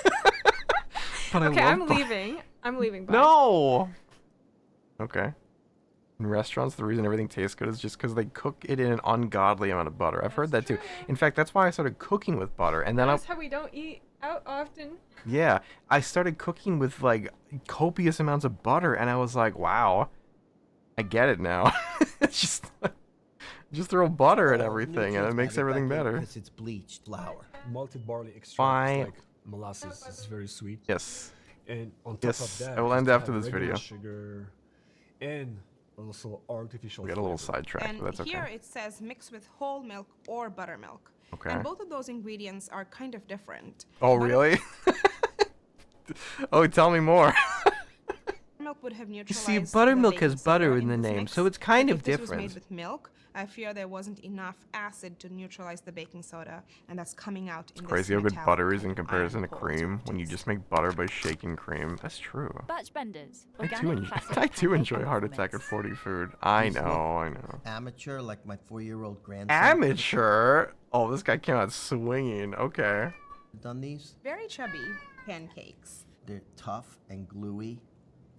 But Okay, I love I'm butter. leaving. I'm leaving. Bye. No. Okay. In restaurants, the reason everything tastes good is just because they cook it in an ungodly amount of butter. I've heard that too. In fact, that's why I started cooking with butter, and then That's how we don't eat out often. I started cooking with like copious amounts of butter, and I was like, wow, I get it now. It's just throw butter at All everything, and it nutrients makes added everything back in better. Because it's bleached flour. Malted barley extract Fine. is like molasses. It's very sweet. Yes. And on top Yes, of that, I will you end still after have this regular video. sugar and also artificial. We got a little flavor. sidetracked, And but that's here okay. it says mix with whole milk or buttermilk. Okay. And both of those ingredients are kind of different. Oh, really? Oh, tell me more. Buttermilk would have You neutralized see, the buttermilk baking has butter soda in the this name, mix, so it's kind but of if this was different. made with milk, I fear there wasn't enough acid to neutralize the baking soda, and that's coming out in this Crazy how good metallic butter is kind in of comparison to iron cream when you taste. just make butter by shaking cream. That's true. Batch Benders. I Organic do, classic I do pancake enjoy and heart waffle attack at mix. 40 food. I These look know. Amateur, like my 4-year-old grandson. Amateur? Oh, this guy came out swinging. Okay. Done these? Very chubby pancakes. They're tough and gluey,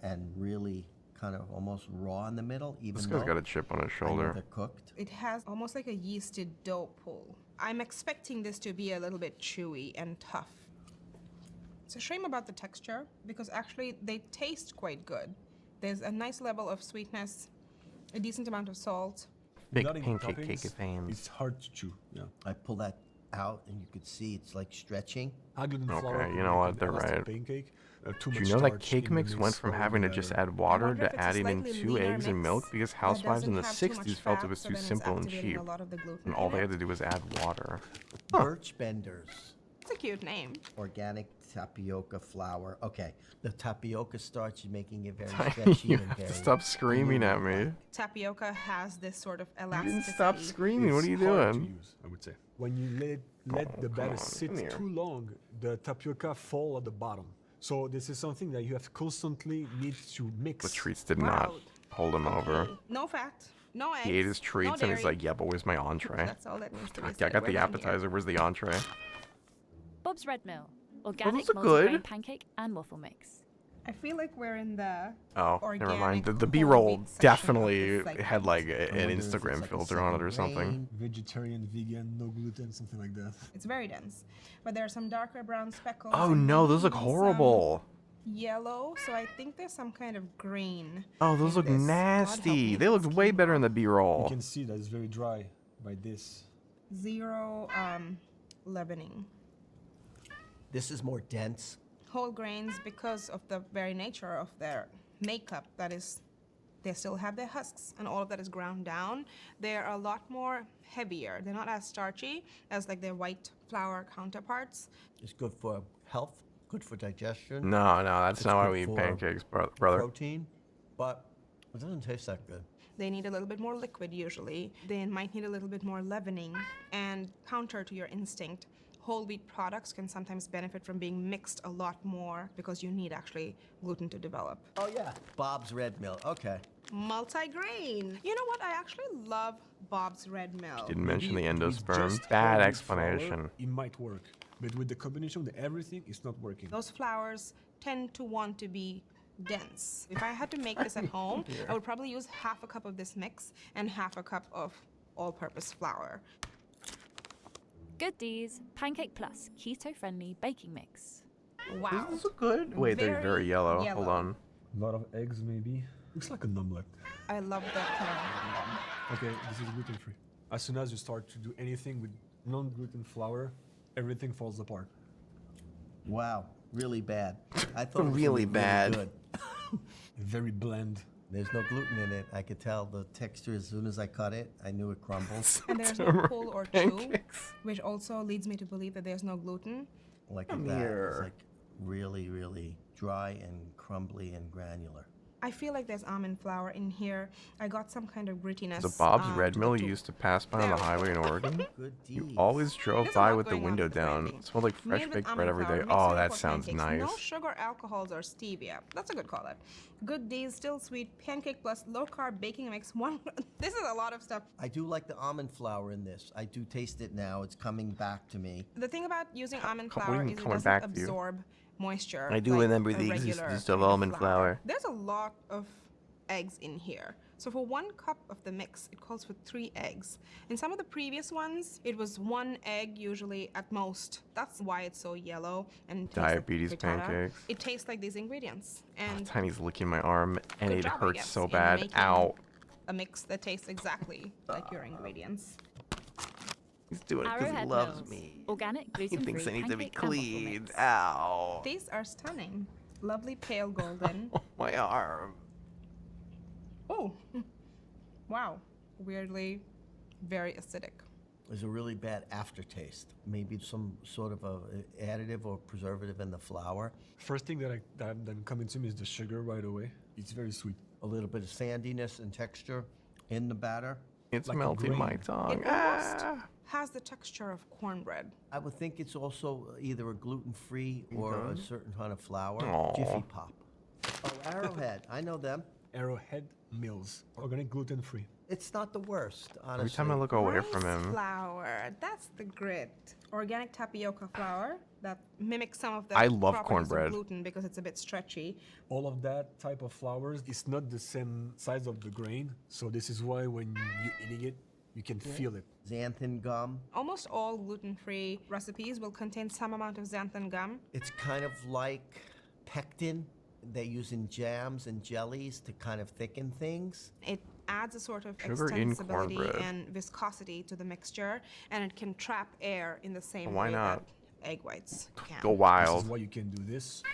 and really kind of almost raw in the middle. Even This though guy's got a chip on his I know shoulder. they're cooked. It has almost like a yeasted dough pull. I'm expecting this to be a little bit chewy and tough. It's a shame about the texture because actually they taste quite good. There's a nice level of sweetness, a decent amount of salt. Big Without any pancake toppings, cake of fame. It's hard to chew. Yeah. I pull that out, and you could see it's like stretching. High gluten Okay, flour you will know make what, an they're elastic right. Pancake. Too Do much you know that starch cake in the mix went from spoiled having to batter. just add I water wonder if to it's a adding in slightly 2 leaner eggs and mix milk because that housewives in the doesn't have too much 60s felt it fat, was so too then it's simple and activating cheap. a lot of the gluten And all in they it. had to do was add water. Birch benders. It's a cute name. Organic tapioca flour. Okay, the tapioca starch is making it very Tiny, stretchy you and have very to stop screaming at me. gluten-like. Tapioca has this sort of You elasticity. didn't stop screaming. What are you It's hard to doing? use, I would say. When you let Oh, the come batter on, sit come here. too long, the tapioca fall at the bottom. So this is something that you have to constantly need to mix. The treats did not Wow. hold him over. No fat, no eggs. He ate his no treats and he's dairy. like, yeah, but where's my entree? That's all that needs to be I said. got We're the done here. appetizer. Where's the entree? Bob's Red Mill. Organic look multigrain good. pancake and waffle mix. I feel like we're in the Oh, never mind. organic The whole B-roll wheat section of definitely this had like I an wonder if it's Instagram like a filter on it or second something. grain. Vegetarian, vegan, no gluten, something like that. It's very dense, but there are some darker brown speckles. Oh and no, those look maybe some horrible. Yellow, so I think there's some kind of grain. Oh, those in look this. God help nasty. me They if looked it's way quinoa. better in the You B-roll. can see that it's very dry by this. Zero leavening. This is more dense. Whole grains, because of the very nature of their makeup, that is, they still have their husks and all of that is ground down. They're a lot more heavier. They're not as starchy as like their white flour counterparts. It's good for health, good for digestion, No, that's It's not why good we eat for pancakes, brother. protein, but it doesn't taste that good. They need a little bit more liquid usually. They might need a little bit more leavening. And counter to your instinct, whole wheat products can sometimes benefit from being mixed a lot more because you need actually gluten to develop. Oh yeah, Bob's Red Mill. Okay. multi-grain. You know what? I actually love Bob's Red Mill. Didn't mention the Maybe with endosperm. just Bad whole wheat flour, explanation. it might work, but with the combination of everything, it's not working. Those flours tend to want to be dense. If I had to make this at home, I would probably use half a cup of this mix and half a cup of all-purpose flour. Good D's Pancake Plus keto-friendly baking mix. Wow. This is good. Wait, they're very yellow. Hold on. A lot of eggs, maybe. Looks like an omelette. I love that color. Okay, this is gluten free. As soon as you start to do anything with non-gluten flour, everything falls apart. Wow, really bad. I thought it was Really gonna be bad. good. Very bland. There's no gluten in it. I could tell the texture as soon as I cut it. I knew it crumbles. And there's no Turmeric pull or chew, pancakes. which also leads me to believe that there's no gluten. Like Come that. here. It's like really, really dry and crumbly and granular. I feel like there's almond flour in here. I got some kind of grittiness. The Bob's Red to Mill the you tube. used to pass by on the There we highway in go. Oregon. Good You deeds. always drove There's a by lot with the going on window with the down. branding. It smelled like fresh Made with baked almond bread every flour, day. mixed Oh, with that for sounds pancakes. nice. No sugar, alcohols, or stevia. That's a good call it. Good D's Still Sweet Pancake Plus Low Carb Baking Mix. One. This is a lot of stuff. I do like the almond flour in this. I do taste it now. It's coming back to me. The thing about using almond What do you flour mean is it coming doesn't back to you? absorb moisture. I do like remember a the regular existence of kind almond flour. There's a lot of eggs in here. So for 1 cup of the mix, it calls for 3 eggs. In some of the previous ones, it was 1 egg usually at most. That's why it's so yellow and tastes like Diabetes frittata. pancakes. It tastes like these ingredients. And Tiny's licking my arm, and good it job, I hurts guess, so in bad. making Ow. a mix that tastes exactly like your ingredients. He's doing it because he Arrowhead loves Mills. me. Organic, He gluten-free thinks I need to be pancake and waffle cleaned. mix. Ow. These are stunning. Lovely pale golden. Oh, my arm. Oh, wow. Weirdly, very acidic. There's a really bad aftertaste. Maybe some sort of a additive or preservative in the flour. First thing that coming to me is the sugar right away. It's very sweet. A little bit of sandiness and texture in the batter. It's Like a melting my grain. tongue. It almost Ah. has the texture of cornbread. I would think it's also either a gluten-free or a certain kind of flour. Aw. Jiffy Pop. Oh, Arrowhead. I know them. Arrowhead Mills. Organic, gluten-free. It's not the worst, honestly. Every time I look away from Rice him, flour, that's the grit. Organic tapioca flour that mimics some of the I love properties cornbread. of gluten because it's a bit stretchy. All of that type of flours is not the same size of the grain, so this is why when you're eating it, you can feel it. Xanthan gum. Almost all gluten-free recipes will contain some amount of xanthan gum. It's kind of like pectin they use in jams and jellies to kind of thicken things. It adds a sort of Sugar in extensibility cornbread. and viscosity to the mixture, and it can trap air in the same Why way not? that egg whites can. go This is wild. why you can do this,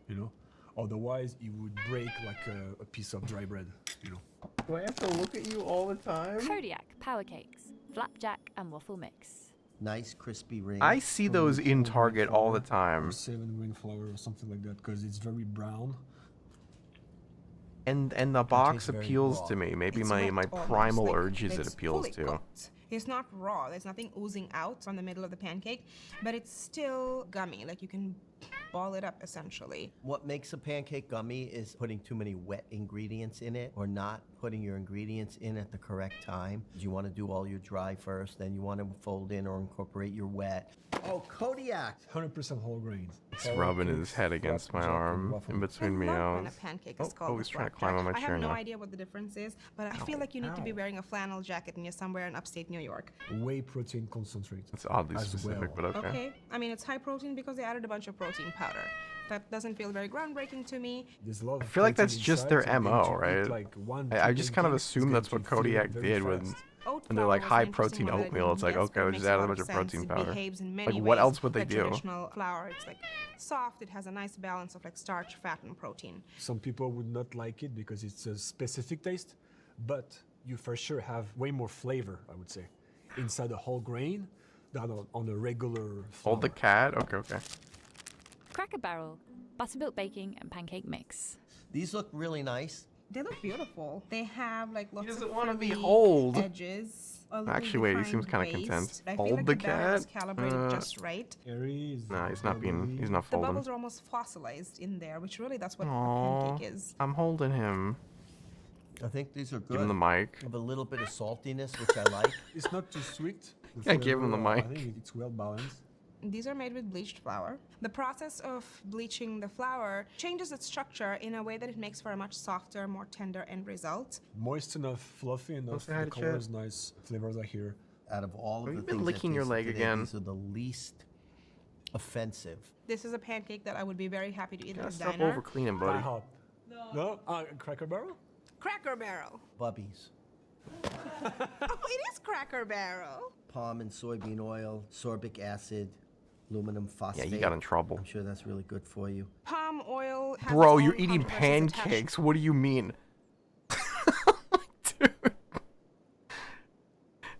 you know. Otherwise, it would break like a piece of dry bread, you know. Do I have to look at you all the time? Kodiak Power Cakes, Flapjack and Waffle Mix. Nice crispy ring. I see those in Target all the time. Or 7-grain flour or something like that, because it's very brown. And the box very appeals raw. to me. Maybe It's my wet almost, primal like urges it it's appeals fully to. cooked. It's not raw. There's nothing oozing out from the middle of the pancake, but it's still gummy. Like you can ball it up essentially. What makes a pancake gummy is putting too many wet ingredients in it or not putting your ingredients in at the correct time. You want to do all your dry first, then you want to fold in or incorporate your wet. Oh, Kodiak! 100% whole grains. He's rubbing his head against my arm in between I love when a meals. pancake Oh, is called he's a trying to flapjack. climb on my I chair have no now. idea what the difference is, but I feel like you need to be wearing a flannel jacket and you're somewhere in upstate New York. Whey protein concentrate. It's oddly as specific, well. but okay. Okay? I mean, it's high protein because they added a bunch of protein powder. That doesn't feel very groundbreaking to me. There's a lot of I feel like that's protein just inside, their so MO, going to eat right? like one, I two just kind of pancakes, assume it's that's going what to fill you Kodiak very did when fast. Oat And they're flour like was high an interesting protein one that I oatmeal. didn't It's like, guess, okay, but it let's makes just add a lot bunch of sense. protein It powder. behaves in many Like, what ways else would they like do? Traditional flour. It's like soft. It has a nice balance of like starch, fat, and protein. Some people would not like it because it's a specific taste, but you for sure have way more flavor, I would say, inside a whole grain than on a regular flour. Hold the cat? Okay, okay. Cracker Barrel, Buttermilk Baking and Pancake Mix. These look really nice. They look beautiful. They have like lots doesn't of wanna be frilly hold. edges. a little Actually, wait, he seems defined kinda content. waist. I feel Hold like the batter was cat? calibrated just right. Aries, Nah, he's not The folding. bubbles are almost fossilized in there, which really that's what Aw, a pancake is. I'm holding him. I think these are good. Give him the mic. Have a little bit of saltiness, which I like. It's not too sweet. Yeah, give him the I mic. think it's well balanced. These are made with bleached flour. The process of bleaching the flour changes its structure in a way that it makes for a much softer, more tender end result. Moist enough, fluffy enough. say hi The to color Chet. is nice. Flavors are here. Out of all of Have the you been things licking I your tasted leg today, again? these are the least offensive. This is a pancake that I would be very happy to eat Gotta at a stop diner. over cleaning, Thigh buddy. hop. No? Cracker Barrel? Cracker Barrel. Bubbies. Oh, it is Cracker Barrel. Palm and soybean oil, sorbic acid, aluminum Yeah, phosphate. you got in trouble. I'm sure that's really good for you. Palm oil has Bro, its you're own eating controversies attached. pancakes. What do you mean? Dude.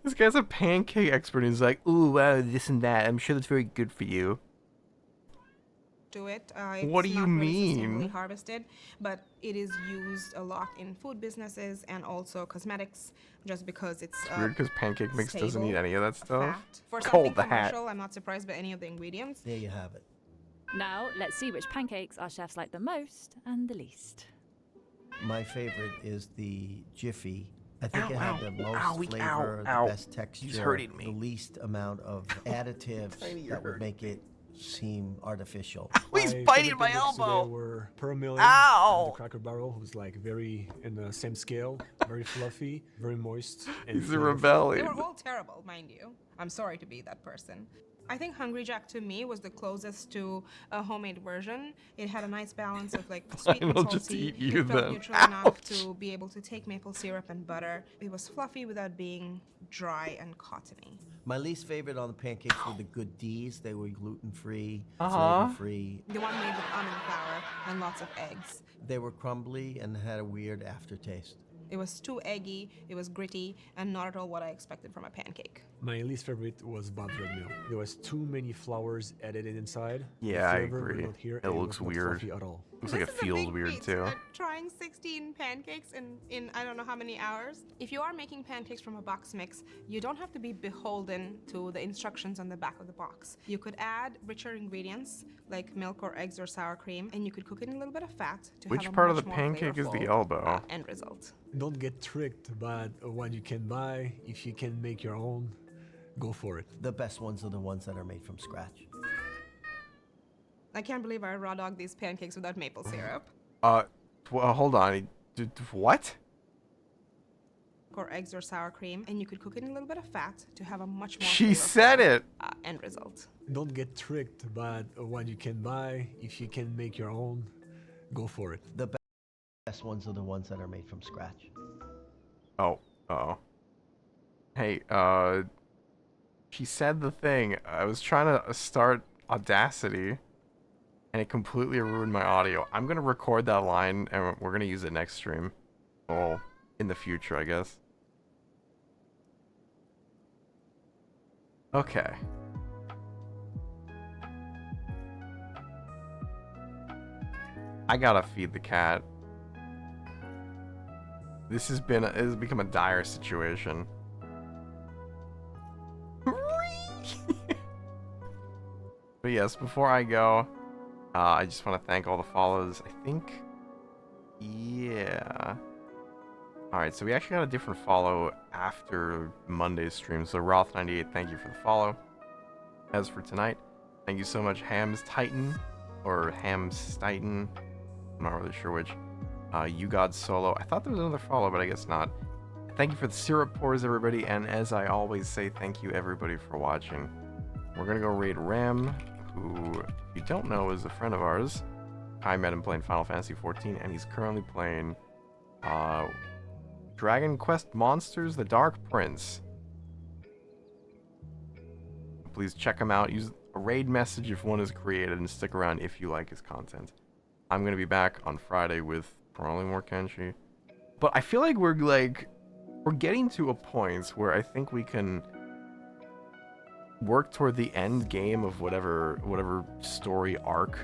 This guy's a pancake expert. He's like, ooh, wow, this and that. I'm sure that's very good for you. To it. What do It's you not really mean? sustainably harvested, but it is used a lot in food businesses and also cosmetics, just because it's Weird because pancake mix doesn't stable need any of that stuff. fat. For Cold something the hat. commercial, I'm not surprised by any of the ingredients. There you have it. Now, let's see which pancakes our chefs like the most and the least. My favorite is the Jiffy. I think Ow, it had ow, the most ow, flavor, ow. the best texture, hurting me. the least amount of additives Tiny, you're that would hurting make it seem artificial. He's My biting favorite my pancakes today elbow. were per million. Ow! And the Cracker Barrel was like very in the same scale, very fluffy, very moist. And He's a flavorful. They rebellion. were all terrible, mind you. I'm sorry to be that person. I think Hungry Jack to me was the closest to a homemade version. It had a nice balance of like sweet and I'll just salty. eat you it felt then. neutral enough Ouch. to be able to take maple syrup and butter. It was fluffy without being dry and cottony. My least favorite on the pancakes were the Good D's. They were gluten-free, Uh-huh. flavor-free. The one made with almond flour and lots of eggs. They were crumbly and had a weird aftertaste. It was too eggy, it was gritty, and not at all what I expected from a pancake. My least favorite was Bob's Red Mill. There was too many flowers added inside. The Yeah, I flavor were agree. not here, It and looks was not weird. fluffy at all. Looks like This it is a feels big weird feat, too. trying 16 pancakes in I don't know how many hours. If you are making pancakes from a box mix, you don't have to be beholden to the instructions on the back of the box. You could add richer ingredients like milk or eggs or sour cream, and you could cook it in a little bit of fat to Which have a part of much the more pancake is the flavorful, elbow? end result. Don't get tricked by what you can buy. If you can make your own, go for it. The best ones are the ones that are made from scratch. I can't believe I raw dogged these pancakes without maple syrup. Well, hold on. What? Or eggs or sour cream, and you could cook it in a little bit of fat to have a much more She flavorful, said it. end result. Don't get tricked by what you can buy. If you can make your own, go for it. The best ones are the ones that are made from scratch. Oh. Uh-oh. Hey, she said the thing. I was trying to start Audacity, and it completely ruined my audio. I'm gonna record that line, and we're gonna use it next stream. Well, in the future, I guess. Okay. I gotta feed the cat. This has become a dire situation. But yes, before I go, I just want to thank all the follows. I think, yeah. Alright, so we actually got a different follow after Monday's stream. So Roth98, thank you for the follow. As for tonight, thank you so much Hams Titan, or Hams Titan. I'm not really sure which. You God Solo. I thought there was another follow, but I guess not. Thank you for the syrup pours, everybody. And as I always say, thank you everybody for watching. We're gonna go raid Ram, who, if you don't know, is a friend of ours. I met him playing Final Fantasy XIV, and he's currently playing Dragon Quest Monsters: The Dark Prince. Please check him out. Use a raid message if one is created, and stick around if you like his content. I'm gonna be back on Friday with probably more Kenshi. But I feel like we're getting to a point where I think we can work toward the end game of whatever story arc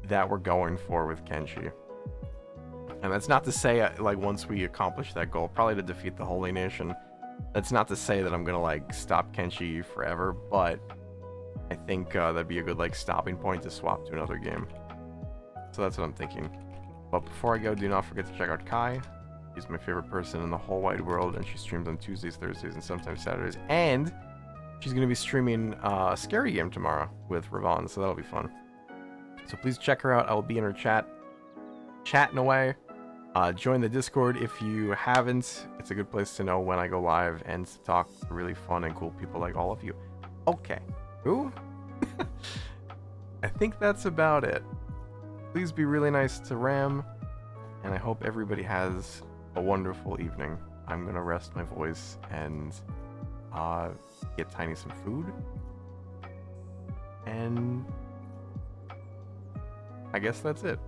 that we're going for with Kenshi. And that's not to say, like, once we accomplish that goal, probably to defeat the Holy Nation, that's not to say that I'm gonna, like, stop Kenshi forever, but I think that'd be a good, like, stopping point to swap to another game. So that's what I'm thinking. But before I go, do not forget to check out Kai. She's my favorite person in the whole wide world, and she streams on Tuesdays, Thursdays, and sometimes Saturdays. And she's going to be streaming a scary game tomorrow with Ravon, so that'll be fun. So please check her out. I'll be in her chat, chatting away. Join the Discord if you haven't. It's a good place to know when I go live and to talk to really fun and cool people like all of you. Okay. Ooh. I think that's about it. Please be really nice to Ram, and I hope everybody has a wonderful evening. I'm gonna rest my voice and get Tiny some food. And I guess that's it.